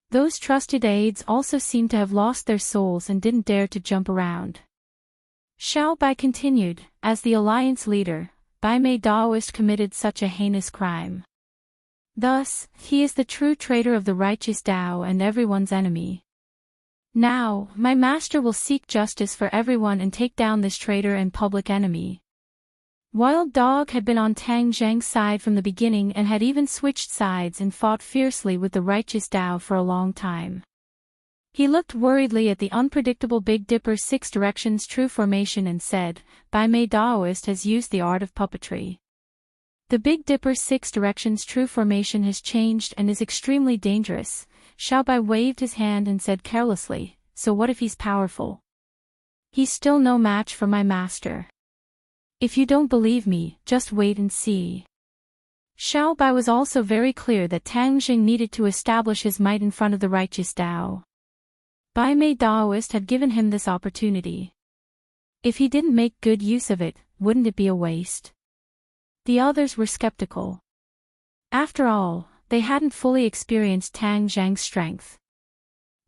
Those trusted aides also seemed to have lost their souls and didn't dare to jump around. Xiao Bai continued, "As the alliance leader, Bai Mei Daoist committed such a heinous crime. Thus, he is the true traitor of the righteous Tao and everyone's enemy. Now, my master will seek justice for everyone and take down this traitor and public enemy." Wild Dog had been on Tang Zhang's side from the beginning and had even switched sides and fought fiercely with the righteous Tao for a long time. He looked worriedly at the unpredictable Big Dipper 6 Directions True Formation and said, "Bai Mei Daoist has used the art of puppetry. The Big Dipper 6 Directions True Formation has changed and is extremely dangerous." Xiao Bai waved his hand and said carelessly, "So what if he's powerful? He's still no match for my master. If you don't believe me, just wait and see." Xiao Bai was also very clear that Tang Jing needed to establish his might in front of the righteous Tao. Bai Mei Daoist had given him this opportunity. If he didn't make good use of it, wouldn't it be a waste? The others were skeptical. After all, they hadn't fully experienced Tang Zhang's strength.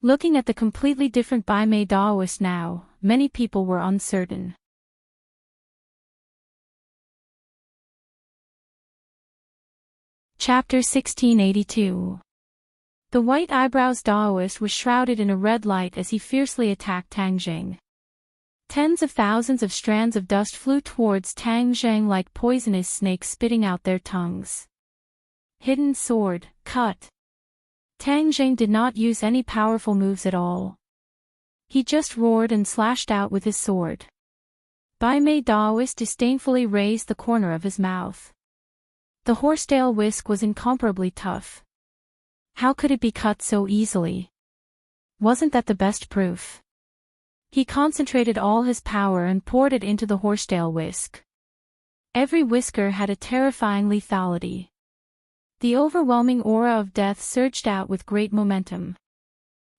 Looking at the completely different Bai Mei Daoist now, many people were uncertain. Chapter 1682. The white eyebrows Daoist was shrouded in a red light as he fiercely attacked Tang Jing. Tens of thousands of strands of dust flew towards Tang Zhang like poisonous snakes spitting out their tongues. Hidden sword, cut. Tang Zhang did not use any powerful moves at all. He just roared and slashed out with his sword. Bai Mei Daoist disdainfully raised the corner of his mouth. The horsetail whisk was incomparably tough. How could it be cut so easily? Wasn't that the best proof? He concentrated all his power and poured it into the horsetail whisk. Every whisker had a terrifying lethality. The overwhelming aura of death surged out with great momentum.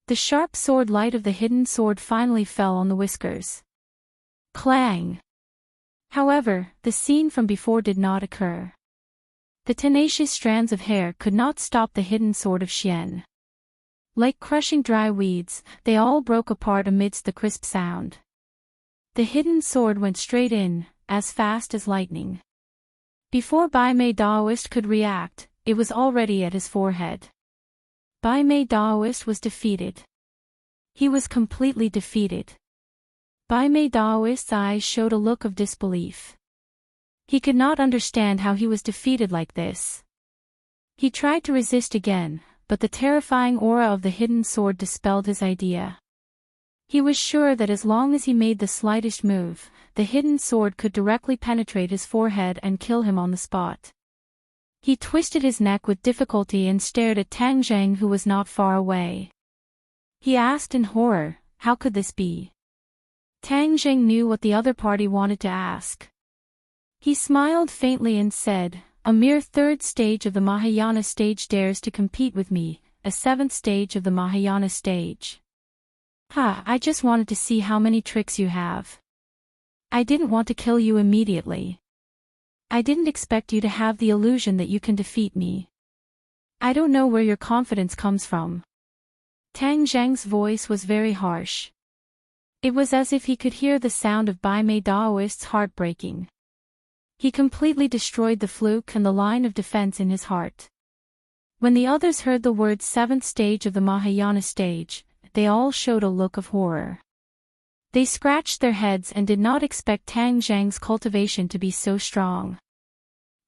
The sharp sword light of the hidden sword finally fell on the whiskers. Clang! However, the scene from before did not occur. The tenacious strands of hair could not stop the hidden sword of Xian. Like crushing dry weeds, they all broke apart amidst the crisp sound. The hidden sword went straight in, as fast as lightning. Before Bai Mei Daoist could react, it was already at his forehead. Bai Mei Daoist was defeated. He was completely defeated. Bai Mei Daoist's eyes showed a look of disbelief. He could not understand how he was defeated like this. He tried to resist again, but the terrifying aura of the hidden sword dispelled his idea. He was sure that as long as he made the slightest move, the hidden sword could directly penetrate his forehead and kill him on the spot. He twisted his neck with difficulty and stared at Tang Zheng, who was not far away. He asked in horror, how could this be? Tang Zheng knew what the other party wanted to ask. He smiled faintly and said, a mere third stage of the Mahayana stage dares to compete with me, a seventh stage of the Mahayana stage. I just wanted to see how many tricks you have. I didn't want to kill you immediately. I didn't expect you to have the illusion that you can defeat me. I don't know where your confidence comes from. Tang Zheng's voice was very harsh. It was as if he could hear the sound of Bai Mei Daoist's heart breaking. He completely destroyed the fluke and the line of defense in his heart. When the others heard the word seventh stage of the Mahayana stage, they all showed a look of horror. They scratched their heads and did not expect Tang Zheng's cultivation to be so strong.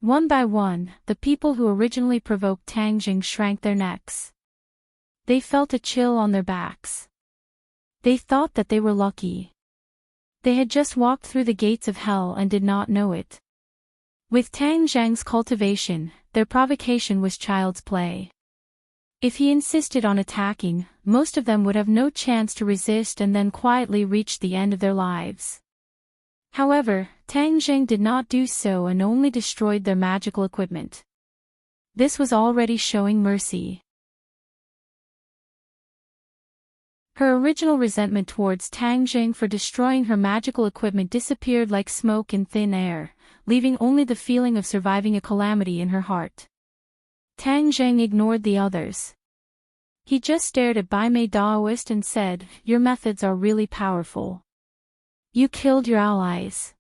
One by one, the people who originally provoked Tang Zheng shrank their necks. They felt a chill on their backs. They thought that they were lucky. They had just walked through the gates of hell and did not know it. With Tang Zheng's cultivation, their provocation was child's play. If he insisted on attacking, most of them would have no chance to resist and then quietly reach the end of their lives. However, Tang Zheng did not do so and only destroyed their magical equipment. This was already showing mercy. Her original resentment towards Tang Zheng for destroying her magical equipment disappeared like smoke in thin air, leaving only the feeling of surviving a calamity in her heart. Tang Zheng ignored the others. He just stared at Bai Mei Daoist and said, your methods are really powerful. You killed your allies.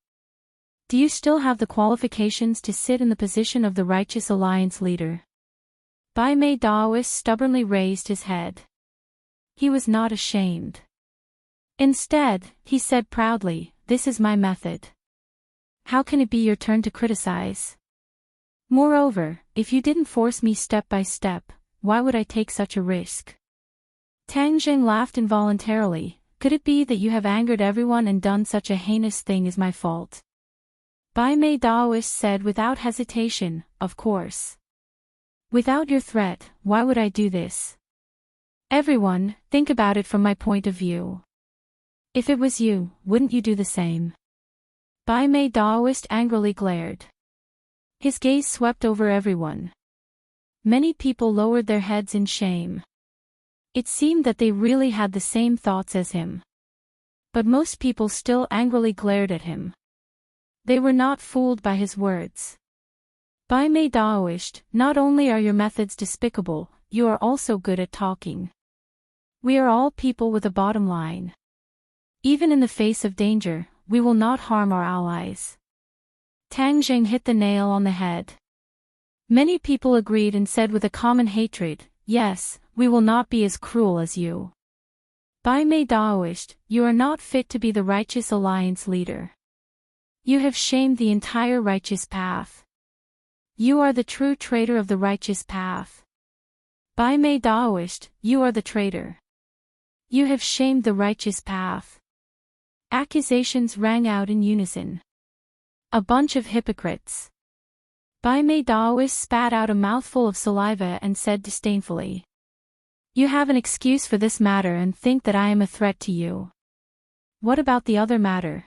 Do you still have the qualifications to sit in the position of the Righteous Alliance leader? Bai Mei Daoist stubbornly raised his head. He was not ashamed. Instead, he said proudly, this is my method. How can it be your turn to criticize? Moreover, if you didn't force me step by step, why would I take such a risk? Tang Zheng laughed involuntarily. Could it be that you have angered everyone and done such a heinous thing is my fault? Bai Mei Daoist said without hesitation, of course. Without your threat, why would I do this? Everyone, think about it from my point of view. If it was you, wouldn't you do the same? Bai Mei Daoist angrily glared. His gaze swept over everyone. Many people lowered their heads in shame. It seemed that they really had the same thoughts as him. But most people still angrily glared at him. They were not fooled by his words. Bai Mei Daoist, not only are your methods despicable, you are also good at talking. We are all people with a bottom line. Even in the face of danger, we will not harm our allies. Tang Zheng hit the nail on the head. Many people agreed and said with a common hatred, yes, we will not be as cruel as you. Bai Mei Daoist, you are not fit to be the Righteous Alliance leader. You have shamed the entire righteous path. You are the true traitor of the righteous path. Bai Mei Daoist, you are the traitor. You have shamed the righteous path. Accusations rang out in unison. A bunch of hypocrites. Bai Mei Daoist spat out a mouthful of saliva and said disdainfully. You have an excuse for this matter and think that I am a threat to you. What about the other matter?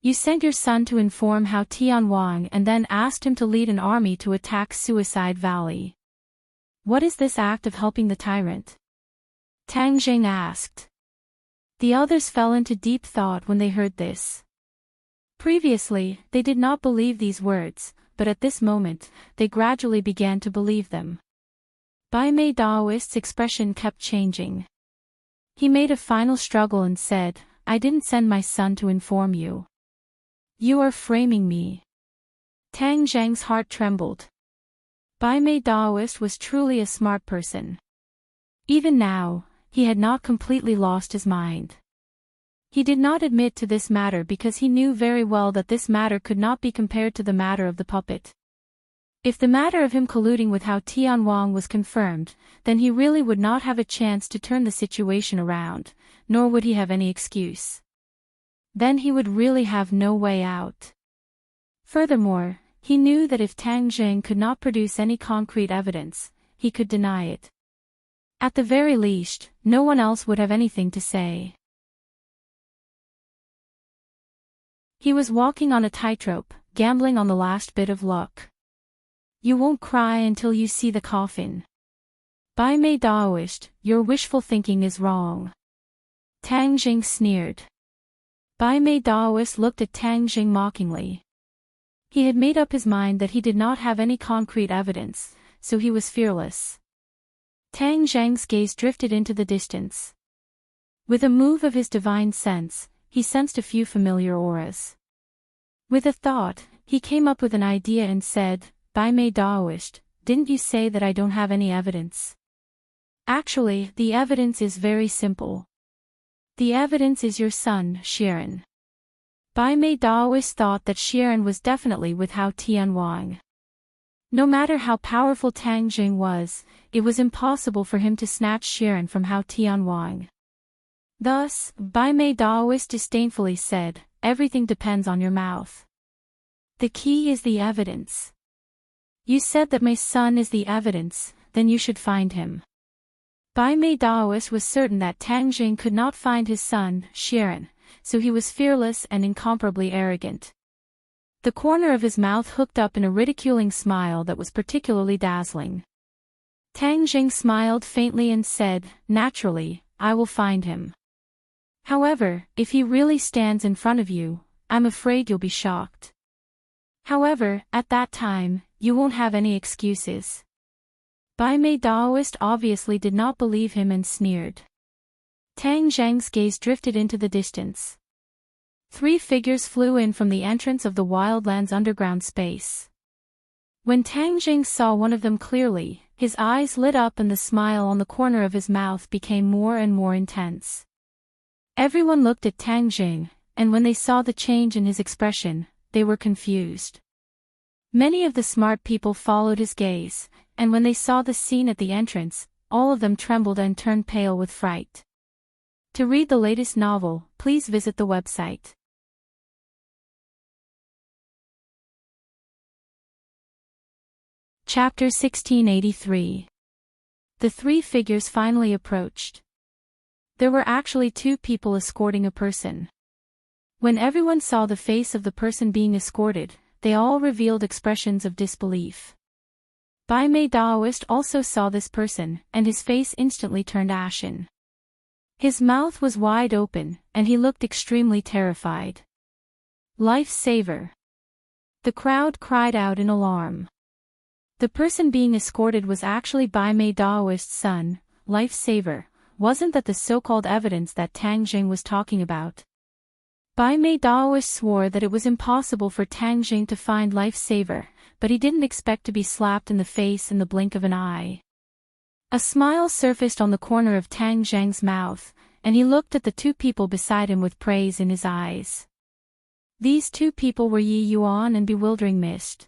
You sent your son to inform Hao Tianwang and then asked him to lead an army to attack Suicide Valley. What is this act of helping the tyrant? Tang Jing asked. The others fell into deep thought when they heard this. Previously, they did not believe these words, but at this moment, they gradually began to believe them. Bai Mei Daoist's expression kept changing. He made a final struggle and said, I didn't send my son to inform you. You are framing me. Tang Zhang's heart trembled. Bai Mei Daoist was truly a smart person. Even now, he had not completely lost his mind. He did not admit to this matter because he knew very well that this matter could not be compared to the matter of the puppet. If the matter of him colluding with Hao Tianwang was confirmed, then he really would not have a chance to turn the situation around, nor would he have any excuse. Then he would really have no way out. Furthermore, he knew that if Tang Jing could not produce any concrete evidence, he could deny it. At the very least, no one else would have anything to say. He was walking on a tightrope, gambling on the last bit of luck. You won't cry until you see the coffin. Bai Mei Daoist, your wishful thinking is wrong. Tang Jing sneered. Bai Mei Daoist looked at Tang Jing mockingly. He had made up his mind that he did not have any concrete evidence, so he was fearless. Tang Zhang's gaze drifted into the distance. With a move of his divine sense, he sensed a few familiar auras. With a thought, he came up with an idea and said, Bai Mei Daoist, didn't you say that I don't have any evidence? Actually, the evidence is very simple. The evidence is your son, Xiran. Bai Mei Daoist thought that Xiran was definitely with Hao Tianwang. No matter how powerful Tang Jing was, it was impossible for him to snatch Xiran from Hao Tianwang. Thus, Bai Mei Daoist disdainfully said, everything depends on your mouth. The key is the evidence. You said that my son is the evidence, then you should find him. Bai Mei Daoist was certain that Tang Jing could not find his son, Xiran, so he was fearless and incomparably arrogant. The corner of his mouth hooked up in a ridiculing smile that was particularly dazzling. Tang Jing smiled faintly and said, naturally, I will find him. However, if he really stands in front of you, I'm afraid you'll be shocked. However, at that time, you won't have any excuses. Bai Mei Daoist obviously did not believe him and sneered. Tang Zhang's gaze drifted into the distance. 3 figures flew in from the entrance of the Wildlands underground space. When Tang Jing saw one of them clearly, his eyes lit up and the smile on the corner of his mouth became more and more intense. Everyone looked at Tang Jing, and when they saw the change in his expression, they were confused. Many of the smart people followed his gaze, and when they saw the scene at the entrance, all of them trembled and turned pale with fright. To read the latest novel, please visit the website. Chapter 1683. The 3 figures finally approached. There were actually 2 people escorting a person. When everyone saw the face of the person being escorted, they all revealed expressions of disbelief. Bai Mei Daoist also saw this person, and his face instantly turned ashen. His mouth was wide open, and he looked extremely terrified. Life-saver! The crowd cried out in alarm. The person being escorted was actually Bai Mei Daoist's son, Life-saver. Wasn't that the so-called evidence that Tang Jing was talking about? Bai Mei Daoist swore that it was impossible for Tang Jing to find Life-saver, but he didn't expect to be slapped in the face in the blink of an eye. A smile surfaced on the corner of Tang Zhang's mouth, and he looked at the 2 people beside him with praise in his eyes. These 2 people were Yi Yuan and Bewildering Mist.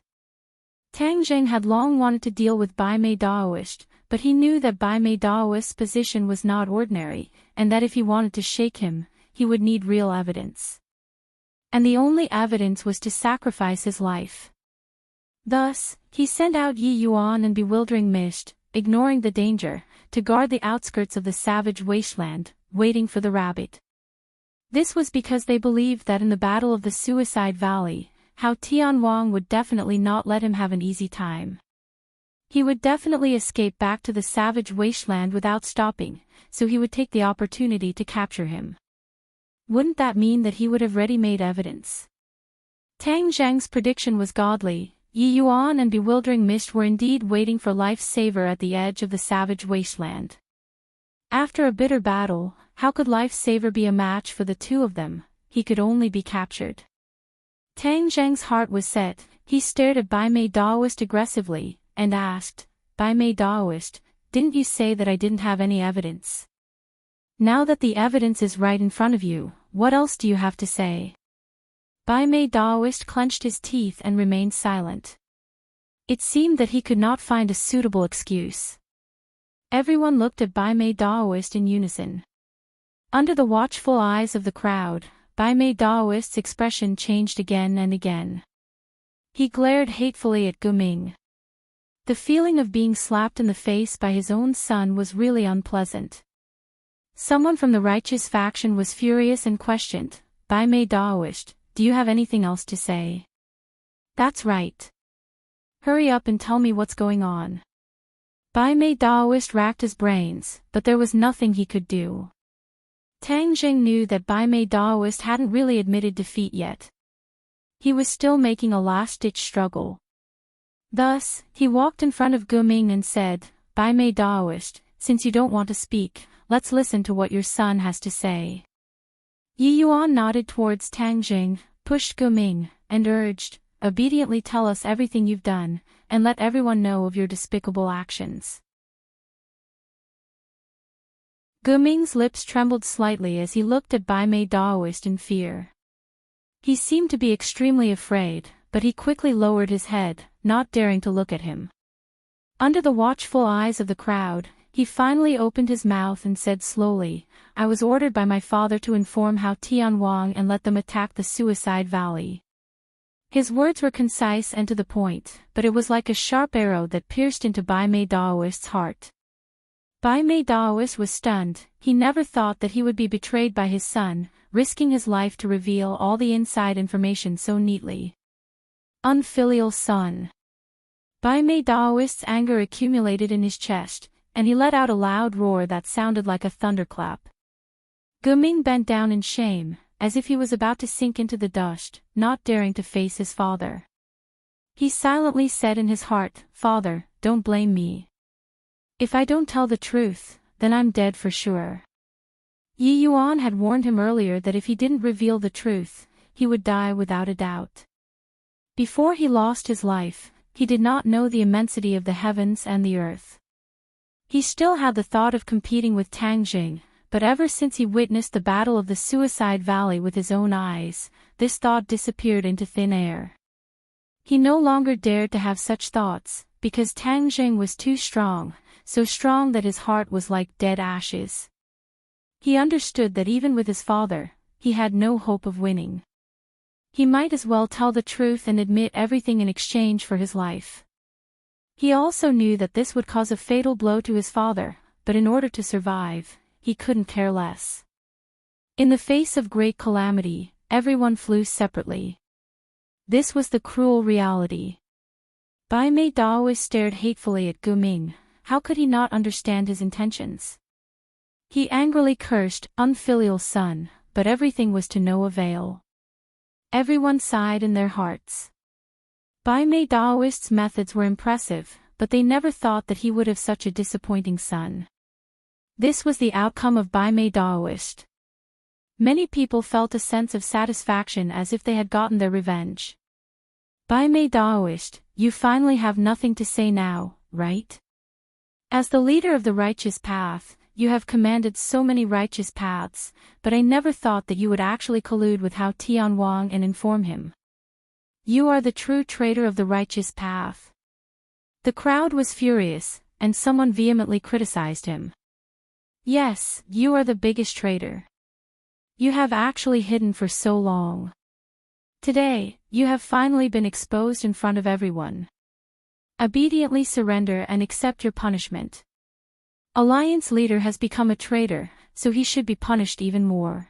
Tang Jing had long wanted to deal with Bai Mei Daoist, but he knew that Bai Mei Daoist's position was not ordinary, and that if he wanted to shake him, he would need real evidence. And the only evidence was to sacrifice his life. Thus, he sent out Yi Yuan and Bewildering Mist, ignoring the danger, to guard the outskirts of the savage wasteland, waiting for the rabbit. This was because they believed that in the Battle of the Suicide Valley, Hao Tianwang would definitely not let him have an easy time. He would definitely escape back to the savage wasteland without stopping, so he would take the opportunity to capture him. Wouldn't that mean that he would have ready-made evidence? Tang Zheng's prediction was godly. Yi Yuan and Bewildering Mist were indeed waiting for life's saver at the edge of the savage wasteland. After a bitter battle, how could life's saver be a match for the two of them? He could only be captured. Tang Zheng's heart was set. He stared at Bai Mei Daoist aggressively, and asked, Bai Mei Daoist, didn't you say that I didn't have any evidence? Now that the evidence is right in front of you, what else do you have to say? Bai Mei Daoist clenched his teeth and remained silent. It seemed that he could not find a suitable excuse. Everyone looked at Bai Mei Daoist in unison. Under the watchful eyes of the crowd, Bai Mei Daoist's expression changed again and again. He glared hatefully at Guming. The feeling of being slapped in the face by his own son was really unpleasant. Someone from the righteous faction was furious and questioned, Bai Mei Daoist, do you have anything else to say? That's right. Hurry up and tell me what's going on. Bai Mei Daoist racked his brains, but there was nothing he could do. Tang Zheng knew that Bai Mei Daoist hadn't really admitted defeat yet. He was still making a last-ditch struggle. Thus, he walked in front of Guming and said, Bai Mei Daoist, since you don't want to speak, let's listen to what your son has to say. Yi Yuan nodded towards Tang Zheng, pushed Guming, and urged, obediently tell us everything you've done, and let everyone know of your despicable actions. Guming's lips trembled slightly as he looked at Bai Mei Daoist in fear. He seemed to be extremely afraid, but he quickly lowered his head, not daring to look at him. Under the watchful eyes of the crowd, he finally opened his mouth and said slowly, I was ordered by my father to inform Hao Tianwang and let them attack the Suicide Valley. His words were concise and to the point, but it was like a sharp arrow that pierced into Bai Mei Daoist's heart. Bai Mei Daoist was stunned. He never thought that he would be betrayed by his son, risking his life to reveal all the inside information so neatly. Unfilial son. Bai Mei Daoist's anger accumulated in his chest, and he let out a loud roar that sounded like a thunderclap. Guming bent down in shame, as if he was about to sink into the dust, not daring to face his father. He silently said in his heart, Father, don't blame me. If I don't tell the truth, then I'm dead for sure. Yi Yuan had warned him earlier that if he didn't reveal the truth, he would die without a doubt. Before he lost his life, he did not know the immensity of the heavens and the earth. He still had the thought of competing with Tang Zheng, but ever since he witnessed the Battle of the Suicide Valley with his own eyes, this thought disappeared into thin air. He no longer dared to have such thoughts, because Tang Zheng was too strong, so strong that his heart was like dead ashes. He understood that even with his father, he had no hope of winning. He might as well tell the truth and admit everything in exchange for his life. He also knew that this would cause a fatal blow to his father, but in order to survive, he couldn't care less. In the face of great calamity, everyone flew separately. This was the cruel reality. Bai Mei Daoist stared hatefully at Guming. How could he not understand his intentions? He angrily cursed, unfilial son, but everything was to no avail. Everyone sighed in their hearts. Bai Mei Daoist's methods were impressive, but they never thought that he would have such a disappointing son. This was the outcome of Bai Mei Daoist. Many people felt a sense of satisfaction as if they had gotten their revenge. Bai Mei Daoist, you finally have nothing to say now, right? As the leader of the righteous path, you have commanded so many righteous paths, but I never thought that you would actually collude with Hao Tianwang and inform him. You are the true traitor of the righteous path. The crowd was furious, and someone vehemently criticized him. Yes, you are the biggest traitor. You have actually hidden for so long. Today, you have finally been exposed in front of everyone. Obediently surrender and accept your punishment. Alliance leader has become a traitor, so he should be punished even more.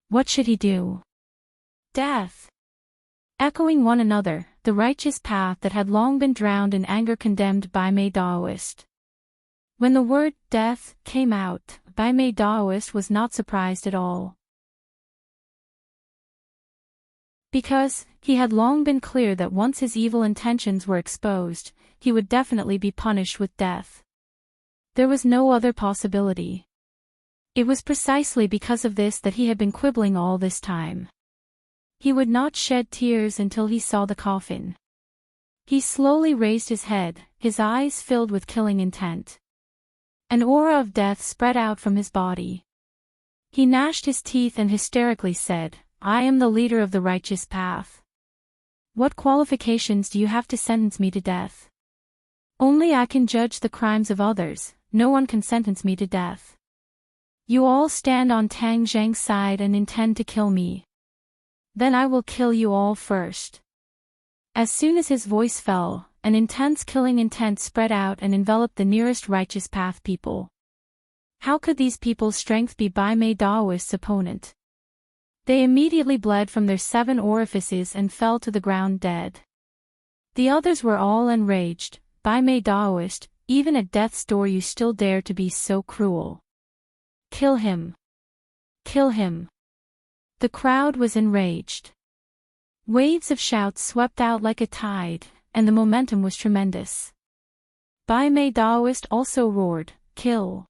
What should he do? Death. Echoing one another, the righteous path that had long been drowned in anger condemned Bai Mei Daoist. When the word death came out, Bai Mei Daoist was not surprised at all. Because he had long been clear that once his evil intentions were exposed, he would definitely be punished with death. There was no other possibility. It was precisely because of this that he had been quibbling all this time. He would not shed tears until he saw the coffin. He slowly raised his head, his eyes filled with killing intent. An aura of death spread out from his body. He gnashed his teeth and hysterically said, "I am the leader of the righteous path. What qualifications do you have to sentence me to death? Only I can judge the crimes of others, no one can sentence me to death. You all stand on Tang Zheng's side and intend to kill me. Then I will kill you all first." As soon as his voice fell, an intense killing intent spread out and enveloped the nearest righteous path people. How could these people's strength be Bai Mei Daoist's opponent? They immediately bled from their 7 orifices and fell to the ground dead. The others were all enraged. "Bai Mei Daoist, even at death's door you still dare to be so cruel. Kill him! Kill him!" The crowd was enraged. Waves of shouts swept out like a tide, and the momentum was tremendous. Bai Mei Daoist also roared, "Kill!"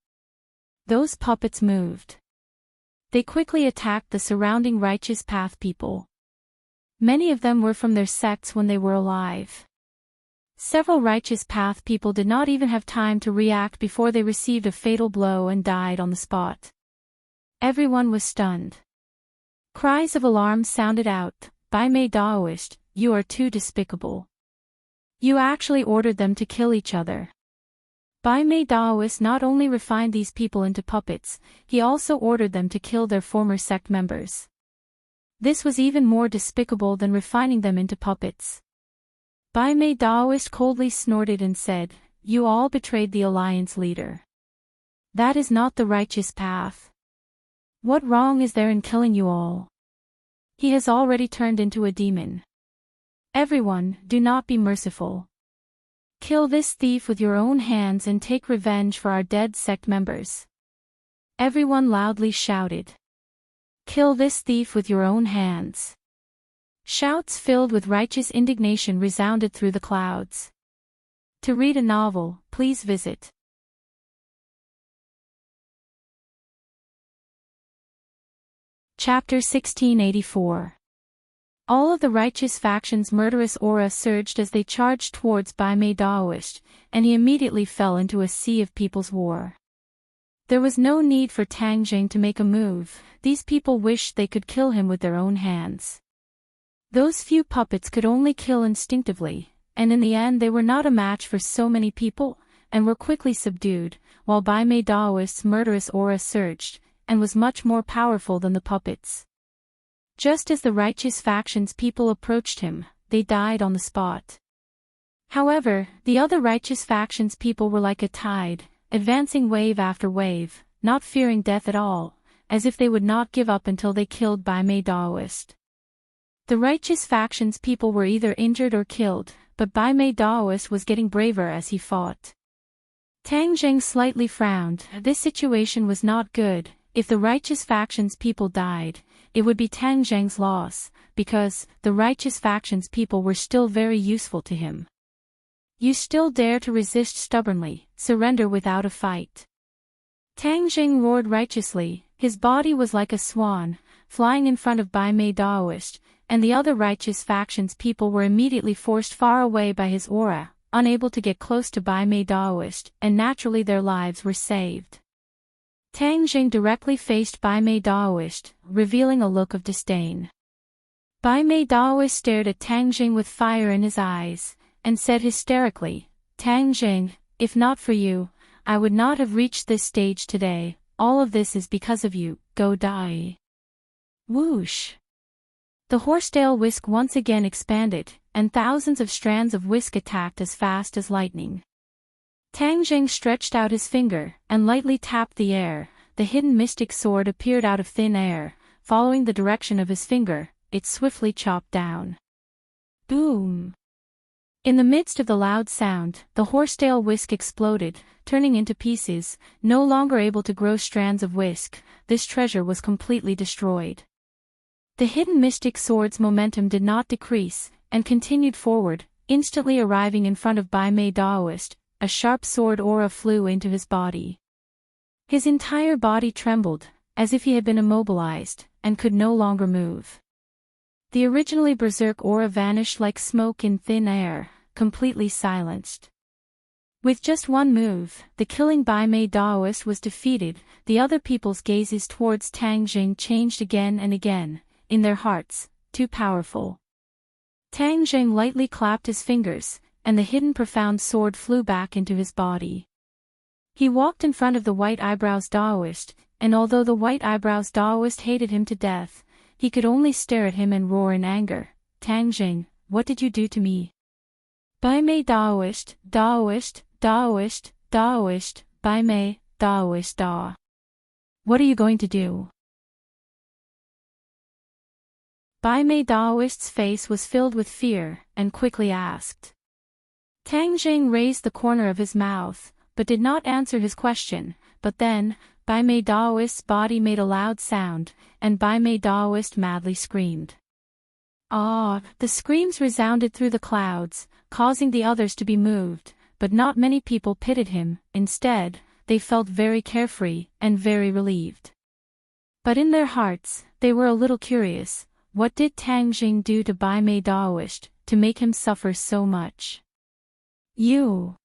Those puppets moved. They quickly attacked the surrounding righteous path people. Many of them were from their sects when they were alive. Several righteous path people did not even have time to react before they received a fatal blow and died on the spot. Everyone was stunned. Cries of alarm sounded out. "Bai Mei Daoist, you are too despicable. You actually ordered them to kill each other." Bai Mei Daoist not only refined these people into puppets, he also ordered them to kill their former sect members. This was even more despicable than refining them into puppets. Bai Mei Daoist coldly snorted and said, "You all betrayed the alliance leader. That is not the righteous path. What wrong is there in killing you all? He has already turned into a demon. Everyone, do not be merciful. Kill this thief with your own hands and take revenge for our dead sect members." Everyone loudly shouted. "Kill this thief with your own hands." Shouts filled with righteous indignation resounded through the clouds. To read a novel, please visit Chapter 1684. All of the righteous faction's murderous aura surged as they charged towards Bai Mei Daoist, and he immediately fell into a sea of people's war. There was no need for Tang Zheng to make a move. These people wished they could kill him with their own hands. Those few puppets could only kill instinctively, and in the end they were not a match for so many people, and were quickly subdued, while Bai Mei Daoist's murderous aura surged, and was much more powerful than the puppets. Just as the righteous faction's people approached him, they died on the spot. However, the other righteous faction's people were like a tide, advancing wave after wave, not fearing death at all, as if they would not give up until they killed Bai Mei Daoist. The righteous faction's people were either injured or killed, but Bai Mei Daoist was getting braver as he fought. Tang Zheng slightly frowned. This situation was not good. If the righteous faction's people died, it would be Tang Zheng's loss, because the righteous faction's people were still very useful to him. "You still dare to resist stubbornly, surrender without a fight." Tang Zheng roared righteously. His body was like a swan, flying in front of Bai Mei Daoist, and the other righteous faction's people were immediately forced far away by his aura, unable to get close to Bai Mei Daoist, and naturally their lives were saved. Tang Zheng directly faced Bai Mei Daoist, revealing a look of disdain. Bai Mei Daoist stared at Tang Zheng with fire in his eyes, and said hysterically, "Tang Zheng, if not for you, I would not have reached this stage today. All of this is because of you, go die." Whoosh! The horsetail whisk once again expanded, and thousands of strands of whisk attacked as fast as lightning. Tang Zheng stretched out his finger, and lightly tapped the air. The hidden mystic sword appeared out of thin air, following the direction of his finger, it swiftly chopped down. Boom! In the midst of the loud sound, the horsetail whisk exploded, turning into pieces. No longer able to grow strands of whisk, this treasure was completely destroyed. The hidden mystic sword's momentum did not decrease, and continued forward, instantly arriving in front of Bai Mei Daoist. A sharp sword aura flew into his body. His entire body trembled, as if he had been immobilized, and could no longer move. The originally berserk aura vanished like smoke in thin air, completely silenced. With just one move, the killing Bai Mei Daoist was defeated. The other people's gazes towards Tang Jing changed again and again, in their hearts, too powerful. Tang Jing lightly clapped his fingers, and the hidden profound sword flew back into his body. He walked in front of the White Eyebrows Daoist, and although the White Eyebrows Daoist hated him to death, he could only stare at him and roar in anger. Tang Jing, what did you do to me? Bai Mei Daoist, Daoist, Daoist, Daoist, Bai Mei, Daoist Da. What are you going to do? Bai Mei Daoist's face was filled with fear, and quickly asked. Tang Jing raised the corner of his mouth, but did not answer his question. But then, Bai Mei Daoist's body made a loud sound, and Bai Mei Daoist madly screamed. Ah! The screams resounded through the clouds, causing the others to be moved, but not many people pitied him. Instead, they felt very carefree, and very relieved. But in their hearts, they were a little curious. What did Tang Jing do to Bai Mei Daoist, to make him suffer so much? You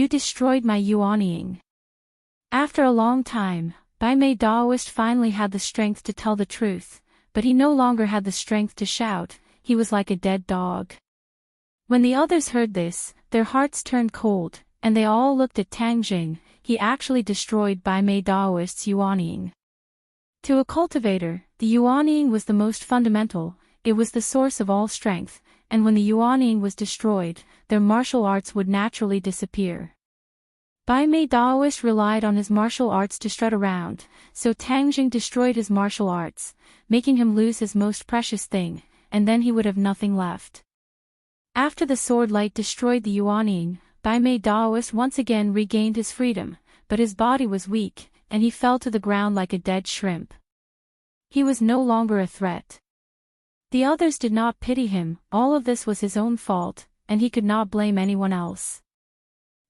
destroyed my Yuanying. After a long time, Bai Mei Daoist finally had the strength to tell the truth, but he no longer had the strength to shout. He was like a dead dog. When the others heard this, their hearts turned cold, and they all looked at Tang Jing. He actually destroyed Bai Mei Daoist's Yuanying. To a cultivator, the Yuanying was the most fundamental. It was the source of all strength, and when the Yuanying was destroyed, their martial arts would naturally disappear. Bai Mei Daoist relied on his martial arts to strut around, so Tang Jing destroyed his martial arts, making him lose his most precious thing, and then he would have nothing left. After the sword light destroyed the Yuanying, Bai Mei Daoist once again regained his freedom, but his body was weak, and he fell to the ground like a dead shrimp. He was no longer a threat. The others did not pity him. All of this was his own fault, and he could not blame anyone else.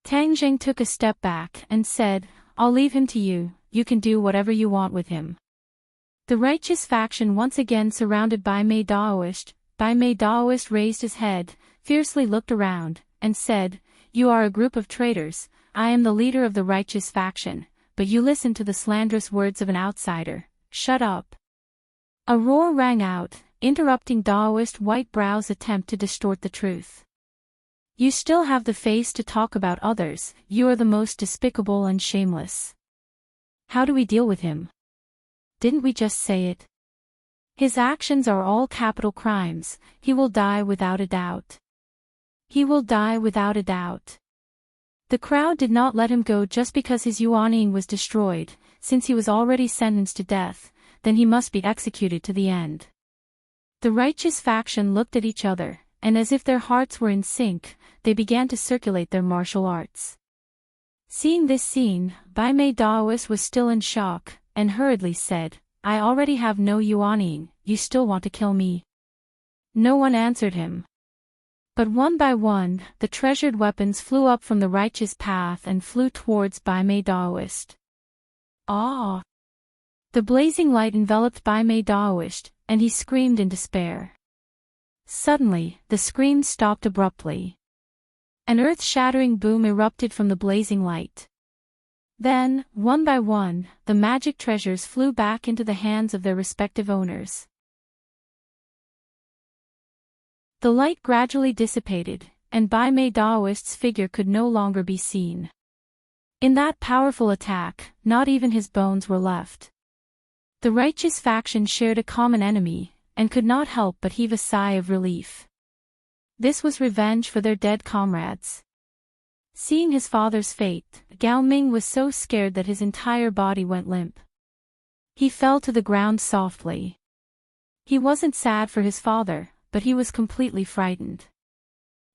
Tang Jing took a step back and said, I'll leave him to you, you can do whatever you want with him. The righteous faction once again surrounded Bai Mei Daoist. Bai Mei Daoist raised his head, fiercely looked around, and said, You are a group of traitors. I am the leader of the righteous faction, but you listen to the slanderous words of an outsider. Shut up. A roar rang out, interrupting Daoist White Brow's attempt to distort the truth. You still have the face to talk about others. You are the most despicable and shameless. How do we deal with him? Didn't we just say it? His actions are all capital crimes. He will die without a doubt. He will die without a doubt. The crowd did not let him go just because his Yuanying was destroyed. Since he was already sentenced to death, then he must be executed to the end. The righteous faction looked at each other, and as if their hearts were in sync, they began to circulate their martial arts. Seeing this scene, Bai Mei Daoist was still in shock, and hurriedly said, I already have no Yuanying, you still want to kill me? No one answered him. But one by one, the treasured weapons flew up from the righteous path and flew towards Bai Mei Daoist. Ah! The blazing light enveloped Bai Mei Daoist, and he screamed in despair. Suddenly, the scream stopped abruptly. An earth-shattering boom erupted from the blazing light. Then, one by one, the magic treasures flew back into the hands of their respective owners. The light gradually dissipated, and Bai Mei Daoist's figure could no longer be seen. In that powerful attack, not even his bones were left. The righteous faction shared a common enemy, and could not help but heave a sigh of relief. This was revenge for their dead comrades. Seeing his father's fate, Gao Ming was so scared that his entire body went limp. He fell to the ground softly. He wasn't sad for his father, but he was completely frightened.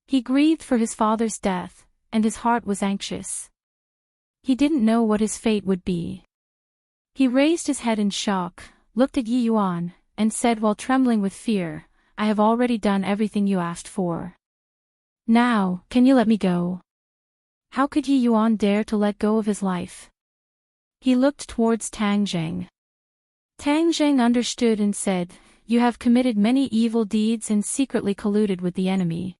He grieved for his father's death, and his heart was anxious. He didn't know what his fate would be. He raised his head in shock, looked at Yi Yuan, and said while trembling with fear, "I have already done everything you asked for. Now, can you let me go?" How could Yi Yuan dare to let go of his life? He looked towards Tang Zheng. Tang Zheng understood and said, "You have committed many evil deeds and secretly colluded with the enemy.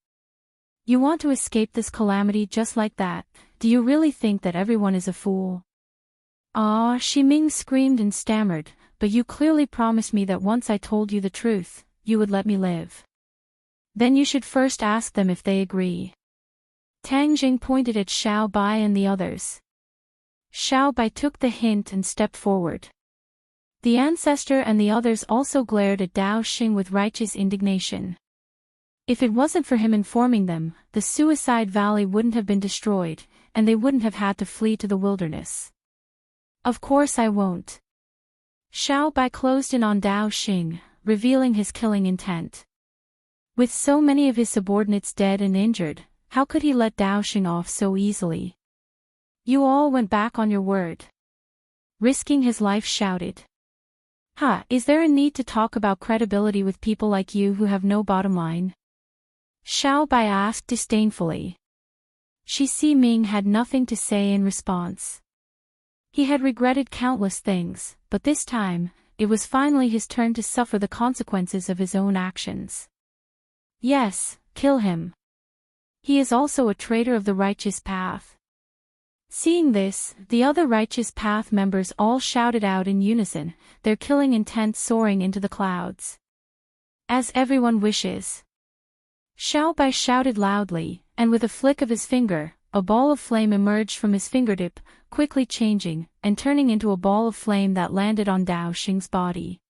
You want to escape this calamity just like that? Do you really think that everyone is a fool?" "Ah," Shi Ming screamed and stammered, "but you clearly promised me that once I told you the truth, you would let me live. Then you should first ask them if they agree." Tang Jing pointed at Xiao Bai and the others. Xiao Bai took the hint and stepped forward. The ancestor and the others also glared at Dao Xing with righteous indignation. If it wasn't for him informing them, the Suicide Valley wouldn't have been destroyed, and they wouldn't have had to flee to the wilderness. "Of course I won't." Xiao Bai closed in on Dao Xing, revealing his killing intent. With so many of his subordinates dead and injured, how could he let Dao Xing off so easily? "You all went back on your word." Risking his life shouted. Is there a need to talk about credibility with people like you who have no bottom line?" Xiao Bai asked disdainfully. Shi Ming had nothing to say in response. He had regretted countless things, but this time, it was finally his turn to suffer the consequences of his own actions. "Yes, kill him. He is also a traitor of the righteous path." Seeing this, the other righteous path members all shouted out in unison, their killing intent soaring into the clouds. "As everyone wishes." Xiao Bai shouted loudly, and with a flick of his finger, a ball of flame emerged from his fingertip, quickly changing, and turning into a ball of flame that landed on Dao Xing's body.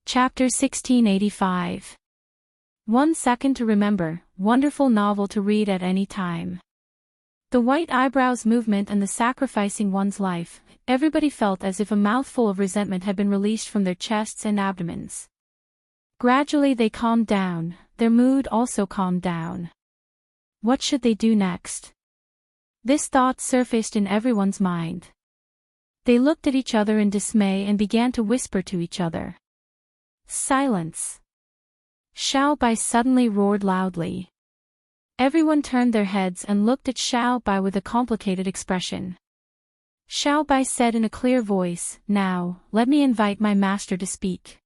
Chapter 1685. 1 Second to Remember, wonderful novel to read at any time. The white eyebrows movement and the sacrificing one's life, everybody felt as if a mouthful of resentment had been released from their chests and abdomens. Gradually they calmed down, their mood also calmed down. What should they do next? This thought surfaced in everyone's mind. They looked at each other in dismay and began to whisper to each other. Silence. Xiao Bai suddenly roared loudly. Everyone turned their heads and looked at Xiao Bai with a complicated expression. Xiao Bai said in a clear voice, "Now, let me invite my master to speak."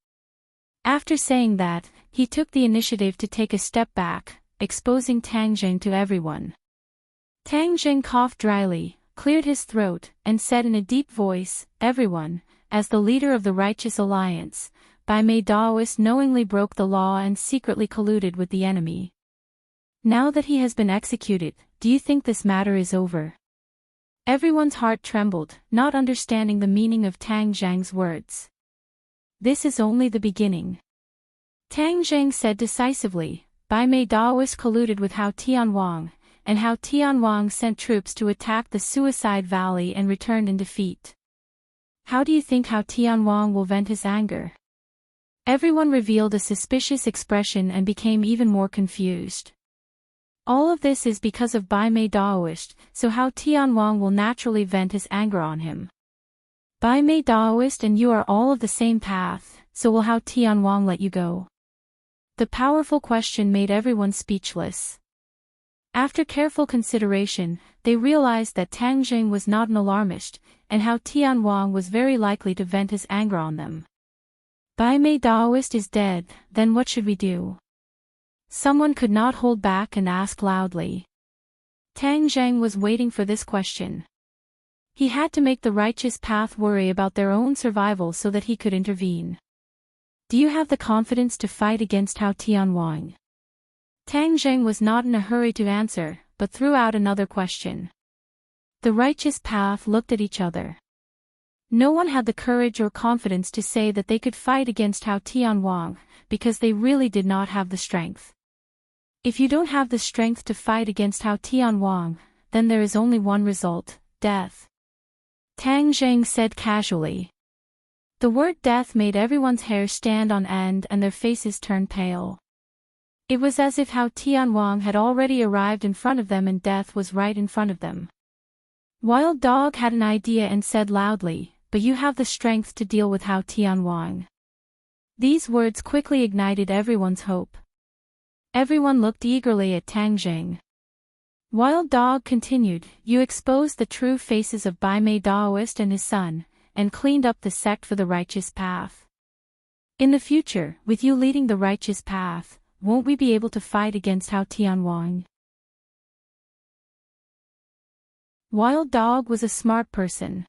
After saying that, he took the initiative to take a step back, exposing Tang Zheng to everyone. Tang Zheng coughed dryly, cleared his throat, and said in a deep voice, "Everyone, as the leader of the Righteous Alliance, Bai Mei Daoist knowingly broke the law and secretly colluded with the enemy. Now that he has been executed, do you think this matter is over?" Everyone's heart trembled, not understanding the meaning of Tang Zheng's words. "This is only the beginning." Tang Zheng said decisively, "Bai Mei Daoist colluded with Hao Tianwang, and Hao Tianwang sent troops to attack the Suicide Valley and returned in defeat. How do you think Hao Tianwang will vent his anger?" Everyone revealed a suspicious expression and became even more confused. All of this is because of Bai Mei Daoist, so Hao Tianwang will naturally vent his anger on him. Bai Mei Daoist and you are all of the same path, so will Hao Tianwang let you go? The powerful question made everyone speechless. After careful consideration, they realized that Tang Zheng was not an alarmist, and Hao Tianwang was very likely to vent his anger on them. Bai Mei Daoist is dead, then what should we do? Someone could not hold back and asked loudly. Tang Zheng was waiting for this question. He had to make the righteous path worry about their own survival so that he could intervene. Do you have the confidence to fight against Hao Tianwang? Tang Zheng was not in a hurry to answer, but threw out another question. The righteous path looked at each other. No one had the courage or confidence to say that they could fight against Hao Tianwang, because they really did not have the strength. If you don't have the strength to fight against Hao Tianwang, then there is only one result, death. Tang Zheng said casually. The word death made everyone's hair stand on end and their faces turn pale. It was as if Hao Tianwang had already arrived in front of them and death was right in front of them. Wild Dog had an idea and said loudly, "But you have the strength to deal with Hao Tianwang." These words quickly ignited everyone's hope. Everyone looked eagerly at Tang Zheng. Wild Dog continued, "You exposed the true faces of Bai Mei Daoist and his son, and cleaned up the sect for the righteous path. In the future, with you leading the righteous path, won't we be able to fight against Hao Tianwang?" Wild Dog was a smart person.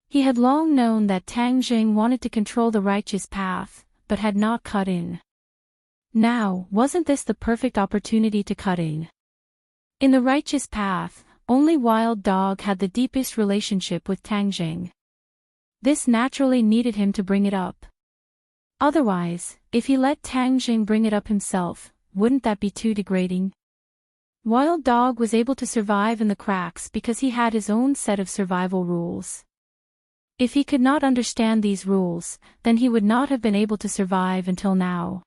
He had long known that Tang Zheng wanted to control the righteous path, but had not cut in. Now, wasn't this the perfect opportunity to cut in? In the righteous path, only Wild Dog had the deepest relationship with Tang Zheng. This naturally needed him to bring it up. Otherwise, if he let Tang Zheng bring it up himself, wouldn't that be too degrading? Wild Dog was able to survive in the cracks because he had his own set of survival rules. If he could not understand these rules, then he would not have been able to survive until now.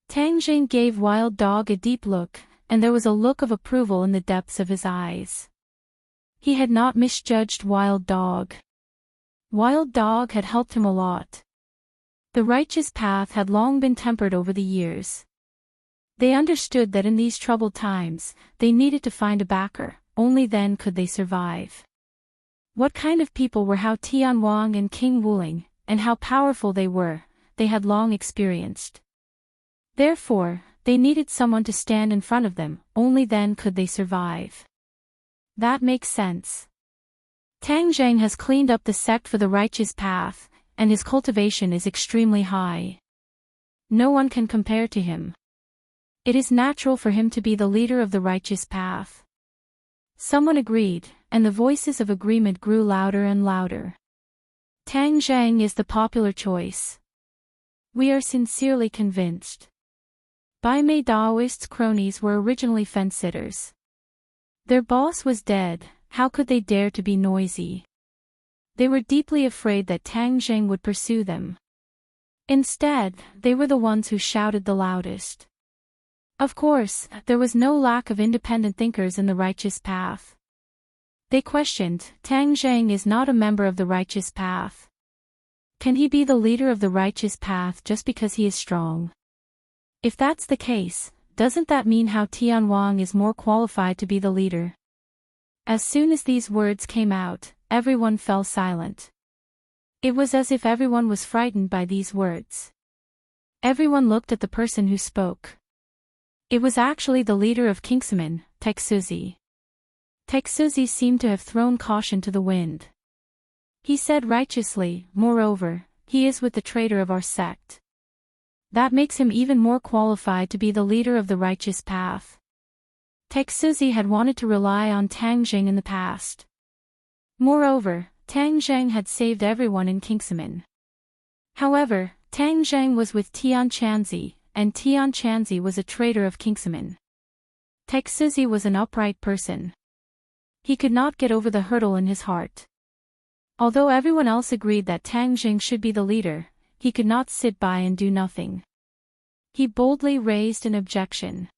Tang Zheng gave Wild Dog a deep look, and there was a look of approval in the depths of his eyes. He had not misjudged Wild Dog. Wild Dog had helped him a lot. The righteous path had long been tempered over the years. They understood that in these troubled times, they needed to find a backer, only then could they survive. What kind of people were Hao Tianwang and King Wuling, and how powerful they were, they had long experienced. Therefore, they needed someone to stand in front of them, only then could they survive. That makes sense. Tang Zheng has cleaned up the sect for the righteous path, and his cultivation is extremely high. No one can compare to him. It is natural for him to be the leader of the righteous path. Someone agreed, and the voices of agreement grew louder and louder. Tang Zheng is the popular choice. We are sincerely convinced. Bai Mei Daoist's cronies were originally fence-sitters. Their boss was dead, how could they dare to be noisy? They were deeply afraid that Tang Zheng would pursue them. Instead, they were the ones who shouted the loudest. Of course, there was no lack of independent thinkers in the righteous path. They questioned, Tang Zheng is not a member of the righteous path. Can he be the leader of the righteous path just because he is strong? If that's the case, doesn't that mean Hao Tianwang is more qualified to be the leader? As soon as these words came out, everyone fell silent. It was as if everyone was frightened by these words. Everyone looked at the person who spoke. It was actually the leader of Kingsman, Teksuzi. Teksuzi seemed to have thrown caution to the wind. He said righteously, moreover, he is with the traitor of our sect. That makes him even more qualified to be the leader of the righteous path. Teksuzi had wanted to rely on Tang Zheng in the past. Moreover, Tang Zheng had saved everyone in Kingsman. However, Tang Zheng was with Tian Chanzi, and Tian Chanzi was a traitor of Kingsman. Teksuzi was an upright person. He could not get over the hurdle in his heart. Although everyone else agreed that Tang Zheng should be the leader, he could not sit by and do nothing. He boldly raised an objection.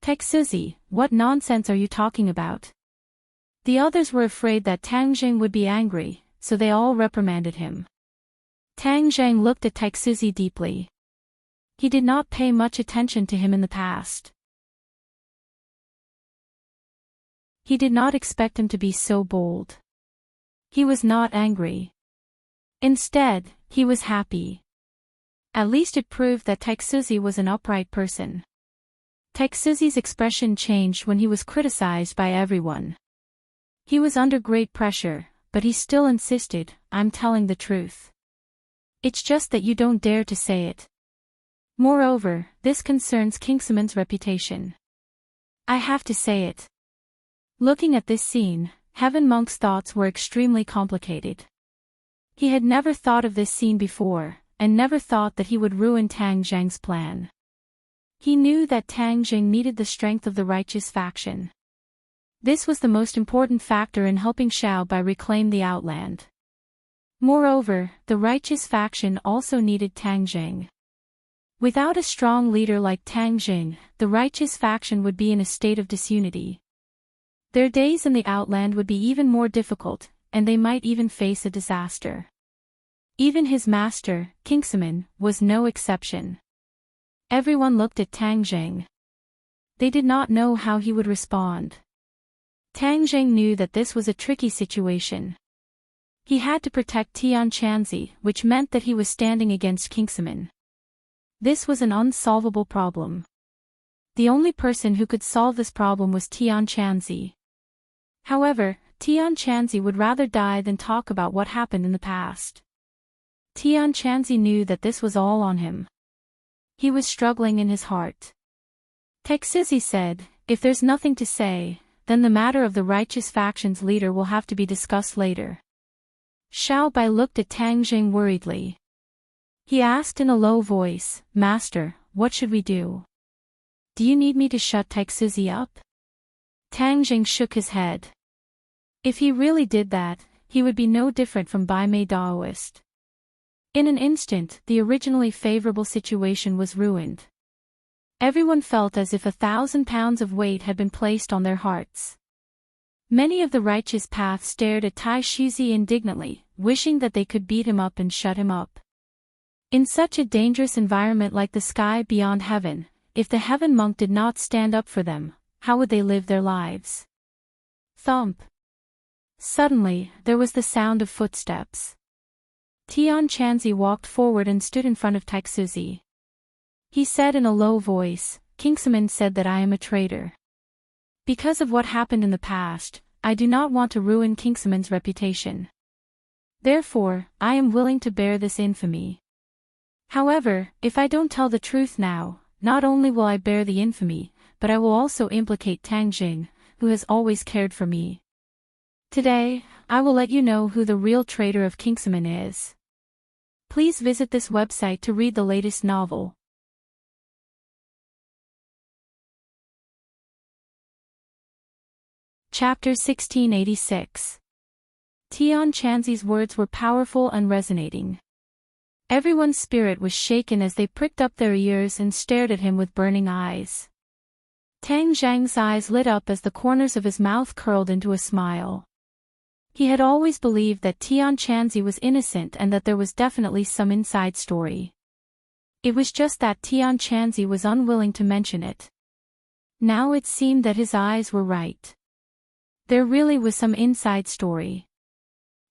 Teksuzi, what nonsense are you talking about? The others were afraid that Tang Zheng would be angry, so they all reprimanded him. Tang Zheng looked at Teksuzi deeply. He did not pay much attention to him in the past. He did not expect him to be so bold. He was not angry. Instead, he was happy. At least it proved that Teksuzi was an upright person. Teksuzi's expression changed when he was criticized by everyone. He was under great pressure, but he still insisted, I'm telling the truth. It's just that you don't dare to say it. Moreover, this concerns Kingsman's reputation. I have to say it. Looking at this scene, Heaven Monk's thoughts were extremely complicated. He had never thought of this scene before, and never thought that he would ruin Tang Zheng's plan. He knew that Tang Zheng needed the strength of the righteous faction. This was the most important factor in helping Xiao Bai reclaim the Outland. Moreover, the righteous faction also needed Tang Jing. Without a strong leader like Tang Jing, the righteous faction would be in a state of disunity. Their days in the Outland would be even more difficult, and they might even face a disaster. Even his master, Kingsaman, was no exception. Everyone looked at Tang Jing. They did not know how he would respond. Tang Jing knew that this was a tricky situation. He had to protect Tian Chanzi, which meant that he was standing against Kingsaman. This was an unsolvable problem. The only person who could solve this problem was Tian Chanzi. However, Tian Chanzi would rather die than talk about what happened in the past. Tian Chanzi knew that this was all on him. He was struggling in his heart. Texizi said, "If there's nothing to say, then the matter of the righteous faction's leader will have to be discussed later." Xiao Bai looked at Tang Jing worriedly. He asked in a low voice, "Master, what should we do? Do you need me to shut Texizi up?" Tang Jing shook his head. If he really did that, he would be no different from Bai Mei Daoist. In an instant, the originally favorable situation was ruined. Everyone felt as if 1,000 pounds of weight had been placed on their hearts. Many of the righteous path stared at Tai Shizi indignantly, wishing that they could beat him up and shut him up. In such a dangerous environment like the sky beyond heaven, if the heaven monk did not stand up for them, how would they live their lives? Thump. Suddenly, there was the sound of footsteps. Tian Chanzi walked forward and stood in front of Taixuzi. He said in a low voice, "Kingsaman said that I am a traitor. Because of what happened in the past, I do not want to ruin Kingsaman's reputation. Therefore, I am willing to bear this infamy. However, if I don't tell the truth now, not only will I bear the infamy, but I will also implicate Tang Jing, who has always cared for me. Today, I will let you know who the real traitor of Kingsaman is." Please visit this website to read the latest novel. Chapter 1686. Tian Chanzi's words were powerful and resonating. Everyone's spirit was shaken as they pricked up their ears and stared at him with burning eyes. Tang Zhang's eyes lit up as the corners of his mouth curled into a smile. He had always believed that Tian Chanzi was innocent and that there was definitely some inside story. It was just that Tian Chanzi was unwilling to mention it. Now it seemed that his eyes were right. There really was some inside story.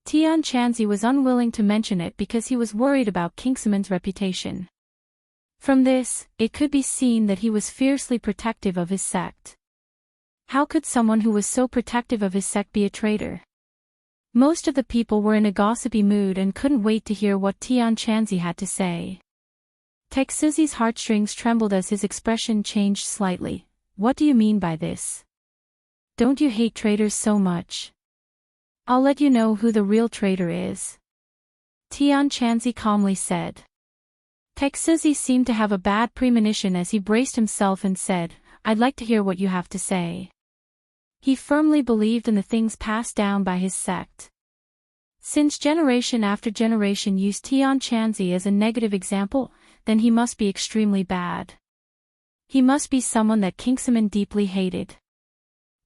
Tian Chanzi was unwilling to mention it because he was worried about Kingsaman's reputation. From this, it could be seen that he was fiercely protective of his sect. How could someone who was so protective of his sect be a traitor? Most of the people were in a gossipy mood and couldn't wait to hear what Tian Chanzi had to say. Taixuzi's heartstrings trembled as his expression changed slightly. "What do you mean by this? Don't you hate traitors so much? I'll let you know who the real traitor is," Tian Chanzi calmly said. Taixuzi seemed to have a bad premonition as he braced himself and said, "I'd like to hear what you have to say." He firmly believed in the things passed down by his sect. Since generation after generation used Tian Chanzi as a negative example, then he must be extremely bad. He must be someone that Kingsaman deeply hated.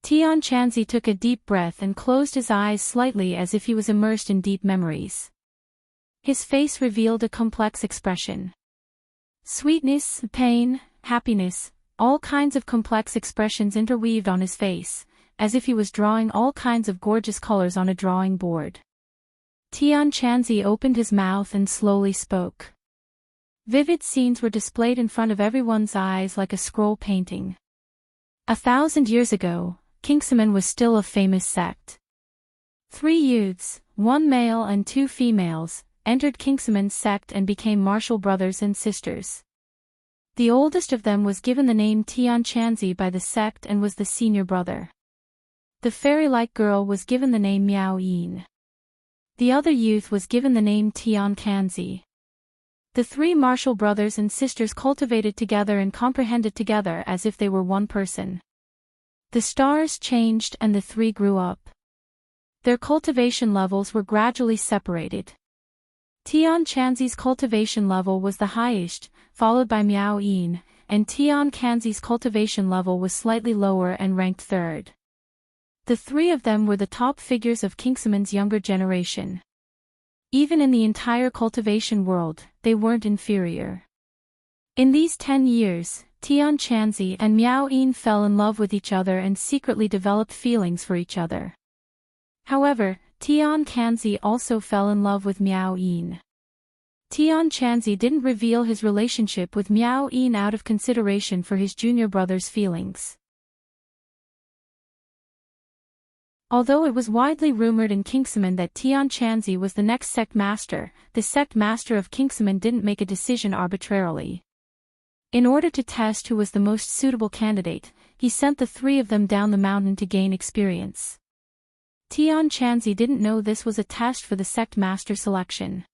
Tian Chanzi took a deep breath and closed his eyes slightly as if he was immersed in deep memories. His face revealed a complex expression. Sweetness, pain, happiness, all kinds of complex expressions interweaved on his face, as if he was drawing all kinds of gorgeous colors on a drawing board. Tian Chanzi opened his mouth and slowly spoke. Vivid scenes were displayed in front of everyone's eyes like a scroll painting. 1,000 years ago, Kingsaman was still a famous sect. 3 youths, 1 male and 2 females, entered Kingsaman's sect and became martial brothers and sisters. The oldest of them was given the name Tian Chanzi by the sect and was the senior brother. The fairy-like girl was given the name Miao Yin. The other youth was given the name Tian Kanzi. The 3 martial brothers and sisters cultivated together and comprehended together as if they were one person. The stars changed and the three grew up. Their cultivation levels were gradually separated. Enchanting's cultivation level was the highest, followed by Miao-yin, and Enchanting's cultivation level was slightly lower and ranked third. The three of them were the top figures of Kingseman's younger generation. Even in the entire cultivation world, they weren't inferior. In these 10 years, Enchanting and Miao-yin fell in love with each other and secretly developed feelings for each other. However, Enchanting also fell in love with Miao-yin. Enchanting didn't reveal his relationship with Miao-yin out of consideration for his junior brother's feelings. Although it was widely rumored in Kingseman that Enchanting was the next sect master, the sect master of Kingseman didn't make a decision arbitrarily. In order to test who was the most suitable candidate, he sent the three of them down the mountain to gain experience. Enchanting didn't know this was a test for the sect master selection.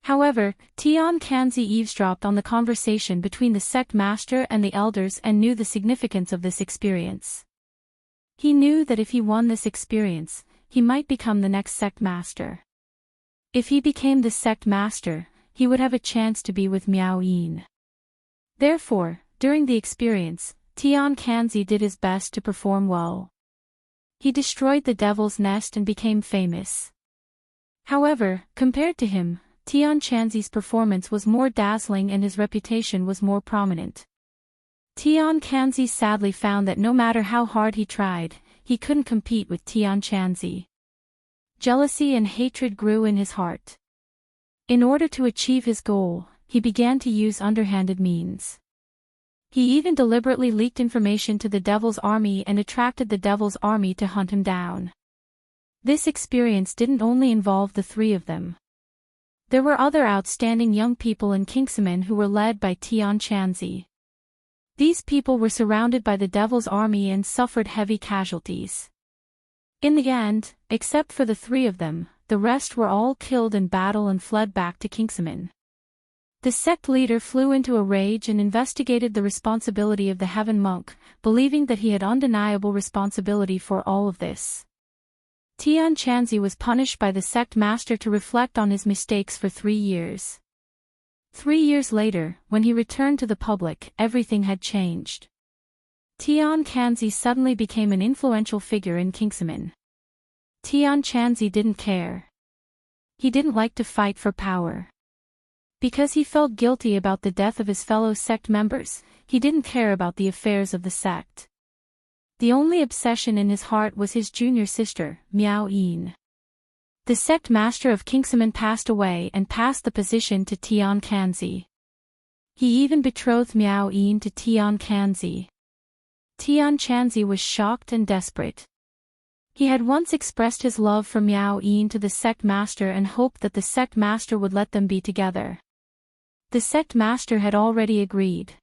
However, Enchanting eavesdropped on the conversation between the sect master and the elders and knew the significance of this experience. He knew that if he won this experience, he might become the next sect master. If he became the sect master, he would have a chance to be with Miao-yin. Therefore, during the experience, Enchanting did his best to perform well. He destroyed the devil's nest and became famous. However, compared to him, Enchanting's performance was more dazzling and his reputation was more prominent. Enchanting sadly found that no matter how hard he tried, he couldn't compete with Enchanting. Jealousy and hatred grew in his heart. In order to achieve his goal, he began to use underhanded means. He even deliberately leaked information to the Devil's Army and attracted the Devil's Army to hunt him down. This experience didn't only involve the three of them. There were other outstanding young people in Kingseman who were led by Enchanting. These people were surrounded by the Devil's Army and suffered heavy casualties. In the end, except for the three of them, the rest were all killed in battle and fled back to Kingseman. The sect leader flew into a rage and investigated the responsibility of the Heaven Monk, believing that he had undeniable responsibility for all of this. Enchanting was punished by the sect master to reflect on his mistakes for 3 years. 3 years later, when he returned to the public, everything had changed. Enchanting suddenly became an influential figure in Kingseman. Enchanting didn't care. He didn't like to fight for power. Because he felt guilty about the death of his fellow sect members, he didn't care about the affairs of the sect. The only obsession in his heart was his junior sister, Miao-yin. The sect master of Kingseman passed away and passed the position to Enchanting. He even betrothed Miao-yin to Enchanting. Enchanting was shocked and desperate. He had once expressed his love for Miao-yin to the sect master and hoped that the sect master would let them be together. The sect master had already agreed.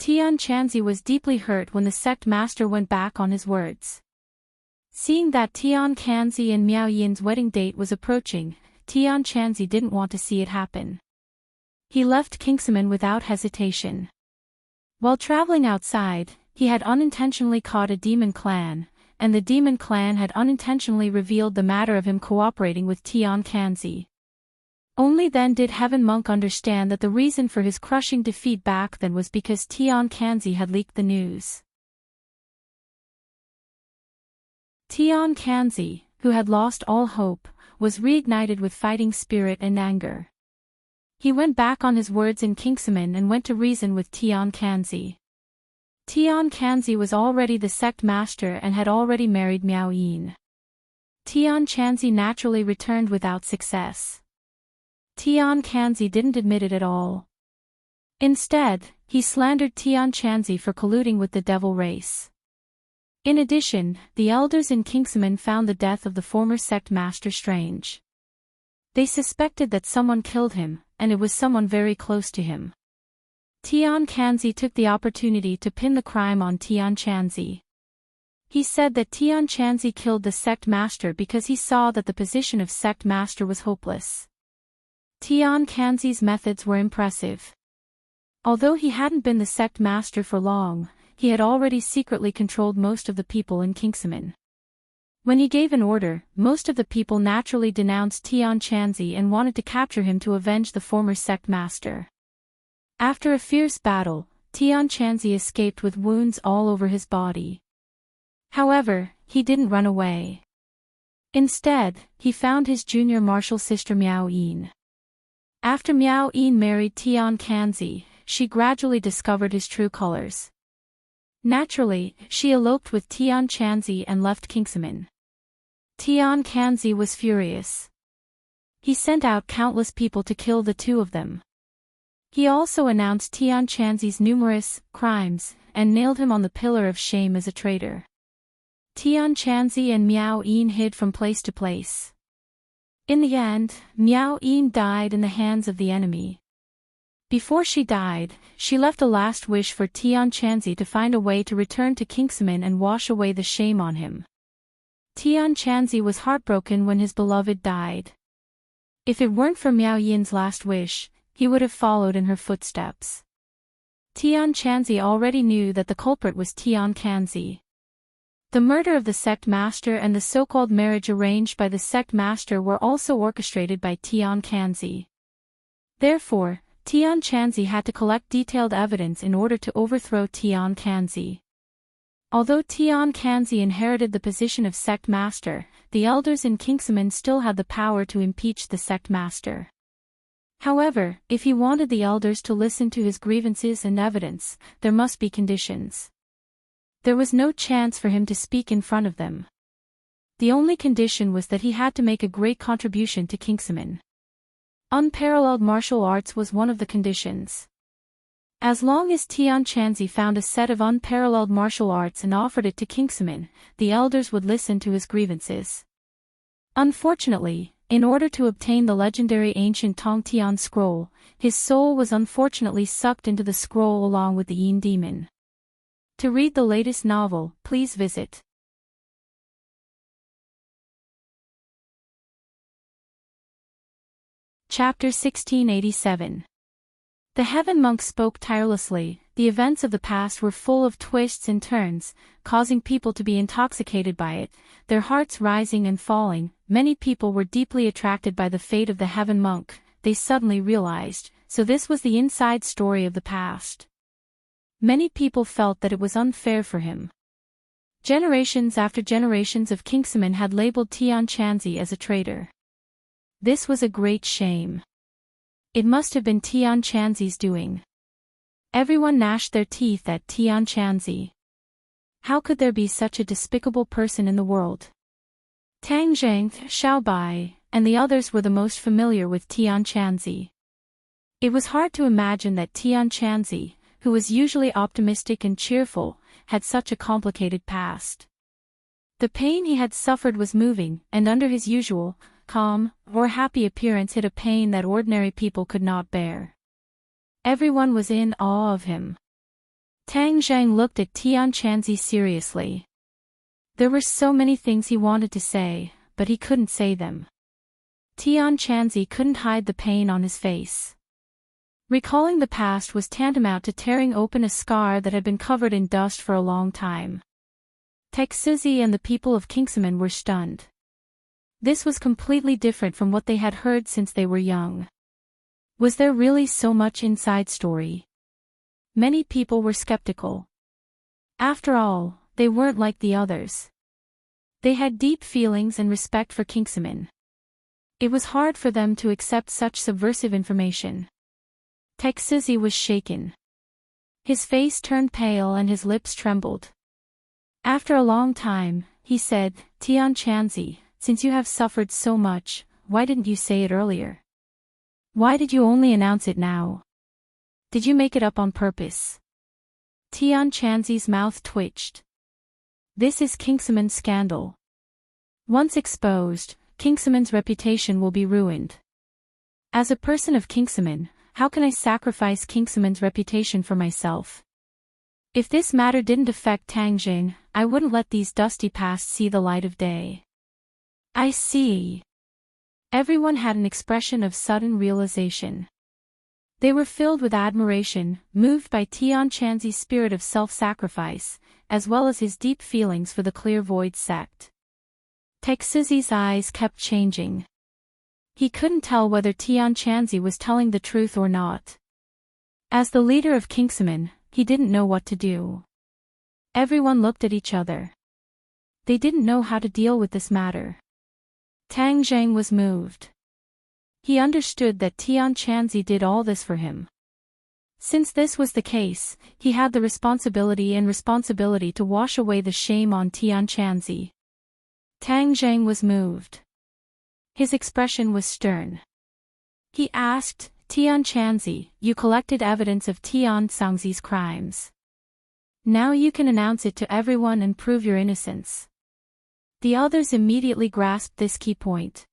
Enchanting was deeply hurt when the sect master went back on his words. Seeing that Enchanting and Miao-yin's wedding date was approaching, Enchanting didn't want to see it happen. He left Kingseman without hesitation. While traveling outside, he had unintentionally caught a demon clan, and the demon clan had unintentionally revealed the matter of him cooperating with Enchanting. Only then did Heaven Monk understand that the reason for his crushing defeat back then was because Enchanting had leaked the news. Enchanting, who had lost all hope, was reignited with fighting spirit and anger. He went back on his words in Kingseman and went to reason with Enchanting. Enchanting was already the sect master and had already married Miao-yin. Enchanting naturally returned without success. Enchanting didn't admit it at all. Instead, he slandered Enchanting for colluding with the devil race. In addition, the elders in Kingseman found the death of the former sect master strange. They suspected that someone killed him, and it was someone very close to him. Enchanting took the opportunity to pin the crime on Enchanting. He said that Enchanting killed the sect master because he saw that the position of sect master was hopeless. Enchanting's methods were impressive. Although he hadn't been the sect master for long, he had already secretly controlled most of the people in Kingsman. When he gave an order, most of the people naturally denounced Tian Chanzi and wanted to capture him to avenge the former sect master. After a fierce battle, Tian Chanzi escaped with wounds all over his body. However, he didn't run away. Instead, he found his junior martial sister Miao Yin. After Miao Yin married Tian Chanzi, she gradually discovered his true colors. Naturally, she eloped with Tian Chanzi and left Kingsman. Tian Chanzi was furious. He sent out countless people to kill the two of them. He also announced Tian Chanzi's numerous crimes and nailed him on the pillar of shame as a traitor. Tian Chanzi and Miao Yin hid from place to place. In the end, Miao Yin died in the hands of the enemy. Before she died, she left a last wish for Tian Chanzi to find a way to return to Kingsman and wash away the shame on him. Tian Chanzi was heartbroken when his beloved died. If it weren't for Miao Yin's last wish, he would have followed in her footsteps. Tian Chanzi already knew that the culprit was Tian Chanzi. The murder of the sect master and the so-called marriage arranged by the sect master were also orchestrated by Tian Chanzi. Therefore, Tian Chanzi had to collect detailed evidence in order to overthrow Tian Chanzi. Although Tian Chanzi inherited the position of sect master, the elders in Kingsman still had the power to impeach the sect master. However, if he wanted the elders to listen to his grievances and evidence, there must be conditions. There was no chance for him to speak in front of them. The only condition was that he had to make a great contribution to Kingsman. Unparalleled martial arts was one of the conditions. As long as Tian Chanzi found a set of unparalleled martial arts and offered it to Kingsman, the elders would listen to his grievances. Unfortunately, in order to obtain the legendary ancient Tong Tian scroll, his soul was unfortunately sucked into the scroll along with the Yin demon. To read the latest novel, please visit Chapter 1687. The Heaven Monk spoke tirelessly. The events of the past were full of twists and turns, causing people to be intoxicated by it, their hearts rising and falling. Many people were deeply attracted by the fate of the Heaven Monk, they suddenly realized, so this was the inside story of the past. Many people felt that it was unfair for him. Generations after generations of Kingsmen had labeled Tian Chanzi as a traitor. This was a great shame. It must have been Tian Chanzi's doing. Everyone gnashed their teeth at Tian Chanzi. How could there be such a despicable person in the world? Tang Zheng, Xiao Bai, and the others were the most familiar with Tian Chanzi. It was hard to imagine that Tian Chanzi, who was usually optimistic and cheerful, had such a complicated past. The pain he had suffered was moving, and under his usual, calm, or happy appearance hid a pain that ordinary people could not bear. Everyone was in awe of him. Tang Zheng looked at Tian Chanzi seriously. There were so many things he wanted to say, but he couldn't say them. Tian Chanzi couldn't hide the pain on his face. Recalling the past was tantamount to tearing open a scar that had been covered in dust for a long time. Texuzi and the people of Kingsman were stunned. This was completely different from what they had heard since they were young. Was there really so much inside story? Many people were skeptical. After all, they weren't like the others. They had deep feelings and respect for Kingsman. It was hard for them to accept such subversive information. Texuzi was shaken. His face turned pale and his lips trembled. After a long time, he said, Tian Chanzi, since you have suffered so much, why didn't you say it earlier? Why did you only announce it now? Did you make it up on purpose? Tian Chanzi's mouth twitched. This is Kingsman's scandal. Once exposed, Kingsman's reputation will be ruined. As a person of Kingsman, how can I sacrifice Kingsman's reputation for myself? If this matter didn't affect Tang Jing, I wouldn't let these dusty pasts see the light of day. I see. Everyone had an expression of sudden realization. They were filled with admiration, moved by Tian Chanzi's spirit of self-sacrifice, as well as his deep feelings for the Clear Void sect. Taixuzi's eyes kept changing. He couldn't tell whether Tian Chanzi was telling the truth or not. As the leader of Kingsman, he didn't know what to do. Everyone looked at each other. They didn't know how to deal with this matter. Tang Zhang was moved. He understood that Tian Chanzi did all this for him. Since this was the case, he had the responsibility to wash away the shame on Tian Chanzi. Tang Zhang was moved. His expression was stern. He asked, Tian Chanzi, you collected evidence of Tian Sangzi's crimes. Now you can announce it to everyone and prove your innocence. The others immediately grasped this key point.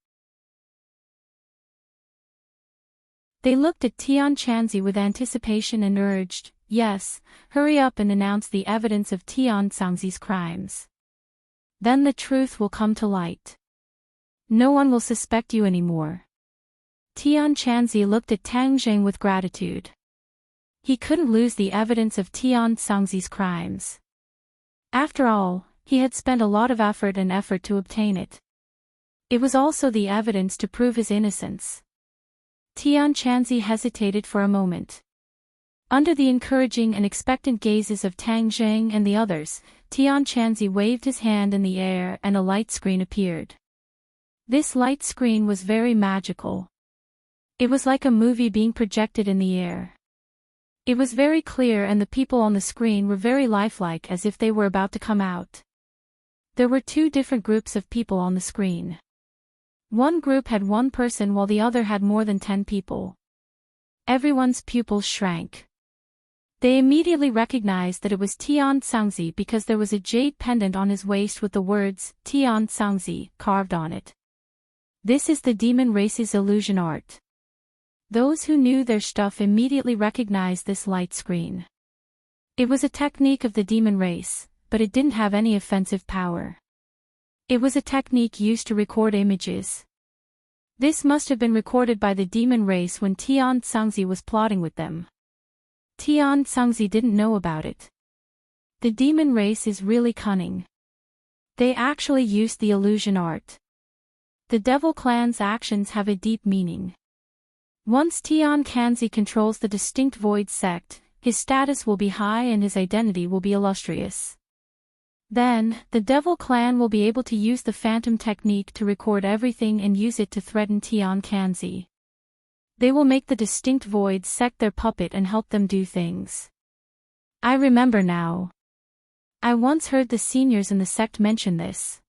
They looked at Tian Chanzi with anticipation and urged, yes, hurry up and announce the evidence of Tian Sangzi's crimes. Then the truth will come to light. No one will suspect you anymore. Tian Chanzi looked at Tang Zhang with gratitude. He couldn't lose the evidence of Tian Sangzi's crimes. After all, he had spent a lot of effort to obtain it. It was also the evidence to prove his innocence. Tian Chanzi hesitated for a moment. Under the encouraging and expectant gazes of Tang Zhang and the others, Tian Chanzi waved his hand in the air and a light screen appeared. This light screen was very magical. It was like a movie being projected in the air. It was very clear and the people on the screen were very lifelike as if they were about to come out. There were two different groups of people on the screen. One group had one person while the other had more than 10 people. Everyone's pupils shrank. They immediately recognized that it was Tian Sangzi because there was a jade pendant on his waist with the words, Tian Sangzi, carved on it. This is the demon race's illusion art. Those who knew their stuff immediately recognized this light screen. It was a technique of the demon race, but it didn't have any offensive power. It was a technique used to record images. This must have been recorded by the demon race when Tian Sangzi was plotting with them. Tian Sangzi didn't know about it. The demon race is really cunning. They actually used the illusion art. The Devil Clan's actions have a deep meaning. Once Tian Chanzi controls the distinct Void sect, his status will be high and his identity will be illustrious. Then, the Devil Clan will be able to use the Phantom technique to record everything and use it to threaten Tian Chanzi. They will make the distinct Void sect their puppet and help them do things. I remember now. I once heard the seniors in the sect mention this.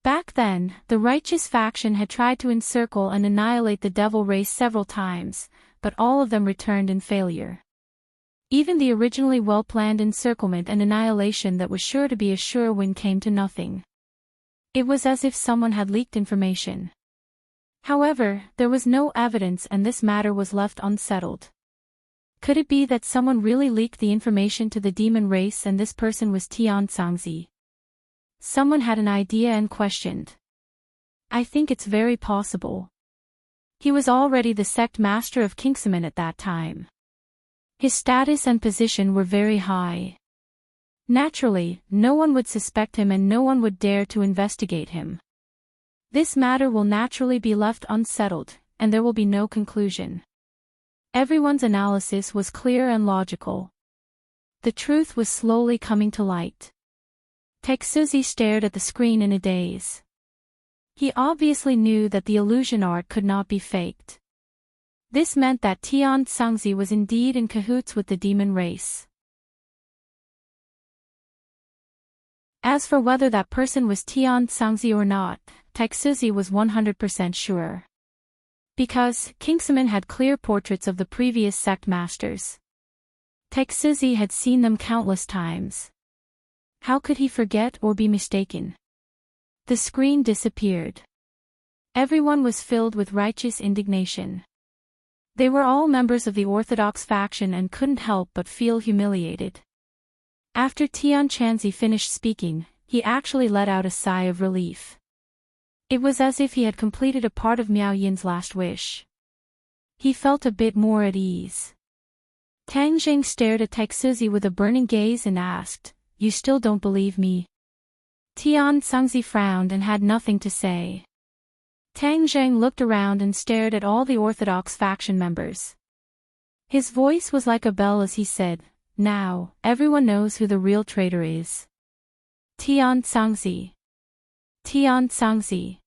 Back then, the righteous faction had tried to encircle and annihilate the devil race several times, but all of them returned in failure. Even the originally well-planned encirclement and annihilation that was sure to be a sure win came to nothing. It was as if someone had leaked information. However, there was no evidence and this matter was left unsettled. Could it be that someone really leaked the information to the demon race and this person was Tian Sangzi? Someone had an idea and questioned. I think it's very possible. He was already the sect master of Kingsman at that time. His status and position were very high. Naturally, no one would suspect him and no one would dare to investigate him. This matter will naturally be left unsettled, and there will be no conclusion. Everyone's analysis was clear and logical. The truth was slowly coming to light. Taixuzi stared at the screen in a daze. He obviously knew that the illusion art could not be faked. This meant that Tian Sangzi was indeed in cahoots with the demon race. As for whether that person was Tian Sangzi or not, Taixuzi was 100% sure. Because Kingsman had clear portraits of the previous sect masters. Taixuzi had seen them countless times. How could he forget or be mistaken? The screen disappeared. Everyone was filled with righteous indignation. They were all members of the Orthodox faction and couldn't help but feel humiliated. After Tian Chanzi finished speaking, he actually let out a sigh of relief. It was as if he had completed a part of Miao Yin's last wish. He felt a bit more at ease. Tang Zheng stared at Taixuzi with a burning gaze and asked, "You still don't believe me?" Tian Cangzi frowned and had nothing to say. Tang Zheng looked around and stared at all the orthodox faction members. His voice was like a bell as he said, "Now, everyone knows who the real traitor is. Tian Cangzi. Tian Cangzi."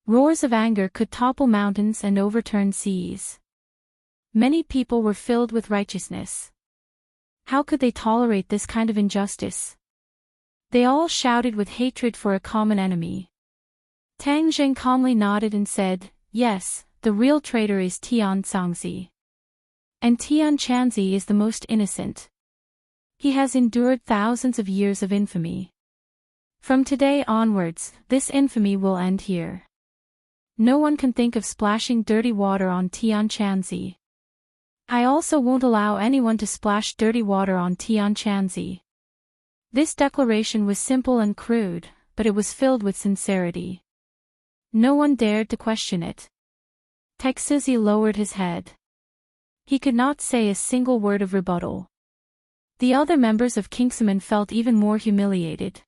Roars of anger could topple mountains and overturn seas. Many people were filled with righteousness. How could they tolerate this kind of injustice? They all shouted with hatred for a common enemy. Tang Zheng calmly nodded and said, "Yes, the real traitor is Tian Cangzi. And Tian Cangzi is the most innocent. He has endured thousands of years of infamy. From today onwards, this infamy will end here. No one can think of splashing dirty water on Tian Cangzi. I also won't allow anyone to splash dirty water on Tian Cangzi." This declaration was simple and crude, but it was filled with sincerity. No one dared to question it. Taixuzi lowered his head. He could not say a single word of rebuttal. The other members of Kingsman felt even more humiliated.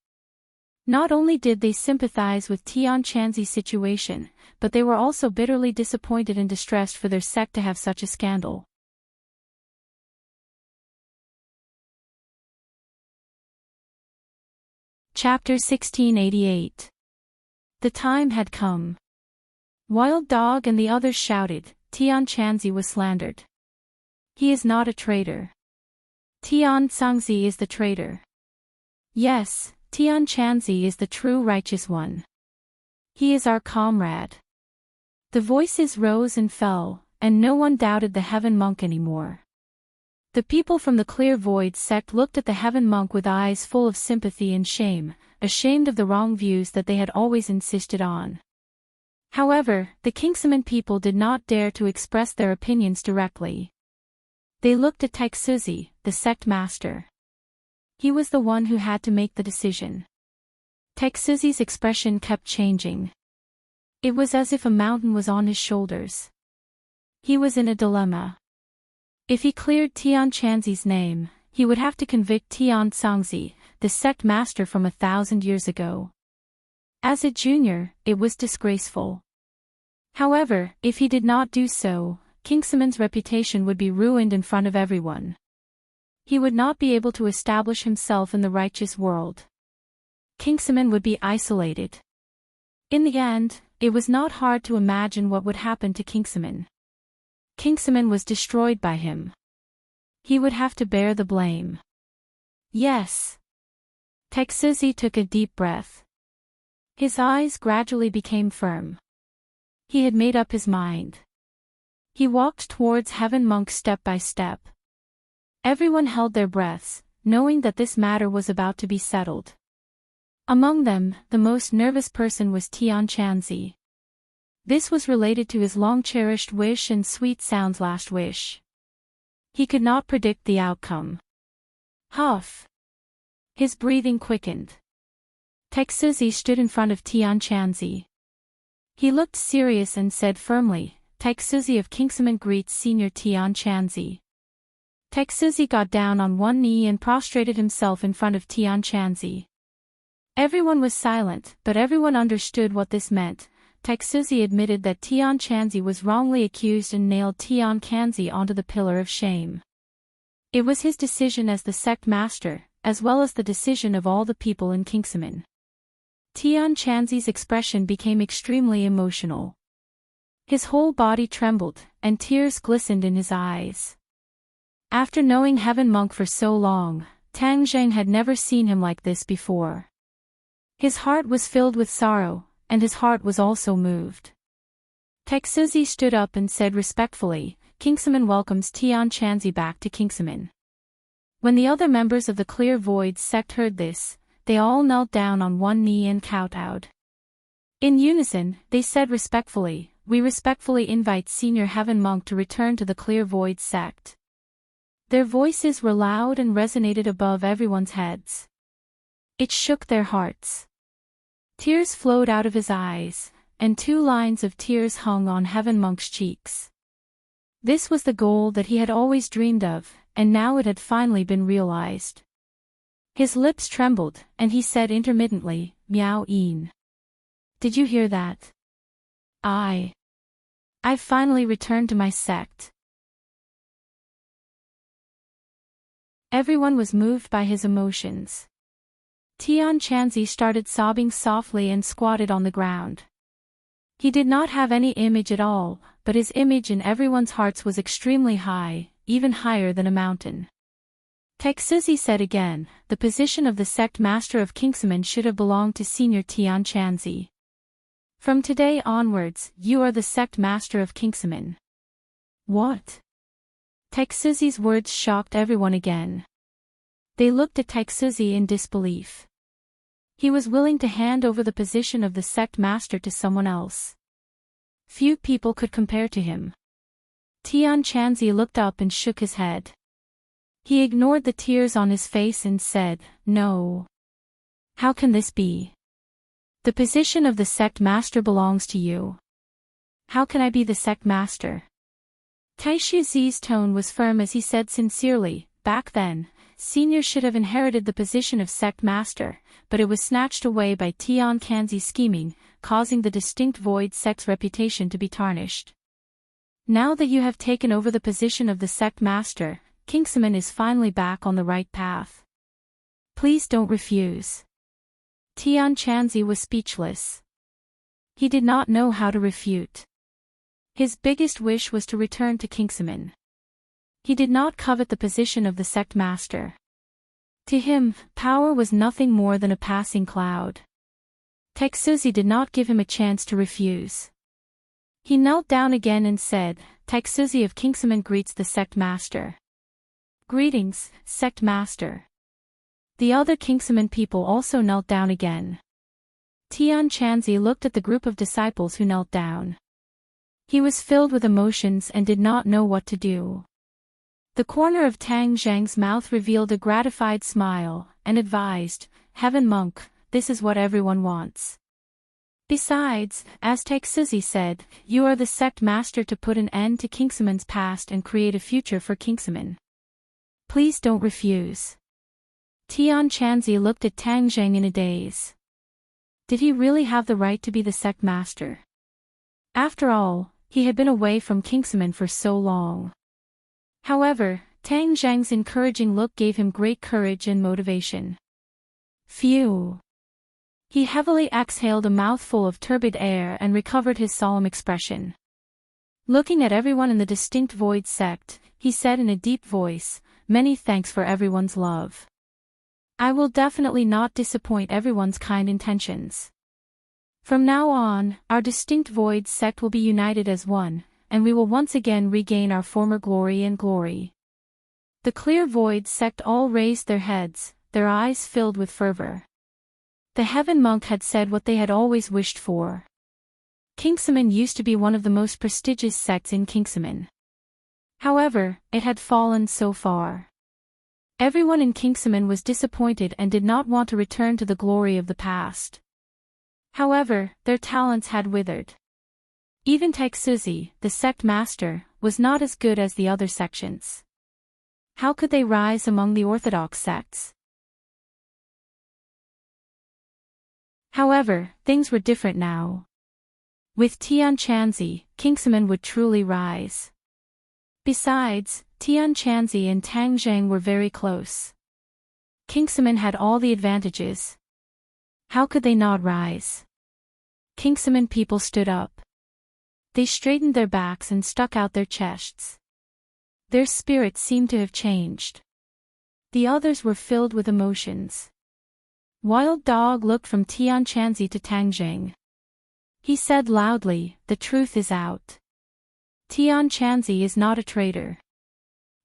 Not only did they sympathize with Tian Cangzi's situation, but they were also bitterly disappointed and distressed for their sect to have such a scandal. Chapter 1688. The time had come. Wild Dog and the others shouted, "Tian Cangzi was slandered. He is not a traitor. Tian Cangzi is the traitor. Yes, Tian Cangzi is the true righteous one. He is our comrade." The voices rose and fell, and no one doubted the Heaven Monk anymore. The people from the Clear Void sect looked at the Heaven Monk with eyes full of sympathy and shame, ashamed of the wrong views that they had always insisted on. However, the Kingsman people did not dare to express their opinions directly. They looked at Taixuzi, the sect master. He was the one who had to make the decision. Taixuzi's expression kept changing. It was as if a mountain was on his shoulders. He was in a dilemma. If he cleared Tian Cangzi's name, he would have to convict Tian Cangzi, the sect master from 1,000 years ago. As a junior, it was disgraceful. However, if he did not do so, Kingsman's reputation would be ruined in front of everyone. He would not be able to establish himself in the righteous world. Kingsman would be isolated. In the end, it was not hard to imagine what would happen to Kingsman. Kingsman was destroyed by him. He would have to bear the blame. Yes. Taixuzi took a deep breath. His eyes gradually became firm. He had made up his mind. He walked towards Heaven Monk step by step. Everyone held their breaths, knowing that this matter was about to be settled. Among them, the most nervous person was Tian Cangzi. This was related to his long-cherished wish and Sweet Sound's last wish. He could not predict the outcome. Huff! His breathing quickened. Taixuzi stood in front of Tian Cangzi. He looked serious and said firmly, "Taixuzi of Kingsman greets Senior Tian Cangzi." Taixuzi got down on one knee and prostrated himself in front of Tian Cangzi. Everyone was silent, but everyone understood what this meant. Taixuzi admitted that Tian Cangzi was wrongly accused and nailed Tian Cangzi onto the pillar of shame. It was his decision as the sect master, as well as the decision of all the people in Kingsman. Tian Cangzi's expression became extremely emotional. His whole body trembled, and tears glistened in his eyes. After knowing Heaven Monk for so long, Tang Zheng had never seen him like this before. His heart was filled with sorrow, and his heart was also moved. Taixuzi stood up and said respectfully, "Kingsman welcomes Tian Cangzi back to Kingsman." When the other members of the Clear Void sect heard this, they all knelt down on one knee and kowtowed. In unison, they said respectfully, "We respectfully invite Senior Heaven Monk to return to the Clear Void sect." Their voices were loud and resonated above everyone's heads. It shook their hearts. Tears flowed out of his eyes, and 2 lines of tears hung on Heaven Monk's cheeks. This was the goal that he had always dreamed of, and now it had finally been realized. His lips trembled, and he said intermittently, "Meow-een. Did you hear that? I've finally returned to my sect." Everyone was moved by his emotions. Tian Chanzi started sobbing softly and squatted on the ground. He did not have any image at all, but his image in everyone's hearts was extremely high, even higher than a mountain. Taixuzi said again, "The position of the sect master of Kingsaman should have belonged to Senior Tian Chanzi. From today onwards, you are the sect master of Kingsaman." What? Taixuzi's words shocked everyone again. They looked at Taixuzi in disbelief. He was willing to hand over the position of the sect master to someone else. Few people could compare to him. Tian Chanzi looked up and shook his head. He ignored the tears on his face and said, "No. How can this be? The position of the sect master belongs to you. How can I be the sect master?" Taixuzi's tone was firm as he said sincerely, "Back then, Senior should have inherited the position of sect master, but it was snatched away by Tian Chanzi's scheming, causing the distinct void sect's reputation to be tarnished. Now that you have taken over the position of the sect master, Kingsaman is finally back on the right path. Please don't refuse." Tian Chanzi was speechless. He did not know how to refute. His biggest wish was to return to Kingsaman. He did not covet the position of the sect master. To him, power was nothing more than a passing cloud. Taixuzi did not give him a chance to refuse. He knelt down again and said, "Taixuzi of Kingsaman greets the sect master." "Greetings, sect master." The other Kingsaman people also knelt down again. Tian Chanzi looked at the group of disciples who knelt down. He was filled with emotions and did not know what to do. The corner of Tang Zhang's mouth revealed a gratified smile, and advised, "Heaven monk, this is what everyone wants. Besides, as Taixuzi said, you are the sect master to put an end to Kingsaman's past and create a future for Kingsaman. Please don't refuse." Tian Chanzi looked at Tang Zhang in a daze. Did he really have the right to be the sect master? After all, he had been away from Kingsaman for so long. However, Tang Zhang's encouraging look gave him great courage and motivation. Phew! He heavily exhaled a mouthful of turbid air and recovered his solemn expression. Looking at everyone in the distinct void sect, he said in a deep voice, "Many thanks for everyone's love. I will definitely not disappoint everyone's kind intentions. From now on, our distinct void sect will be united as one, and we will once again regain our former glory and glory." The clear void sect all raised their heads, their eyes filled with fervor. The heaven monk had said what they had always wished for. Kingsaman used to be one of the most prestigious sects in Kingsaman. However, it had fallen so far. Everyone in Kingsaman was disappointed and did not want to return to the glory of the past. However, their talents had withered. Even Taixuzi, the sect master, was not as good as the other sections. How could they rise among the orthodox sects? However, things were different now. With Tian Chanzi, Kingsaman would truly rise. Besides, Tian Chanzi and Tang Zhang were very close. Kingsaman had all the advantages. How could they not rise? Kingsaman people stood up. They straightened their backs and stuck out their chests. Their spirits seemed to have changed. The others were filled with emotions. Wild Dog looked from Tian Chanzi to Tang Zhang. He said loudly, "The truth is out. Tian Chanzi is not a traitor.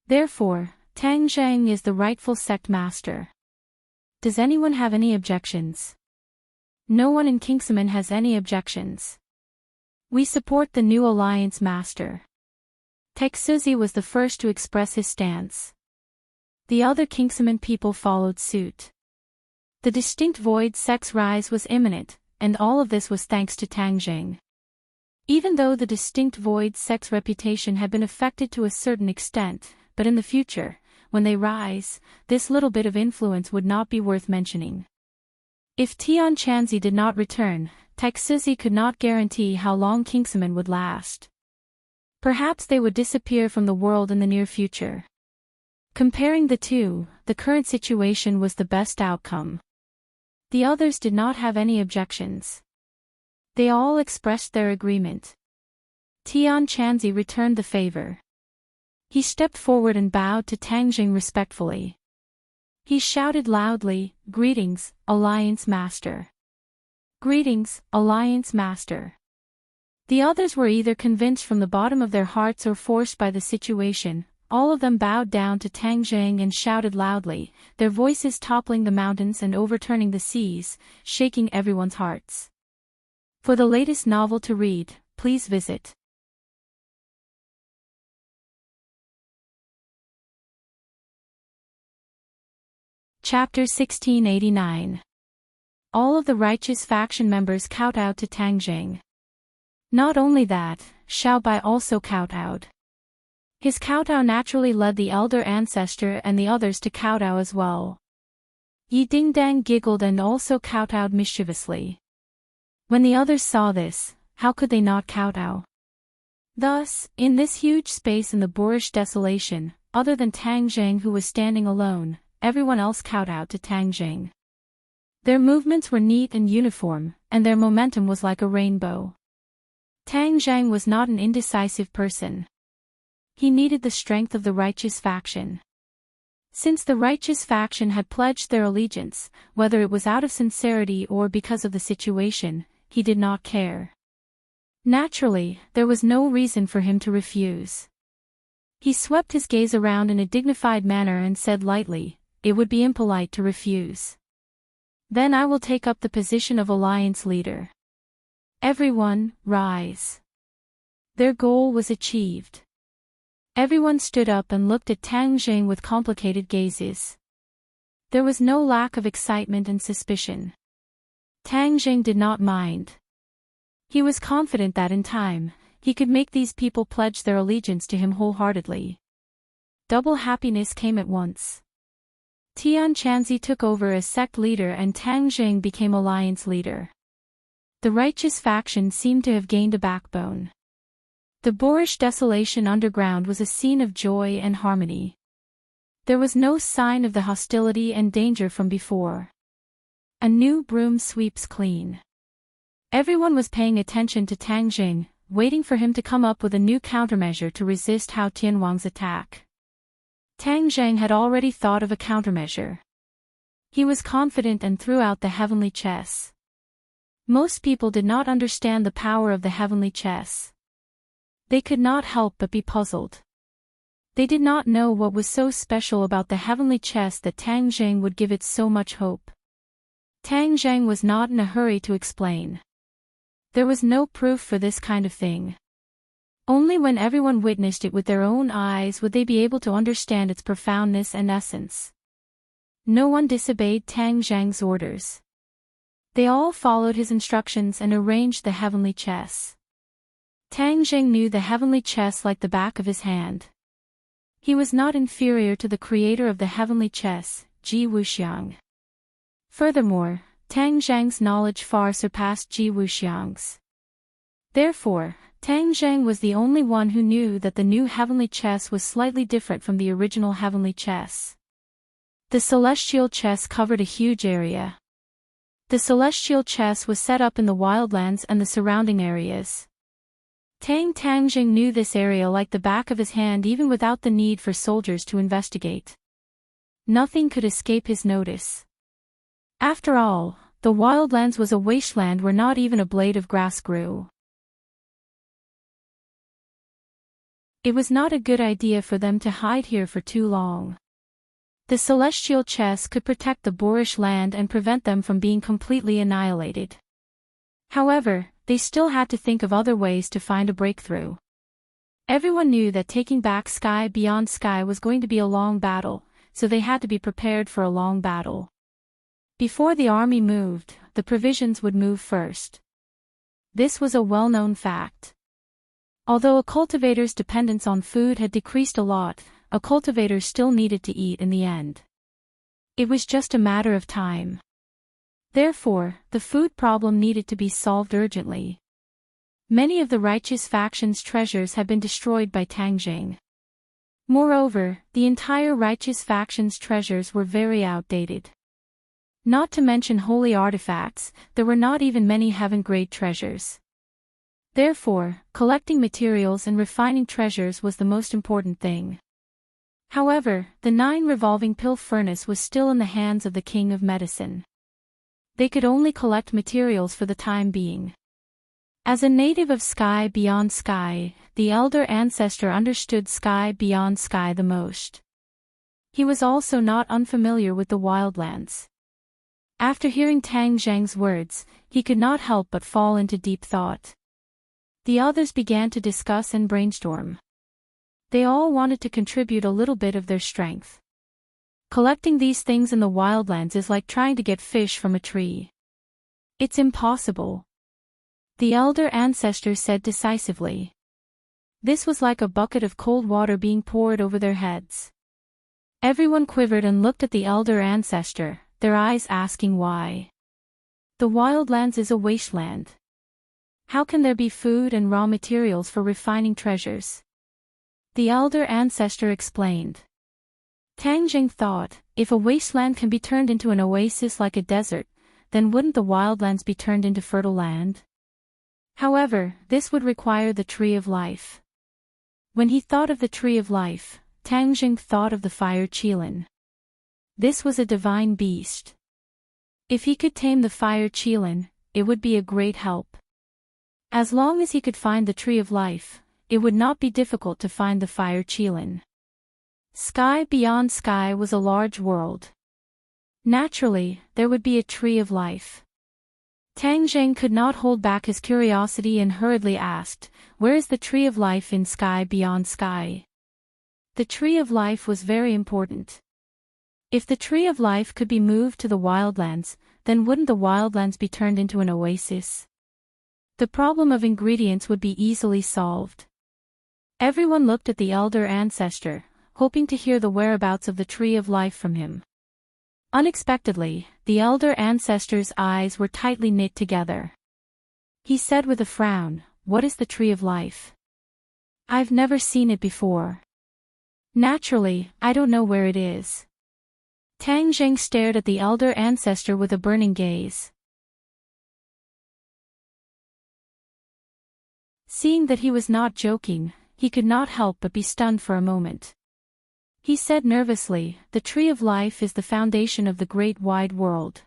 Therefore, Tang Zhang is the rightful sect master. Does anyone have any objections?" No one in Kingsaman has any objections. We support the new alliance master. Taixuzi was the first to express his stance. The other Kingsaman people followed suit. The distinct void sect's rise was imminent, and all of this was thanks to Tang Zhang. Even though the distinct void sex reputation had been affected to a certain extent, but in the future, when they rise, this little bit of influence would not be worth mentioning. If Tian Chanzi did not return, Taixuzi could not guarantee how long Kingsaman would last. Perhaps they would disappear from the world in the near future. Comparing the two, the current situation was the best outcome. The others did not have any objections. They all expressed their agreement. Tian Chanzi returned the favor. He stepped forward and bowed to Tang Jing respectfully. He shouted loudly, "Greetings, Alliance Master." "Greetings, Alliance Master." The others were either convinced from the bottom of their hearts or forced by the situation. All of them bowed down to Tang Jing and shouted loudly, their voices toppling the mountains and overturning the seas, shaking everyone's hearts. For the latest novel to read, please visit Chapter 1689. All of the righteous faction members kowtowed to Tang Jing. Not only that, Xiao Bai also kowtowed. His kowtow naturally led the elder ancestor and the others to kowtow as well. Yi Dingdang giggled and also kowtowed mischievously. When the others saw this, how could they not kowtow? Thus, in this huge space in the boorish desolation, other than Tang Jing who was standing alone, everyone else kowtowed to Tang Jing. Their movements were neat and uniform, and their momentum was like a rainbow. Tang Jing was not an indecisive person. He needed the strength of the righteous faction. Since the righteous faction had pledged their allegiance, whether it was out of sincerity or because of the situation, he did not care. Naturally, there was no reason for him to refuse. He swept his gaze around in a dignified manner and said lightly, "It would be impolite to refuse. Then I will take up the position of alliance leader. Everyone, rise." Their goal was achieved. Everyone stood up and looked at Tang Jing with complicated gazes. There was no lack of excitement and suspicion. Tang Jing did not mind. He was confident that in time, he could make these people pledge their allegiance to him wholeheartedly. Double happiness came at once. Tian Chanzi took over as sect leader and Tang Jing became alliance leader. The righteous faction seemed to have gained a backbone. The boorish desolation underground was a scene of joy and harmony. There was no sign of the hostility and danger from before. A new broom sweeps clean. Everyone was paying attention to Tang Jing, waiting for him to come up with a new countermeasure to resist Hao Tianwang's attack. Tang Jing had already thought of a countermeasure. He was confident and threw out the heavenly chess. Most people did not understand the power of the heavenly chess. They could not help but be puzzled. They did not know what was so special about the heavenly chess that Tang Jing would give it so much hope. Tang Jing was not in a hurry to explain. There was no proof for this kind of thing. Only when everyone witnessed it with their own eyes would they be able to understand its profoundness and essence. No one disobeyed Tang Jing's orders. They all followed his instructions and arranged the heavenly chess. Tang Jing knew the heavenly chess like the back of his hand. He was not inferior to the creator of the heavenly chess, Ji Wuxiang. Furthermore, Tang Jing's knowledge far surpassed Ji Wuxiang's. Therefore, Tang Jing was the only one who knew that the new heavenly chess was slightly different from the original heavenly chess. The celestial chess covered a huge area. The celestial chess was set up in the wildlands and the surrounding areas. Tang Jing knew this area like the back of his hand even without the need for soldiers to investigate. Nothing could escape his notice. After all, the wildlands was a wasteland where not even a blade of grass grew. It was not a good idea for them to hide here for too long. The celestial chess could protect the boorish land and prevent them from being completely annihilated. However, they still had to think of other ways to find a breakthrough. Everyone knew that taking back Sky Beyond Sky was going to be a long battle, so they had to be prepared for a long battle. Before the army moved, the provisions would move first. This was a well-known fact. Although a cultivator's dependence on food had decreased a lot, a cultivator still needed to eat in the end. It was just a matter of time. Therefore, the food problem needed to be solved urgently. Many of the righteous faction's treasures had been destroyed by Tang Jing. Moreover, the entire righteous faction's treasures were very outdated. Not to mention holy artifacts, there were not even many heaven-grade treasures. Therefore, collecting materials and refining treasures was the most important thing. However, the 9 revolving pill furnace was still in the hands of the king of medicine. They could only collect materials for the time being. As a native of Sky Beyond Sky, the elder ancestor understood Sky Beyond Sky the most. He was also not unfamiliar with the wildlands. After hearing Tang Zhang's words, he could not help but fall into deep thought. The others began to discuss and brainstorm. They all wanted to contribute a little bit of their strength. Collecting these things in the wildlands is like trying to get fish from a tree. It's impossible. The elder ancestor said decisively. This was like a bucket of cold water being poured over their heads. Everyone quivered and looked at the elder ancestor, their eyes asking why. The wildlands is a wasteland. How can there be food and raw materials for refining treasures? The elder ancestor explained. Tang Jing thought, if a wasteland can be turned into an oasis like a desert, then wouldn't the wildlands be turned into fertile land? However, this would require the Tree of Life. When he thought of the Tree of Life, Tang Jing thought of the fire qilin. This was a divine beast. If he could tame the fire qilin, it would be a great help. As long as he could find the Tree of Life, it would not be difficult to find the fire qilin. Sky Beyond Sky was a large world. Naturally, there would be a Tree of Life. Tang Zheng could not hold back his curiosity and hurriedly asked, "Where is the Tree of Life in Sky Beyond Sky?" The Tree of Life was very important. If the Tree of Life could be moved to the wildlands, then wouldn't the wildlands be turned into an oasis? The problem of ingredients would be easily solved. Everyone looked at the elder ancestor, hoping to hear the whereabouts of the Tree of Life from him. Unexpectedly, the elder ancestor's eyes were tightly knit together. He said with a frown, "What is the Tree of Life? I've never seen it before. Naturally, I don't know where it is." Tang Zheng stared at the elder ancestor with a burning gaze. Seeing that he was not joking, he could not help but be stunned for a moment. He said nervously, "The Tree of Life is the foundation of the great wide world.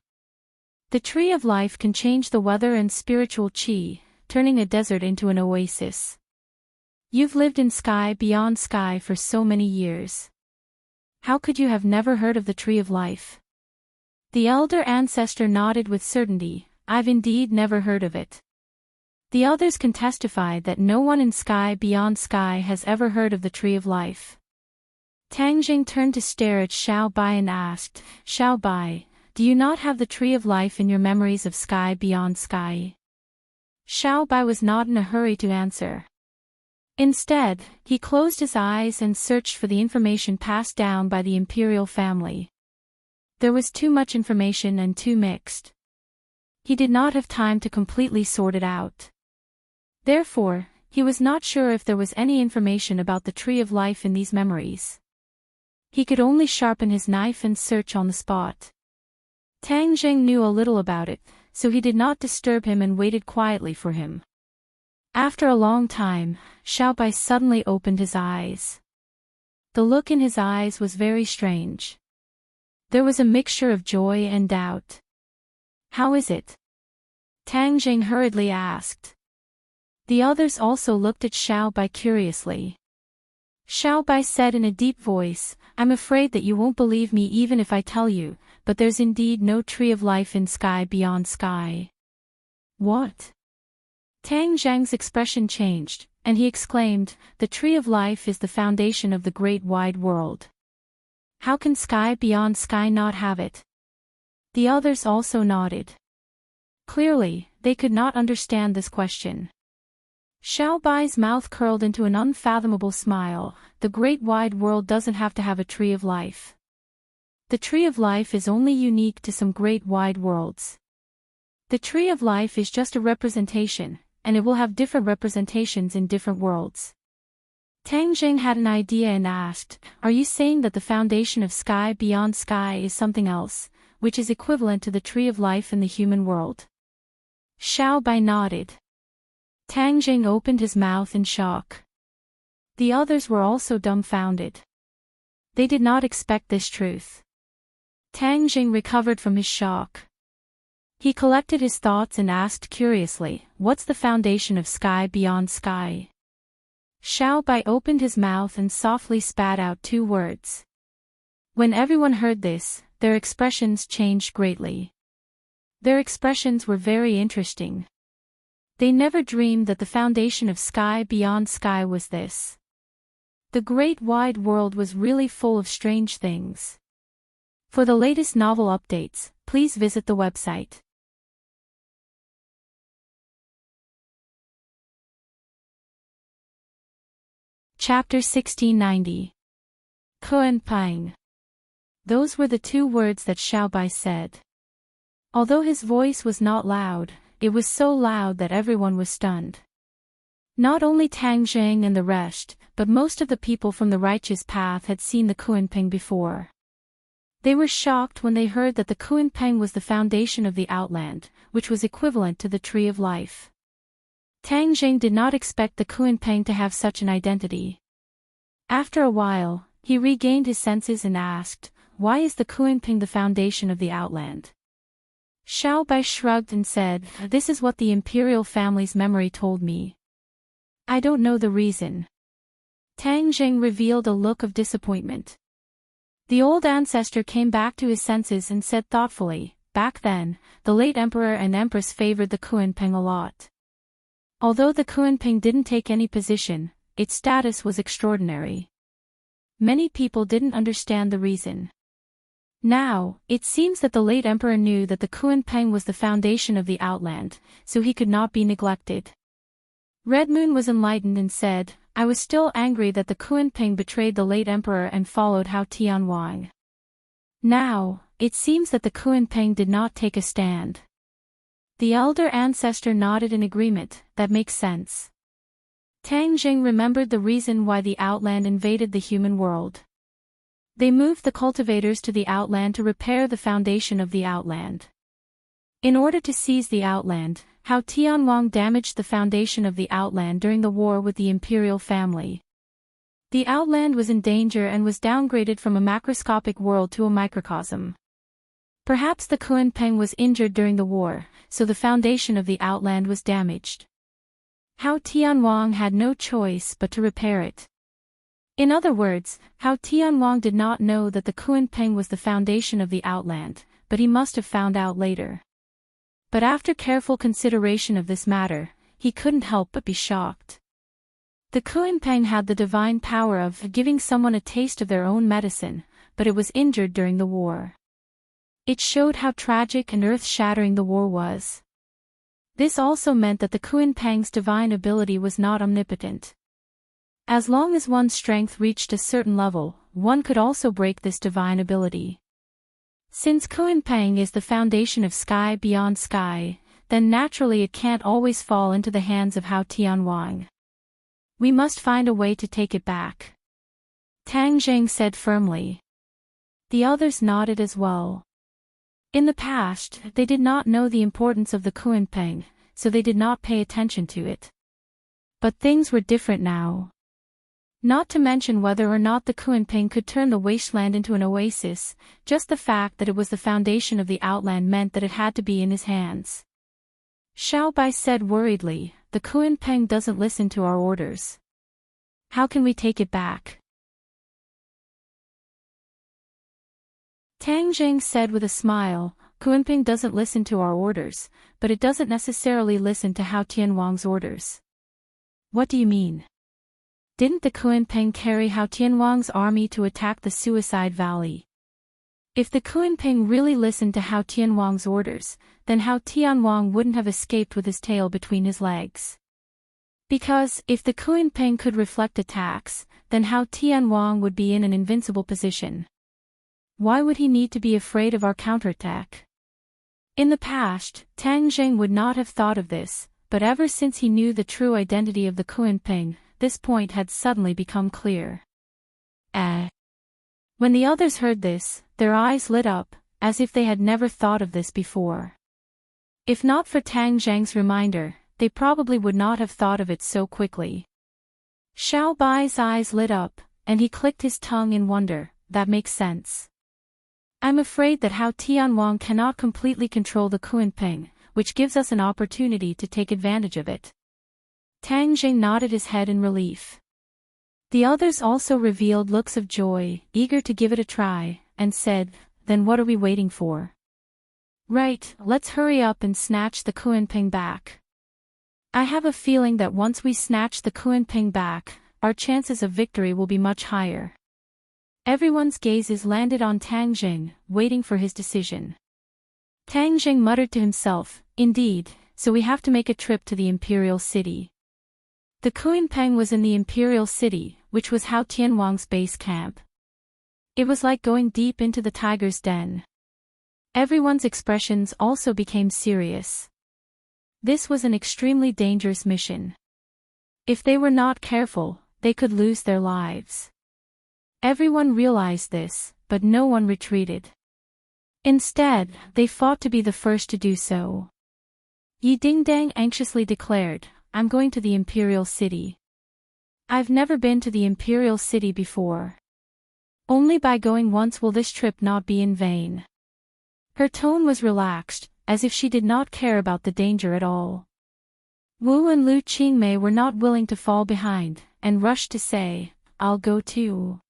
The Tree of Life can change the weather and spiritual qi, turning a desert into an oasis. You've lived in Sky Beyond Sky for so many years. How could you have never heard of the Tree of Life?" The elder ancestor nodded with certainty, "I've indeed never heard of it." The others can testify that no one in Sky Beyond Sky has ever heard of the Tree of Life. Tang Jing turned to stare at Xiao Bai and asked, "Xiao Bai, do you not have the Tree of Life in your memories of Sky Beyond Sky?" Xiao Bai was not in a hurry to answer. Instead, he closed his eyes and searched for the information passed down by the imperial family. There was too much information and too mixed. He did not have time to completely sort it out. Therefore, he was not sure if there was any information about the Tree of Life in these memories. He could only sharpen his knife and search on the spot. Tang Jing knew a little about it, so he did not disturb him and waited quietly for him. After a long time, Xiao Bai suddenly opened his eyes. The look in his eyes was very strange. There was a mixture of joy and doubt. "How is it?" Tang Jing hurriedly asked. The others also looked at Xiao Bai curiously. Xiao Bai said in a deep voice, "I'm afraid that you won't believe me even if I tell you, but there's indeed no Tree of Life in Sky Beyond Sky." "What?" Tang Zhang's expression changed, and he exclaimed, "The Tree of Life is the foundation of the great wide world. How can Sky Beyond Sky not have it?" The others also nodded. Clearly, they could not understand this question. Xiao Bai's mouth curled into an unfathomable smile. The great wide world doesn't have to have a tree of life. The tree of life is only unique to some great wide worlds. The tree of life is just a representation, and it will have different representations in different worlds. Tang Jing had an idea and asked, "Are you saying that the foundation of sky beyond sky is something else, which is equivalent to the tree of life in the human world?" Xiao Bai nodded. Tang Jing opened his mouth in shock. The others were also dumbfounded. They did not expect this truth. Tang Jing recovered from his shock. He collected his thoughts and asked curiously, "What's the foundation of sky beyond sky?" Xiao Bai opened his mouth and softly spat out 2 words. When everyone heard this, their expressions changed greatly. Their expressions were very interesting. They never dreamed that the foundation of sky beyond sky was this. The great wide world was really full of strange things. For the latest novel updates, please visit the website. Chapter 1690. Kuan Pang. Those were the 2 words that Xiao Bai said. Although his voice was not loud, it was so loud that everyone was stunned. Not only Tang Jing and the rest, but most of the people from the righteous path had seen the Kuan Pang before. They were shocked when they heard that the Kuan Pang was the foundation of the Outland, which was equivalent to the Tree of Life. Tang Jing did not expect the Kuan Pang to have such an identity. After a while, he regained his senses and asked, "Why is the Kuan Pang the foundation of the Outland?" Xiao Bai shrugged and said, "This is what the imperial family's memory told me. I don't know the reason." Tang Jing revealed a look of disappointment. The old ancestor came back to his senses and said thoughtfully, "Back then, the late emperor and empress favored the Kuan Pang a lot. Although the Kuan Pang didn't take any position, its status was extraordinary. Many people didn't understand the reason. Now, it seems that the late emperor knew that the Kuan Pang was the foundation of the Outland, so he could not be neglected." Red Moon was enlightened and said, "I was still angry that the Kuan Pang betrayed the late emperor and followed Hao Tianwang. Now, it seems that the Kuan Pang did not take a stand." The elder ancestor nodded in agreement. "That makes sense." Tang Jing remembered the reason why the Outland invaded the human world. They moved the cultivators to the Outland to repair the foundation of the Outland. In order to seize the Outland, Hao Tianwang damaged the foundation of the Outland during the war with the imperial family. The Outland was in danger and was downgraded from a macroscopic world to a microcosm. Perhaps the Kuan Pang was injured during the war, so the foundation of the Outland was damaged. Hao Tianwang had no choice but to repair it. In other words, Hao Tianwang did not know that the Kuan Pang was the foundation of the Outland, but he must have found out later. But after careful consideration of this matter, he couldn't help but be shocked. The Kuan Pang had the divine power of giving someone a taste of their own medicine, but it was injured during the war. It showed how tragic and earth-shattering the war was. This also meant that the Kuan Pang's divine ability was not omnipotent. As long as one's strength reached a certain level, one could also break this divine ability. Since Kuan Pang is the foundation of sky beyond sky, then naturally it can't always fall into the hands of Hao Tianwang. We must find a way to take it back. Tang Jing said firmly. The others nodded as well. In the past, they did not know the importance of the Kuan Pang, so they did not pay attention to it. But things were different now. Not to mention whether or not the Kuan Pang could turn the wasteland into an oasis, just the fact that it was the foundation of the Outland meant that it had to be in his hands. Xiao Bai said worriedly, "The Kuan Pang doesn't listen to our orders. How can we take it back?" Tang Jing said with a smile, "Kuan Pang doesn't listen to our orders, but it doesn't necessarily listen to Hao Tianwang's orders." "What do you mean? Didn't the Kuan Pang carry Hao Tianwang's army to attack the Suicide Valley? If the Kuan Pang really listened to Hao Tianwang's orders, then Hao Tianwang wouldn't have escaped with his tail between his legs. Because, if the Kuan-Ping could reflect attacks, then how Tianwang would be in an invincible position. Why would he need to be afraid of our counterattack? In the past, Tang Jing would not have thought of this, but ever since he knew the true identity of the Kuan-Ping, this point had suddenly become clear. When the others heard this, their eyes lit up, as if they had never thought of this before. If not for Tang Zhang's reminder, they probably would not have thought of it so quickly. Xiao Bai's eyes lit up, and he clicked his tongue in wonder. That makes sense. I'm afraid that Hao Tianwang cannot completely control the Kuan-Ping, which gives us an opportunity to take advantage of it. Tang Jing nodded his head in relief. The others also revealed looks of joy, eager to give it a try, and said, then what are we waiting for? Right, let's hurry up and snatch the Kuan-Ping back. I have a feeling that once we snatch the Kuan-Ping back, our chances of victory will be much higher. Everyone's gazes landed on Tang Jing, waiting for his decision. Tang Jing muttered to himself, indeed, so we have to make a trip to the Imperial City. The Kuan-Ping was in the Imperial City, which was Hao Tianwang's base camp. It was like going deep into the tiger's den. Everyone's expressions also became serious. This was an extremely dangerous mission. If they were not careful, they could lose their lives. Everyone realized this, but no one retreated. Instead, they fought to be the first to do so. Yi Dingdang anxiously declared, I'm going to the Imperial City. I've never been to the Imperial City before. Only by going once will this trip not be in vain. Her tone was relaxed, as if she did not care about the danger at all. Wu and Lu Qingmei were not willing to fall behind, and rushed to say, I'll go too.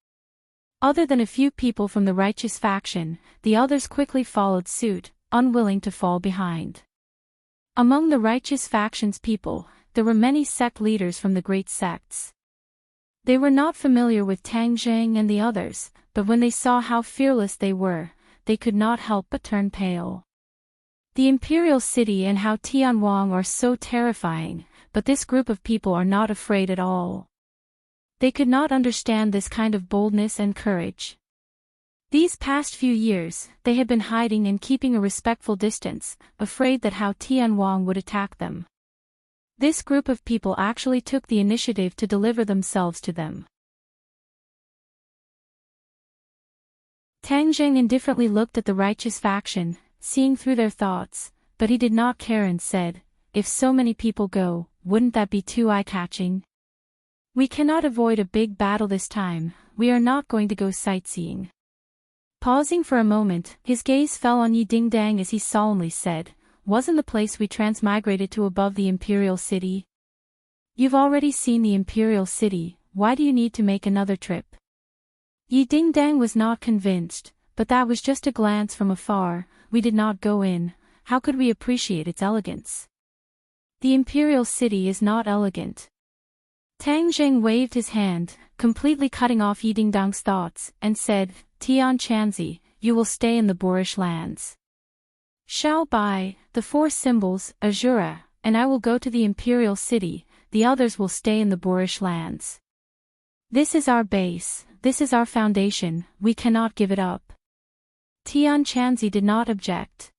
Other than a few people from the righteous faction, the others quickly followed suit, unwilling to fall behind. Among the righteous faction's people, there were many sect leaders from the great sects. They were not familiar with Tang Jing and the others, but when they saw how fearless they were, they could not help but turn pale. The Imperial City and Hao Tianwang are so terrifying, but this group of people are not afraid at all. They could not understand this kind of boldness and courage. These past few years, they had been hiding and keeping a respectful distance, afraid that Hao Tianwang would attack them. This group of people actually took the initiative to deliver themselves to them. Tang Jing indifferently looked at the righteous faction, seeing through their thoughts, but he did not care and said, if so many people go, wouldn't that be too eye-catching? We cannot avoid a big battle this time, we are not going to go sightseeing. Pausing for a moment, his gaze fell on Yi Dingdang as he solemnly said, wasn't the place we transmigrated to above the Imperial City? You've already seen the Imperial City, why do you need to make another trip? Yi Dingdang was not convinced, but that was just a glance from afar, we did not go in, how could we appreciate its elegance? The Imperial City is not elegant. Tang Jing waved his hand, completely cutting off Yi Dingdang's thoughts, and said, Tian Chanzi, you will stay in the boorish lands. Xiao Bai, the four symbols, Azura, and I will go to the Imperial City, the others will stay in the boorish lands. This is our base, this is our foundation, we cannot give it up. Tian Chanzi did not object.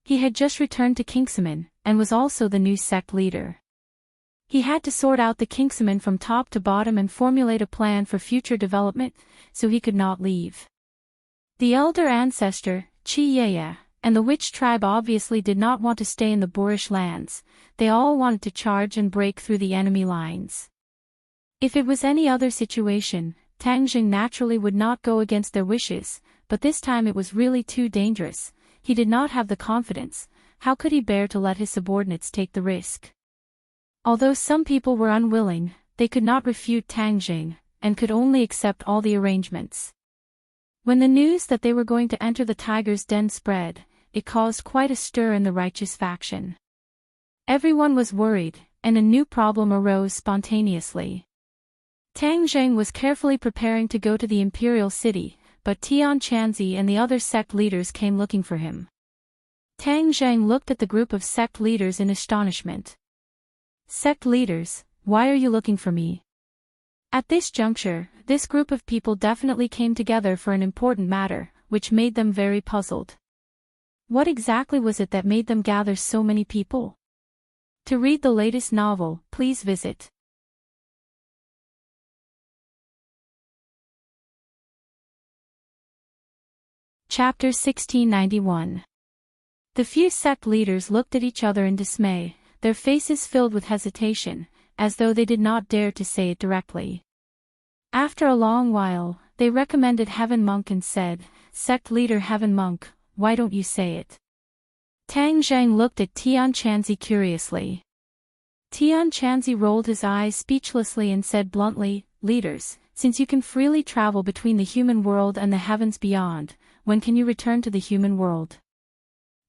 He had just returned to Kingsman, and was also the new sect leader. He had to sort out the Kingsmen from top to bottom and formulate a plan for future development, so he could not leave. The elder ancestor, Qi Yeye, and the witch tribe obviously did not want to stay in the boorish lands, they all wanted to charge and break through the enemy lines. If it was any other situation, Tang Jing naturally would not go against their wishes, but this time it was really too dangerous, he did not have the confidence, how could he bear to let his subordinates take the risk? Although some people were unwilling, they could not refute Tang Jing, and could only accept all the arrangements. When the news that they were going to enter the tiger's den spread, it caused quite a stir in the righteous faction. Everyone was worried, and a new problem arose spontaneously. Tang Jing was carefully preparing to go to the Imperial City, but Tian Chanzi and the other sect leaders came looking for him. Tang Jing looked at the group of sect leaders in astonishment. Sect leaders, Why are you looking for me? At this juncture, this group of people definitely came together for an important matter, which made them very puzzled. What exactly was it that made them gather so many people? To read the latest novel, please visit Chapter 1691. The few sect leaders looked at each other in dismay, their faces filled with hesitation, as though they did not dare to say it directly. After a long while, they recommended Heaven Monk and said, "Sect leader Heaven Monk, why don't you say it?" Tang Zhang looked at Tian Chanzi curiously. Tian Chanzi rolled his eyes speechlessly and said bluntly, "Leaders, since you can freely travel between the human world and the heavens beyond, when can you return to the human world?"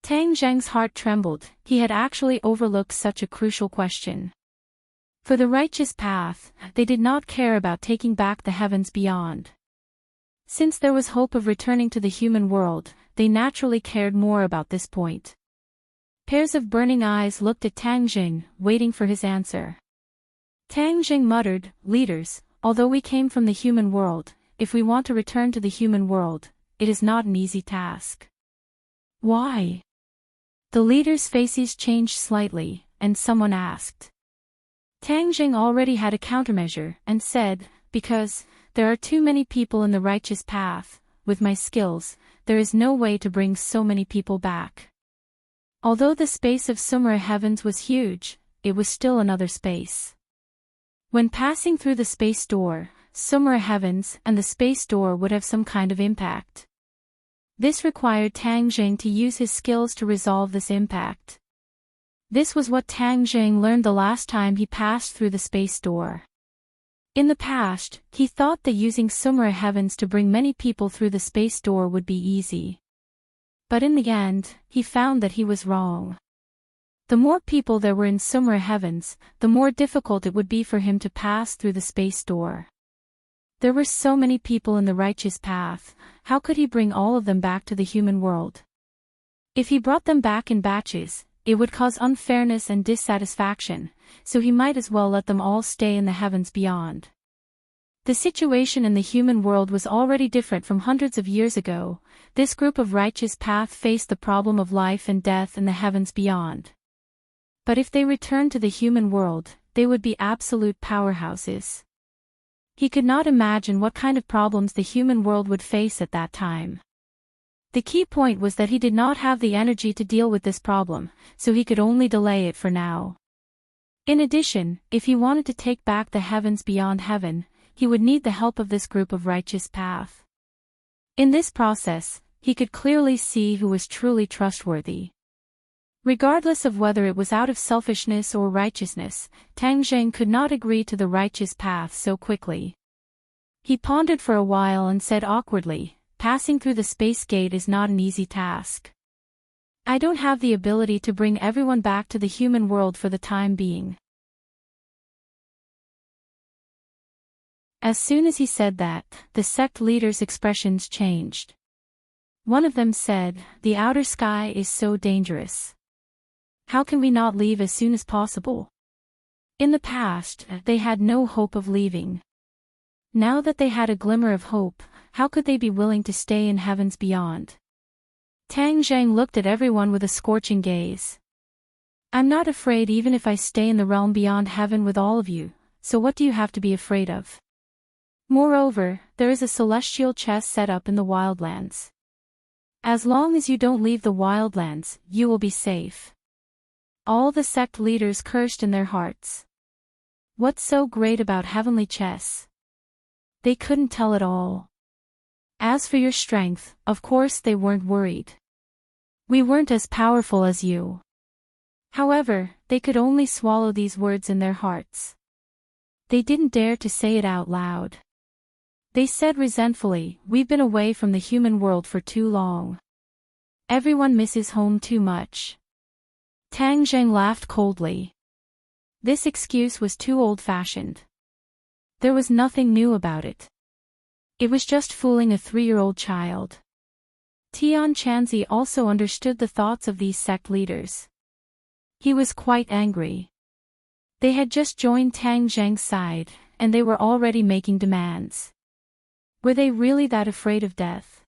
Tang Zhang's heart trembled, he had actually overlooked such a crucial question. For the righteous path, they did not care about taking back the heavens beyond. Since there was hope of returning to the human world, they naturally cared more about this point. Pairs of burning eyes looked at Tang Jing, waiting for his answer. Tang Jing muttered, "Leaders, although we came from the human world, if we want to return to the human world, it is not an easy task." "Why?" The leaders' faces changed slightly, and someone asked. Tang Jing already had a countermeasure, and said, "Because there are too many people in the righteous path. With my skills, there is no way to bring so many people back." Although the space of Sumera heavens was huge, it was still another space. When passing through the space door, Sumera heavens and the space door would have some kind of impact. This required Tang Jing to use his skills to resolve this impact. This was what Tang Jing learned the last time he passed through the space door. In the past, he thought that using Sumera heavens to bring many people through the space door would be easy. But in the end, he found that he was wrong. The more people there were in Sumera heavens, the more difficult it would be for him to pass through the space door. There were so many people in the righteous path, how could he bring all of them back to the human world? If he brought them back in batches, it would cause unfairness and dissatisfaction, so he might as well let them all stay in the heavens beyond. The situation in the human world was already different from hundreds of years ago. This group of righteous path faced the problem of life and death in the heavens beyond. But if they returned to the human world, they would be absolute powerhouses. He could not imagine what kind of problems the human world would face at that time. The key point was that he did not have the energy to deal with this problem, so he could only delay it for now. In addition, if he wanted to take back the heavens beyond heaven, he would need the help of this group of righteous path. In this process, he could clearly see who was truly trustworthy. Regardless of whether it was out of selfishness or righteousness, Tang Zheng could not agree to the righteous path so quickly. He pondered for a while and said awkwardly, "Passing through the space gate is not an easy task. I don't have the ability to bring everyone back to the human world for the time being." As soon as he said that, the sect leaders' expressions changed. One of them said, "The outer sky is so dangerous. How can we not leave as soon as possible?" In the past, they had no hope of leaving. Now that they had a glimmer of hope, how could they be willing to stay in heavens beyond? Tang Zheng looked at everyone with a scorching gaze. "I'm not afraid even if I stay in the realm beyond heaven with all of you, so what do you have to be afraid of? Moreover, there is a celestial chest set up in the wildlands. As long as you don't leave the wildlands, you will be safe." All the sect leaders cursed in their hearts. What's so great about heavenly chess? They couldn't tell at all. As for your strength, of course they weren't worried. We weren't as powerful as you. However, they could only swallow these words in their hearts. They didn't dare to say it out loud. They said resentfully, "We've been away from the human world for too long. Everyone misses home too much." Tang Zheng laughed coldly. This excuse was too old-fashioned. There was nothing new about it. It was just fooling a 3-year-old child. Tian Chanzi also understood the thoughts of these sect leaders. He was quite angry. They had just joined Tang Zheng's side, and they were already making demands. Were they really that afraid of death?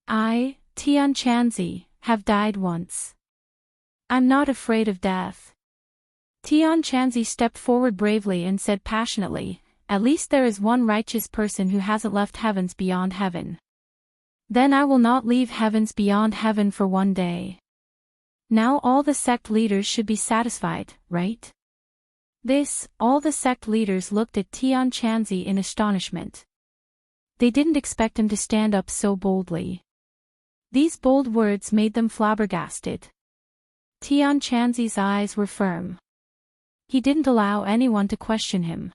I, Tian Chanzi, have died once. I'm not afraid of death. Tian Chanzi stepped forward bravely and said passionately, at least there is one righteous person who hasn't left heavens beyond heaven. Then I will not leave heavens beyond heaven for one day. Now all the sect leaders should be satisfied, right? All the sect leaders looked at Tian Chanzi in astonishment. They didn't expect him to stand up so boldly. These bold words made them flabbergasted. Tian Chanzi's eyes were firm. He didn't allow anyone to question him.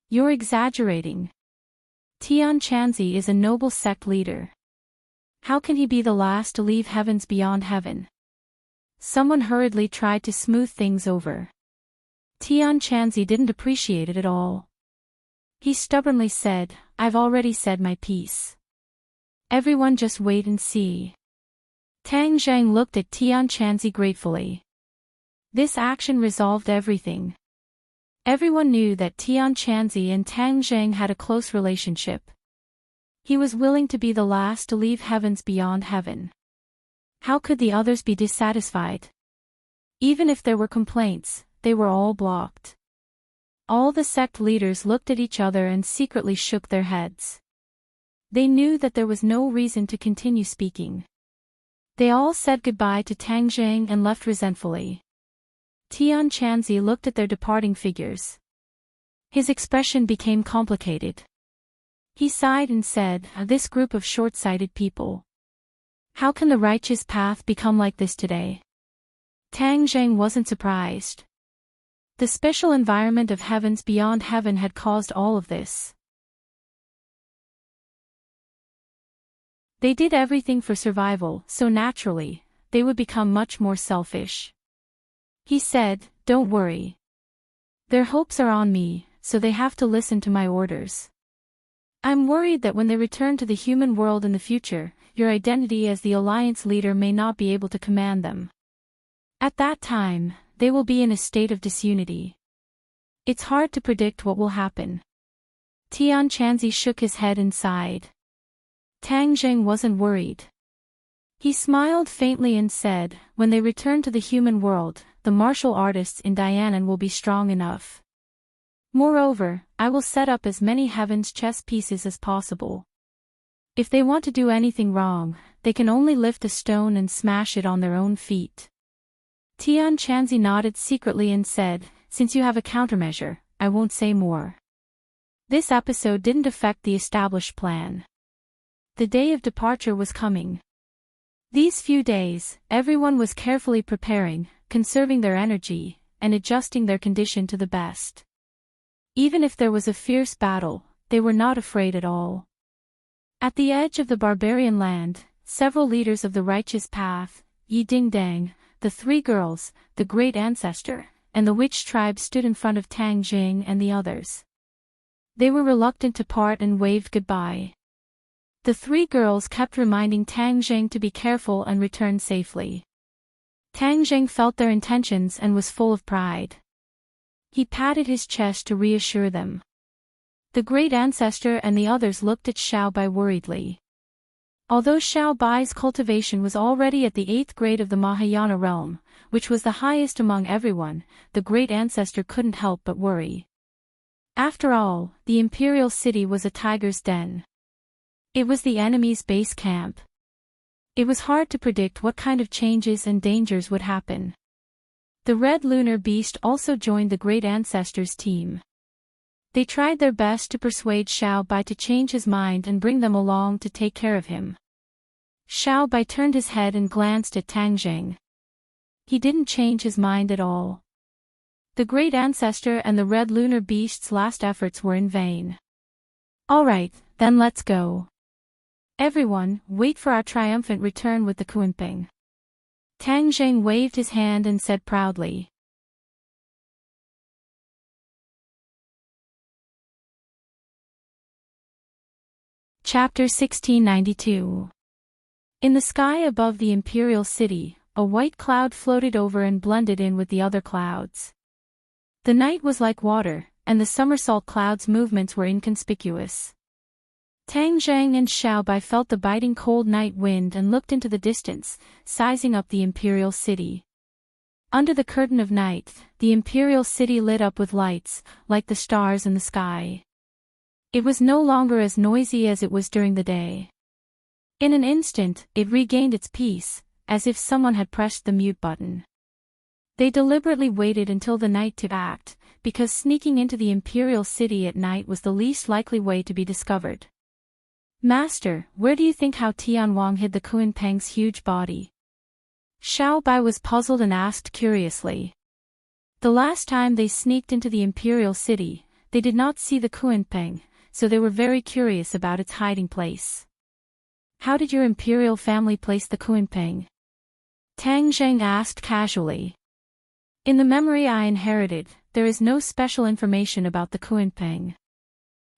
You're exaggerating. Tian Chanzi is a noble sect leader. How can he be the last to leave heavens beyond heaven? Someone hurriedly tried to smooth things over. Tian Chanzi didn't appreciate it at all. He stubbornly said, I've already said my piece. Everyone just wait and see. Tang Zheng looked at Tian Chanzi gratefully. This action resolved everything. Everyone knew that Tian Chanzi and Tang Zheng had a close relationship. He was willing to be the last to leave heavens beyond heaven. How could the others be dissatisfied? Even if there were complaints, they were all blocked. All the sect leaders looked at each other and secretly shook their heads. They knew that there was no reason to continue speaking. They all said goodbye to Tang Zheng and left resentfully. Tian Chanzi looked at their departing figures. His expression became complicated. He sighed and said, this group of short-sighted people. How can the righteous path become like this today? Tang Zheng wasn't surprised. The special environment of heavens beyond heaven had caused all of this. They did everything for survival, so naturally, they would become much more selfish. He said, don't worry. Their hopes are on me, so they have to listen to my orders. I'm worried that when they return to the human world in the future, your identity as the alliance leader may not be able to command them. At that time, they will be in a state of disunity. It's hard to predict what will happen. Tian Chanzi shook his head and sighed. Tang Zheng wasn't worried. He smiled faintly and said, when they return to the human world, the martial artists in Dianan will be strong enough. Moreover, I will set up as many heavens chess pieces as possible. If they want to do anything wrong, they can only lift a stone and smash it on their own feet. Tian Chanzi nodded secretly and said, since you have a countermeasure, I won't say more. This episode didn't affect the established plan. The day of departure was coming. These few days, everyone was carefully preparing, conserving their energy, and adjusting their condition to the best. Even if there was a fierce battle, they were not afraid at all. At the edge of the barbarian land, several leaders of the righteous path, Yi Dingdang, the three girls, the great ancestor, and the witch tribe stood in front of Tang Zheng and the others. They were reluctant to part and waved goodbye. The three girls kept reminding Tang Zheng to be careful and return safely. Tang Zheng felt their intentions and was full of pride. He patted his chest to reassure them. The great ancestor and the others looked at Xiao Bai worriedly. Although Xiao Bai's cultivation was already at the 8th grade of the Mahayana realm, which was the highest among everyone, the great ancestor couldn't help but worry. After all, the imperial city was a tiger's den. It was the enemy's base camp. It was hard to predict what kind of changes and dangers would happen. The red lunar beast also joined the great ancestor's team. They tried their best to persuade Xiao Bai to change his mind and bring them along to take care of him. Xiao Bai turned his head and glanced at Tang Zheng. He didn't change his mind at all. The great ancestor and the red lunar beast's last efforts were in vain. All right, then let's go. Everyone, wait for our triumphant return with the Kuinping. Tang Zheng waved his hand and said proudly. Chapter 1692. In the sky above the imperial city, a white cloud floated over and blended in with the other clouds. The night was like water, and the somersault cloud's movements were inconspicuous. Tang Zhang and Xiao Bai felt the biting cold night wind and looked into the distance, sizing up the imperial city. Under the curtain of night, the imperial city lit up with lights, like the stars in the sky. It was no longer as noisy as it was during the day. In an instant, it regained its peace, as if someone had pressed the mute button. They deliberately waited until the night to act, because sneaking into the imperial city at night was the least likely way to be discovered. Master, where do you think Hao Tianwang hid the Kunpeng's huge body? Xiao Bai was puzzled and asked curiously. The last time they sneaked into the imperial city, they did not see the Kunpeng, so they were very curious about its hiding place. How did your imperial family place the Kunpeng? Tang Zheng asked casually. In the memory I inherited, there is no special information about the Kunpeng.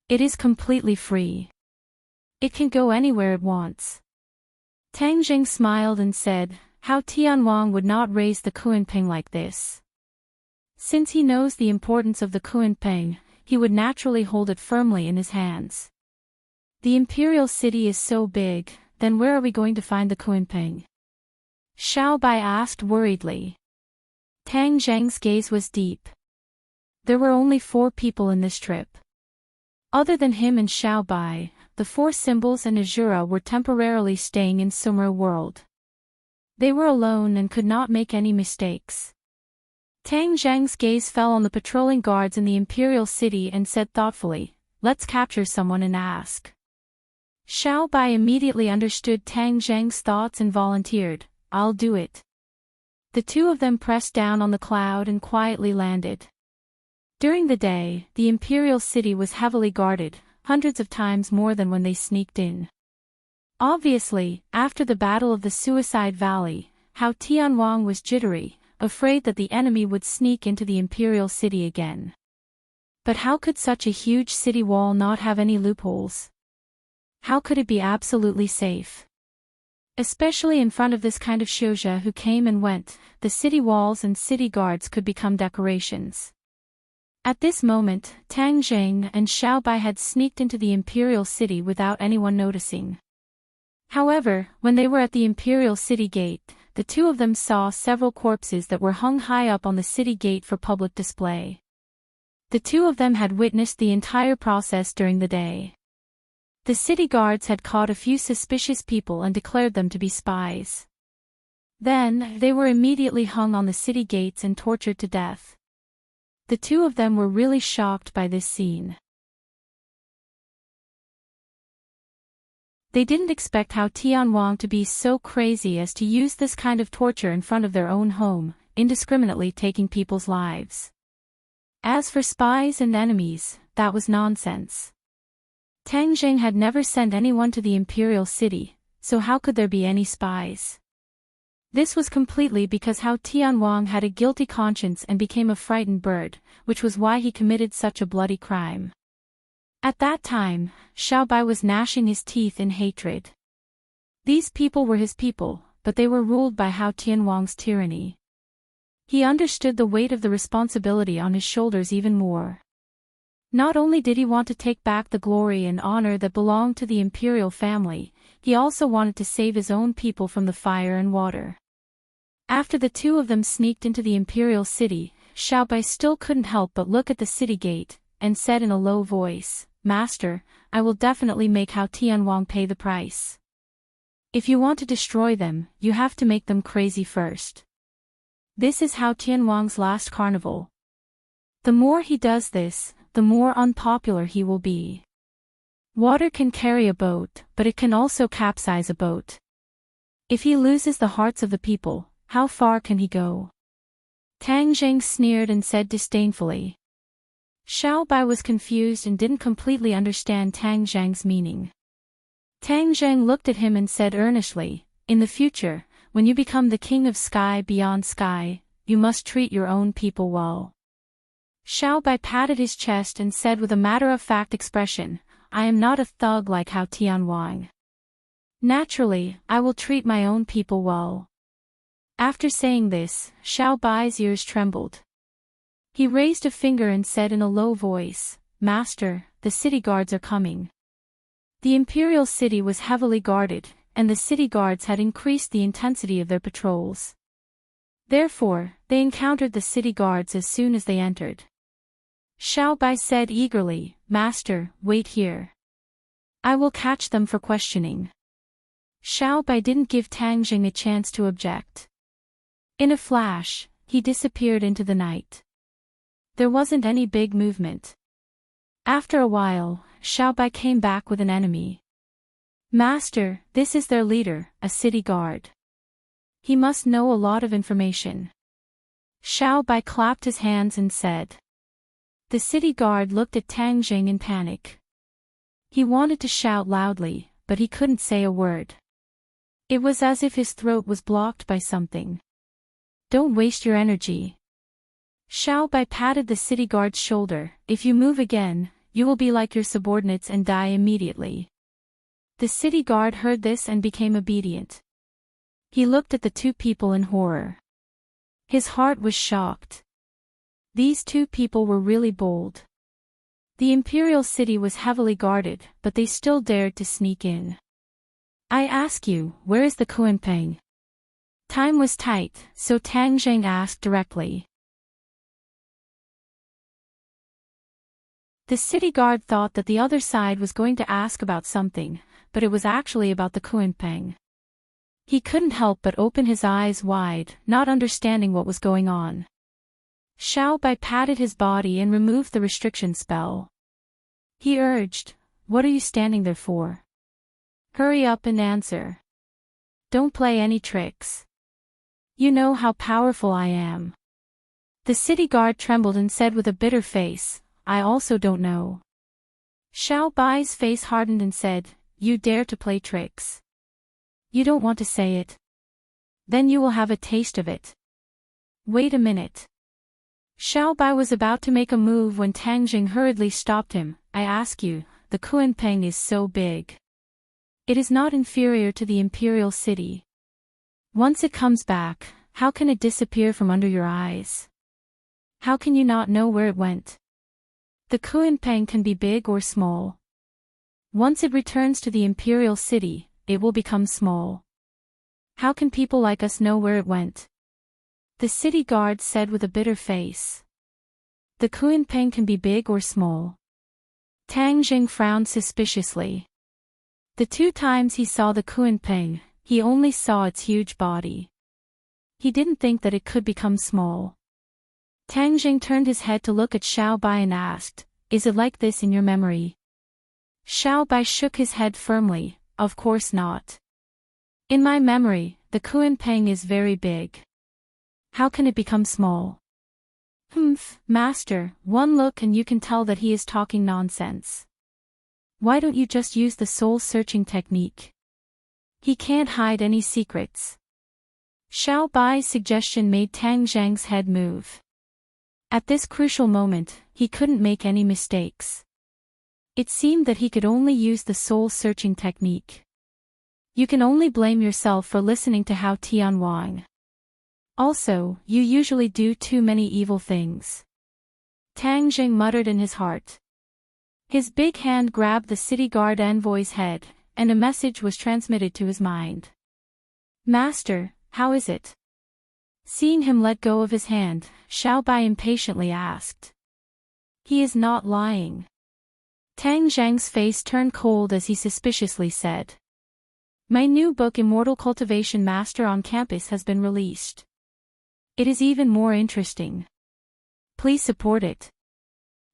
It is completely free. It can go anywhere it wants. Tang Zheng smiled and said, Hao Tianwang would not raise the Kunpeng like this. Since he knows the importance of the Kunpeng, he would naturally hold it firmly in his hands. The imperial city is so big, then where are we going to find the Kunpeng? Xiao Bai asked worriedly. Tang Zheng's gaze was deep. There were only 4 people in this trip. Other than him and Xiao Bai, the 4 symbols and Azura were temporarily staying in Sumra world. They were alone and could not make any mistakes. Tang Zheng's gaze fell on the patrolling guards in the imperial city and said thoughtfully, let's capture someone and ask. Xiao Bai immediately understood Tang Zheng's thoughts and volunteered, I'll do it. The 2 of them pressed down on the cloud and quietly landed. During the day, the imperial city was heavily guarded, hundreds of times more than when they sneaked in. Obviously, after the Battle of the Suicide Valley, Hao Tianwang was jittery, afraid that the enemy would sneak into the imperial city again. But how could such a huge city wall not have any loopholes? How could it be absolutely safe? Especially in front of this kind of Shouja who came and went, the city walls and city guards could become decorations. At this moment, Tang Zheng and Xiao Bai had sneaked into the imperial city without anyone noticing. However, when they were at the imperial city gate, the 2 of them saw several corpses that were hung high up on the city gate for public display. The 2 of them had witnessed the entire process during the day. The city guards had caught a few suspicious people and declared them to be spies. Then, they were immediately hung on the city gates and tortured to death. The 2 of them were really shocked by this scene. They didn't expect Hao Tianwang to be so crazy as to use this kind of torture in front of their own home, indiscriminately taking people's lives. As for spies and enemies, that was nonsense. Tang Zheng had never sent anyone to the imperial city, so how could there be any spies? This was completely because Hao Tianwang had a guilty conscience and became a frightened bird, which was why he committed such a bloody crime. At that time, Xiao Bai was gnashing his teeth in hatred. These people were his people, but they were ruled by Hao Tianwang's tyranny. He understood the weight of the responsibility on his shoulders even more. Not only did he want to take back the glory and honor that belonged to the imperial family, he also wanted to save his own people from the fire and water. After the 2 of them sneaked into the imperial city, Xiao Bai still couldn't help but look at the city gate, and said in a low voice, Master, I will definitely make Hao Tianwang pay the price. If you want to destroy them, you have to make them crazy first. This is Hao Tianwang's last carnival. The more he does this, the more unpopular he will be. Water can carry a boat, but it can also capsize a boat. If he loses the hearts of the people, how far can he go? Tang Zheng sneered and said disdainfully. Xiao Bai was confused and didn't completely understand Tang Zheng's meaning. Tang Zheng looked at him and said earnestly, in the future, when you become the king of sky beyond sky, you must treat your own people well. Xiao Bai patted his chest and said with a matter-of-fact expression, I am not a thug like Hao Tianwang. Naturally, I will treat my own people well. After saying this, Xiao Bai's ears trembled. He raised a finger and said in a low voice, "Master, the city guards are coming." The imperial city was heavily guarded, and the city guards had increased the intensity of their patrols. Therefore, they encountered the city guards as soon as they entered. Xiao Bai said eagerly, "Master, wait here. I will catch them for questioning." Xiao Bai didn't give Tang Jing a chance to object. In a flash, he disappeared into the night. There wasn't any big movement. After a while, Xiao Bai came back with an enemy. "Master, this is their leader, a city guard. He must know a lot of information." Xiao Bai clapped his hands and said. The city guard looked at Tang Jing in panic. He wanted to shout loudly, but he couldn't say a word. It was as if his throat was blocked by something. "Don't waste your energy." Xiao Bai patted the city guard's shoulder. "If you move again, you will be like your subordinates and die immediately." The city guard heard this and became obedient. He looked at the two people in horror. His heart was shocked. These two people were really bold. The imperial city was heavily guarded, but they still dared to sneak in. "I ask you, where is the Kuanping?" Time was tight, so Tang Jing asked directly. The city guard thought that the other side was going to ask about something, but it was actually about the Kuanping. He couldn't help but open his eyes wide, not understanding what was going on. Xiao Bai patted his body and removed the restriction spell. He urged, "What are you standing there for? Hurry up and answer. Don't play any tricks. You know how powerful I am." The city guard trembled and said with a bitter face, "I also don't know." Xiao Bai's face hardened and said, "You dare to play tricks? You don't want to say it? Then you will have a taste of it. Wait a minute." Xiao Bai was about to make a move when Tang Jing hurriedly stopped him. "I ask you, the Kuanping is so big. It is not inferior to the imperial city. Once it comes back, how can it disappear from under your eyes? How can you not know where it went? The Kuanping can be big or small. Once it returns to the imperial city, it will become small. How can people like us know where it went?" The city guard said with a bitter face. "The Kuanping can be big or small." Tang Jing frowned suspiciously. The two times he saw the Kuanping, he only saw its huge body. He didn't think that it could become small. Tang Jing turned his head to look at Xiao Bai and asked, "Is it like this in your memory?" Xiao Bai shook his head firmly, "Of course not. In my memory, the Kuanping is very big. How can it become small?" "Humph, master, one look and you can tell that he is talking nonsense. Why don't you just use the soul-searching technique? He can't hide any secrets." Xiao Bai's suggestion made Tang Zhang's head move. At this crucial moment, he couldn't make any mistakes. It seemed that he could only use the soul-searching technique. You can only blame yourself for listening to Hao Tian Wang. Also, you usually do too many evil things. Tang Jing muttered in his heart. His big hand grabbed the city guard envoy's head, and a message was transmitted to his mind. "Master, how is it?" Seeing him let go of his hand, Xiao Bai impatiently asked. "He is not lying." Tang Zhang's face turned cold as he suspiciously said. "My new book Immortal Cultivation Master on Campus has been released. It is even more interesting. Please support it.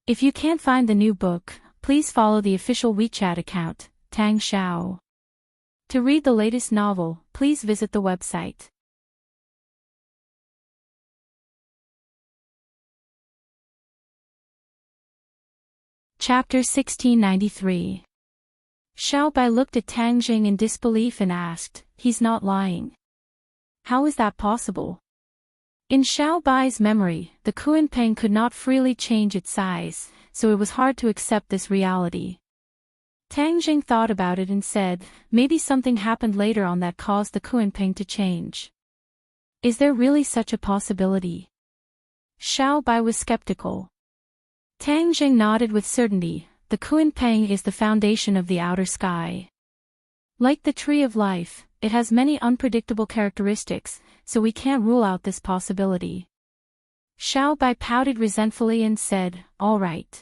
If you can't find the new book, please follow the official WeChat account, Tang Xiao. To read the latest novel, please visit the website." Chapter 1693. Xiao Bai looked at Tang Jing in disbelief and asked, "He's not lying. How is that possible?" In Xiao Bai's memory, the Kuanping could not freely change its size, so it was hard to accept this reality. Tang Jing thought about it and said, "Maybe something happened later on that caused the Kuanping to change. Is there really such a possibility?" Xiao Bai was skeptical. Tang Jing nodded with certainty. The Kunpeng is the foundation of the outer sky. Like the tree of life, it has many unpredictable characteristics, so we can't rule out this possibility. Xiao Bai pouted resentfully and said, "All right.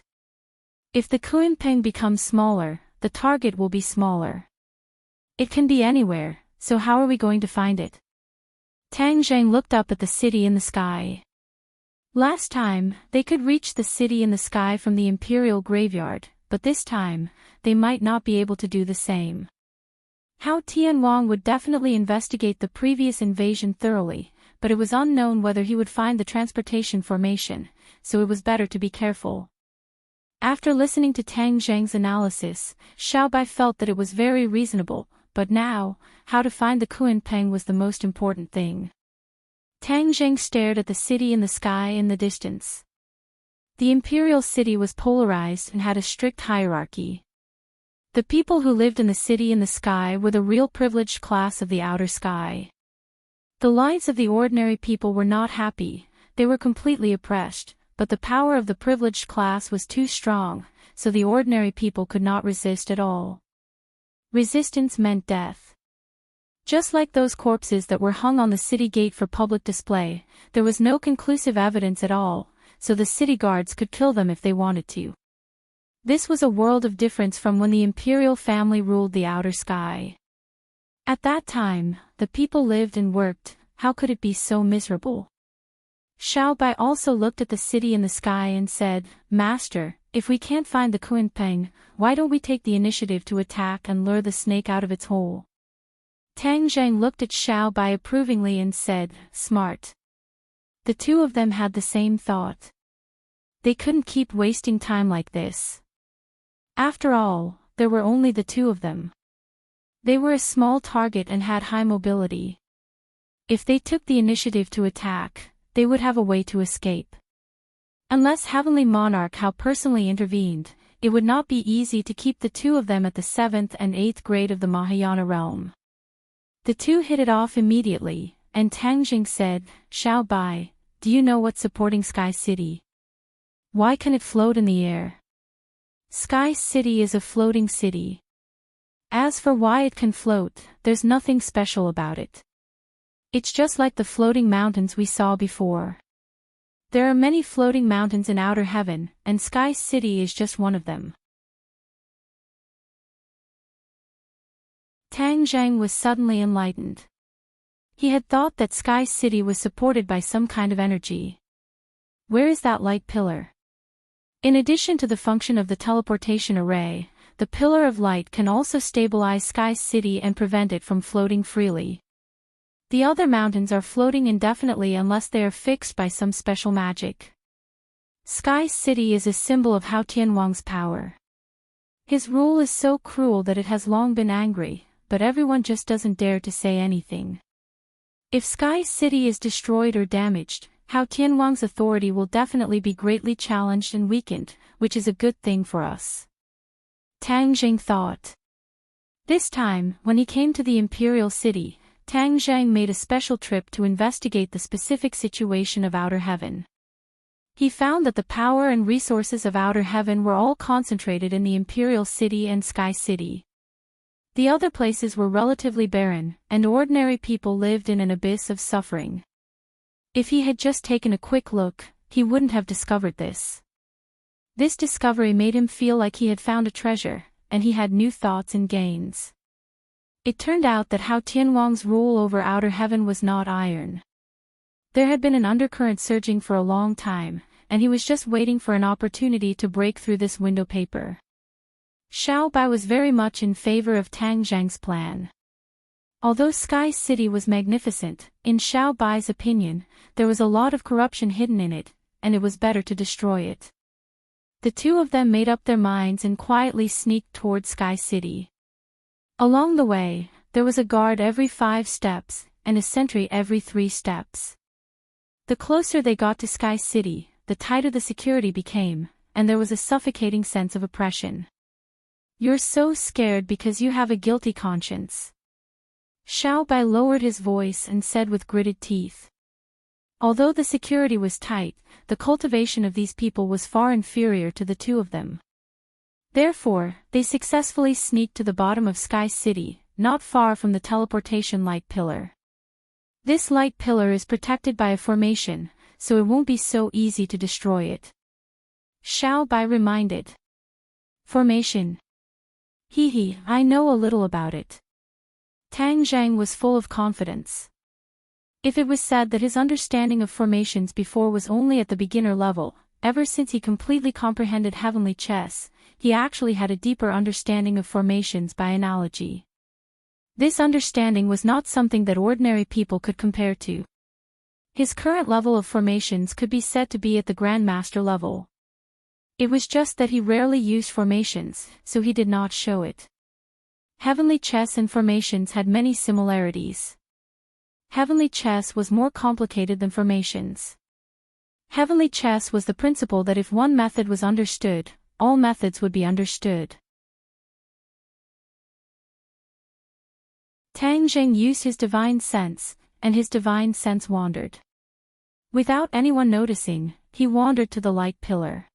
If the Kunpeng becomes smaller, the target will be smaller. It can be anywhere, so how are we going to find it?" Tang Zhang looked up at the city in the sky. Last time, they could reach the city in the sky from the Imperial Graveyard, but this time, they might not be able to do the same. Hao Tianwang would definitely investigate the previous invasion thoroughly, but it was unknown whether he would find the transportation formation, so it was better to be careful. After listening to Tang Zhang's analysis, Xiao Bai felt that it was very reasonable, but now, how to find the Kunpeng was the most important thing. Tang Zhang stared at the city in the sky in the distance. The imperial city was polarized and had a strict hierarchy. The people who lived in the city in the sky were the real privileged class of the outer sky. The lives of the ordinary people were not happy, they were completely oppressed, but the power of the privileged class was too strong, so the ordinary people could not resist at all. Resistance meant death. Just like those corpses that were hung on the city gate for public display, there was no conclusive evidence at all, so the city guards could kill them if they wanted to. This was a world of difference from when the imperial family ruled the outer sky. At that time, the people lived and worked, how could it be so miserable? Xiao Bai also looked at the city in the sky and said, "Master, if we can't find the Kunpeng, why don't we take the initiative to attack and lure the snake out of its hole?" Tang Zhang looked at Xiao Bai approvingly and said, "Smart." The two of them had the same thought. They couldn't keep wasting time like this. After all, there were only the two of them. They were a small target and had high mobility. If they took the initiative to attack, they would have a way to escape. Unless Heavenly Monarch Hao personally intervened, it would not be easy to keep the two of them at the 7th and 8th grade of the Mahayana realm. The two hit it off immediately, and Tang Jing said, "Xiao Bai, do you know what's supporting Sky City? Why can it float in the air?" Sky City is a floating city. As for why it can float, there's nothing special about it. It's just like the floating mountains we saw before. There are many floating mountains in outer heaven, and Sky City is just one of them. Tang Zhang was suddenly enlightened. He had thought that Sky City was supported by some kind of energy. Where is that light pillar? In addition to the function of the teleportation array, the pillar of light can also stabilize Sky City and prevent it from floating freely. The other mountains are floating indefinitely unless they are fixed by some special magic. Sky City is a symbol of Hao Tianwang's power. His rule is so cruel that it has long been angry, but everyone just doesn't dare to say anything. If Sky City is destroyed or damaged, Hao Tianwang's authority will definitely be greatly challenged and weakened, which is a good thing for us. Tang Jing thought. This time, when he came to the imperial city, Tang Zhang made a special trip to investigate the specific situation of outer heaven. He found that the power and resources of outer heaven were all concentrated in the imperial city and Sky City. The other places were relatively barren, and ordinary people lived in an abyss of suffering. If he had just taken a quick look, he wouldn't have discovered this. This discovery made him feel like he had found a treasure, and he had new thoughts and gains. It turned out that Hao Tianwang's rule over outer heaven was not iron. There had been an undercurrent surging for a long time, and he was just waiting for an opportunity to break through this window paper. Xiao Bai was very much in favor of Tang Zhang's plan. Although Sky City was magnificent, in Xiao Bai's opinion, there was a lot of corruption hidden in it, and it was better to destroy it. The two of them made up their minds and quietly sneaked toward Sky City. Along the way, there was a guard every 5 steps, and a sentry every 3 steps. The closer they got to Sky City, the tighter the security became, and there was a suffocating sense of oppression. "You're so scared because you have a guilty conscience." Xiao Bai lowered his voice and said with gritted teeth. Although the security was tight, the cultivation of these people was far inferior to the two of them. Therefore, they successfully sneaked to the bottom of Sky City, not far from the teleportation light pillar. This light pillar is protected by a formation, so it won't be so easy to destroy it. Xiao Bai reminded. Formation. Hee, I know a little about it. Tang Zhang was full of confidence. If it was said that his understanding of formations before was only at the beginner level, ever since he completely comprehended heavenly chess, he actually had a deeper understanding of formations by analogy. This understanding was not something that ordinary people could compare to. His current level of formations could be said to be at the Grandmaster level. It was just that he rarely used formations, so he did not show it. Heavenly chess and formations had many similarities. Heavenly chess was more complicated than formations. Heavenly chess was the principle that if one method was understood, all methods would be understood. Tang Zheng used his divine sense, and his divine sense wandered. Without anyone noticing, he wandered to the light pillar.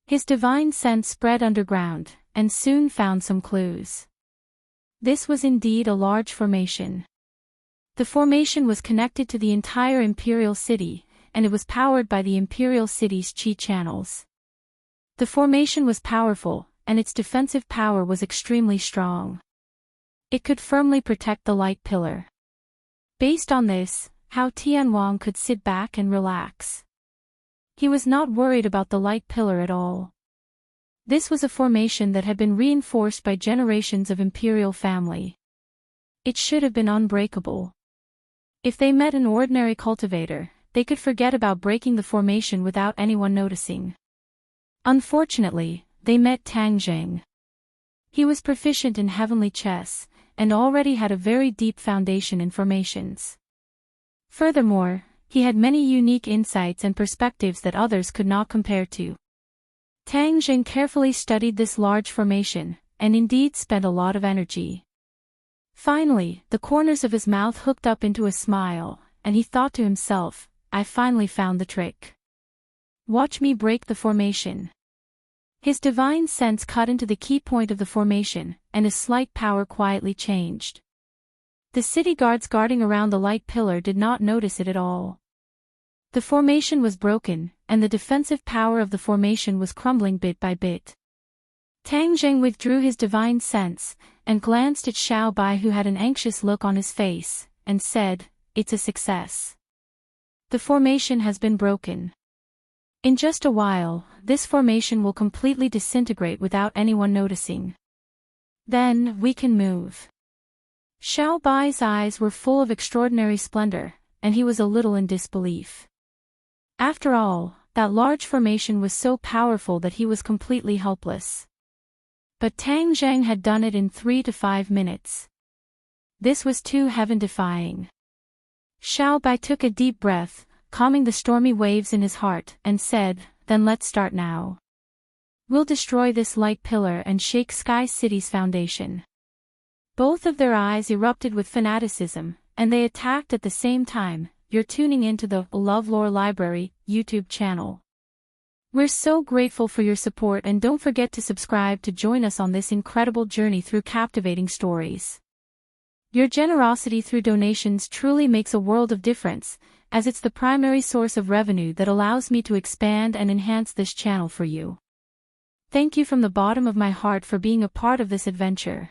His divine sense spread underground, and soon found some clues. This was indeed a large formation. The formation was connected to the entire Imperial City, and it was powered by the Imperial City's Qi channels. The formation was powerful, and its defensive power was extremely strong. It could firmly protect the light pillar. Based on this, Hao Tianwang could sit back and relax. He was not worried about the light pillar at all. This was a formation that had been reinforced by generations of Imperial family. It should have been unbreakable. If they met an ordinary cultivator, they could forget about breaking the formation without anyone noticing. Unfortunately, they met Tang Zheng. He was proficient in heavenly chess, and already had a very deep foundation in formations. Furthermore, he had many unique insights and perspectives that others could not compare to. Tang Zheng carefully studied this large formation, and indeed spent a lot of energy. Finally, the corners of his mouth hooked up into a smile, and he thought to himself, I finally found the trick. Watch me break the formation. His divine sense cut into the key point of the formation, and a slight power quietly changed. The city guards guarding around the light pillar did not notice it at all. The formation was broken, and the defensive power of the formation was crumbling bit by bit. Tang Zheng withdrew his divine sense, and glanced at Xiao Bai, who had an anxious look on his face, and said, It's a success. The formation has been broken. In just a while, this formation will completely disintegrate without anyone noticing. Then, we can move. Xiao Bai's eyes were full of extraordinary splendor, and he was a little in disbelief. After all, that large formation was so powerful that he was completely helpless. But Tang Zheng had done it in 3 to 5 minutes. This was too heaven-defying. Xiao Bai took a deep breath, calming the stormy waves in his heart, and said, Then let's start now. We'll destroy this light pillar and shake Sky City's foundation. Both of their eyes erupted with fanaticism, and they attacked at the same time. You're tuning into the LoveLore Library YouTube channel. We're so grateful for your support, and don't forget to subscribe to join us on this incredible journey through captivating stories. Your generosity through donations truly makes a world of difference, as it's the primary source of revenue that allows me to expand and enhance this channel for you. Thank you from the bottom of my heart for being a part of this adventure.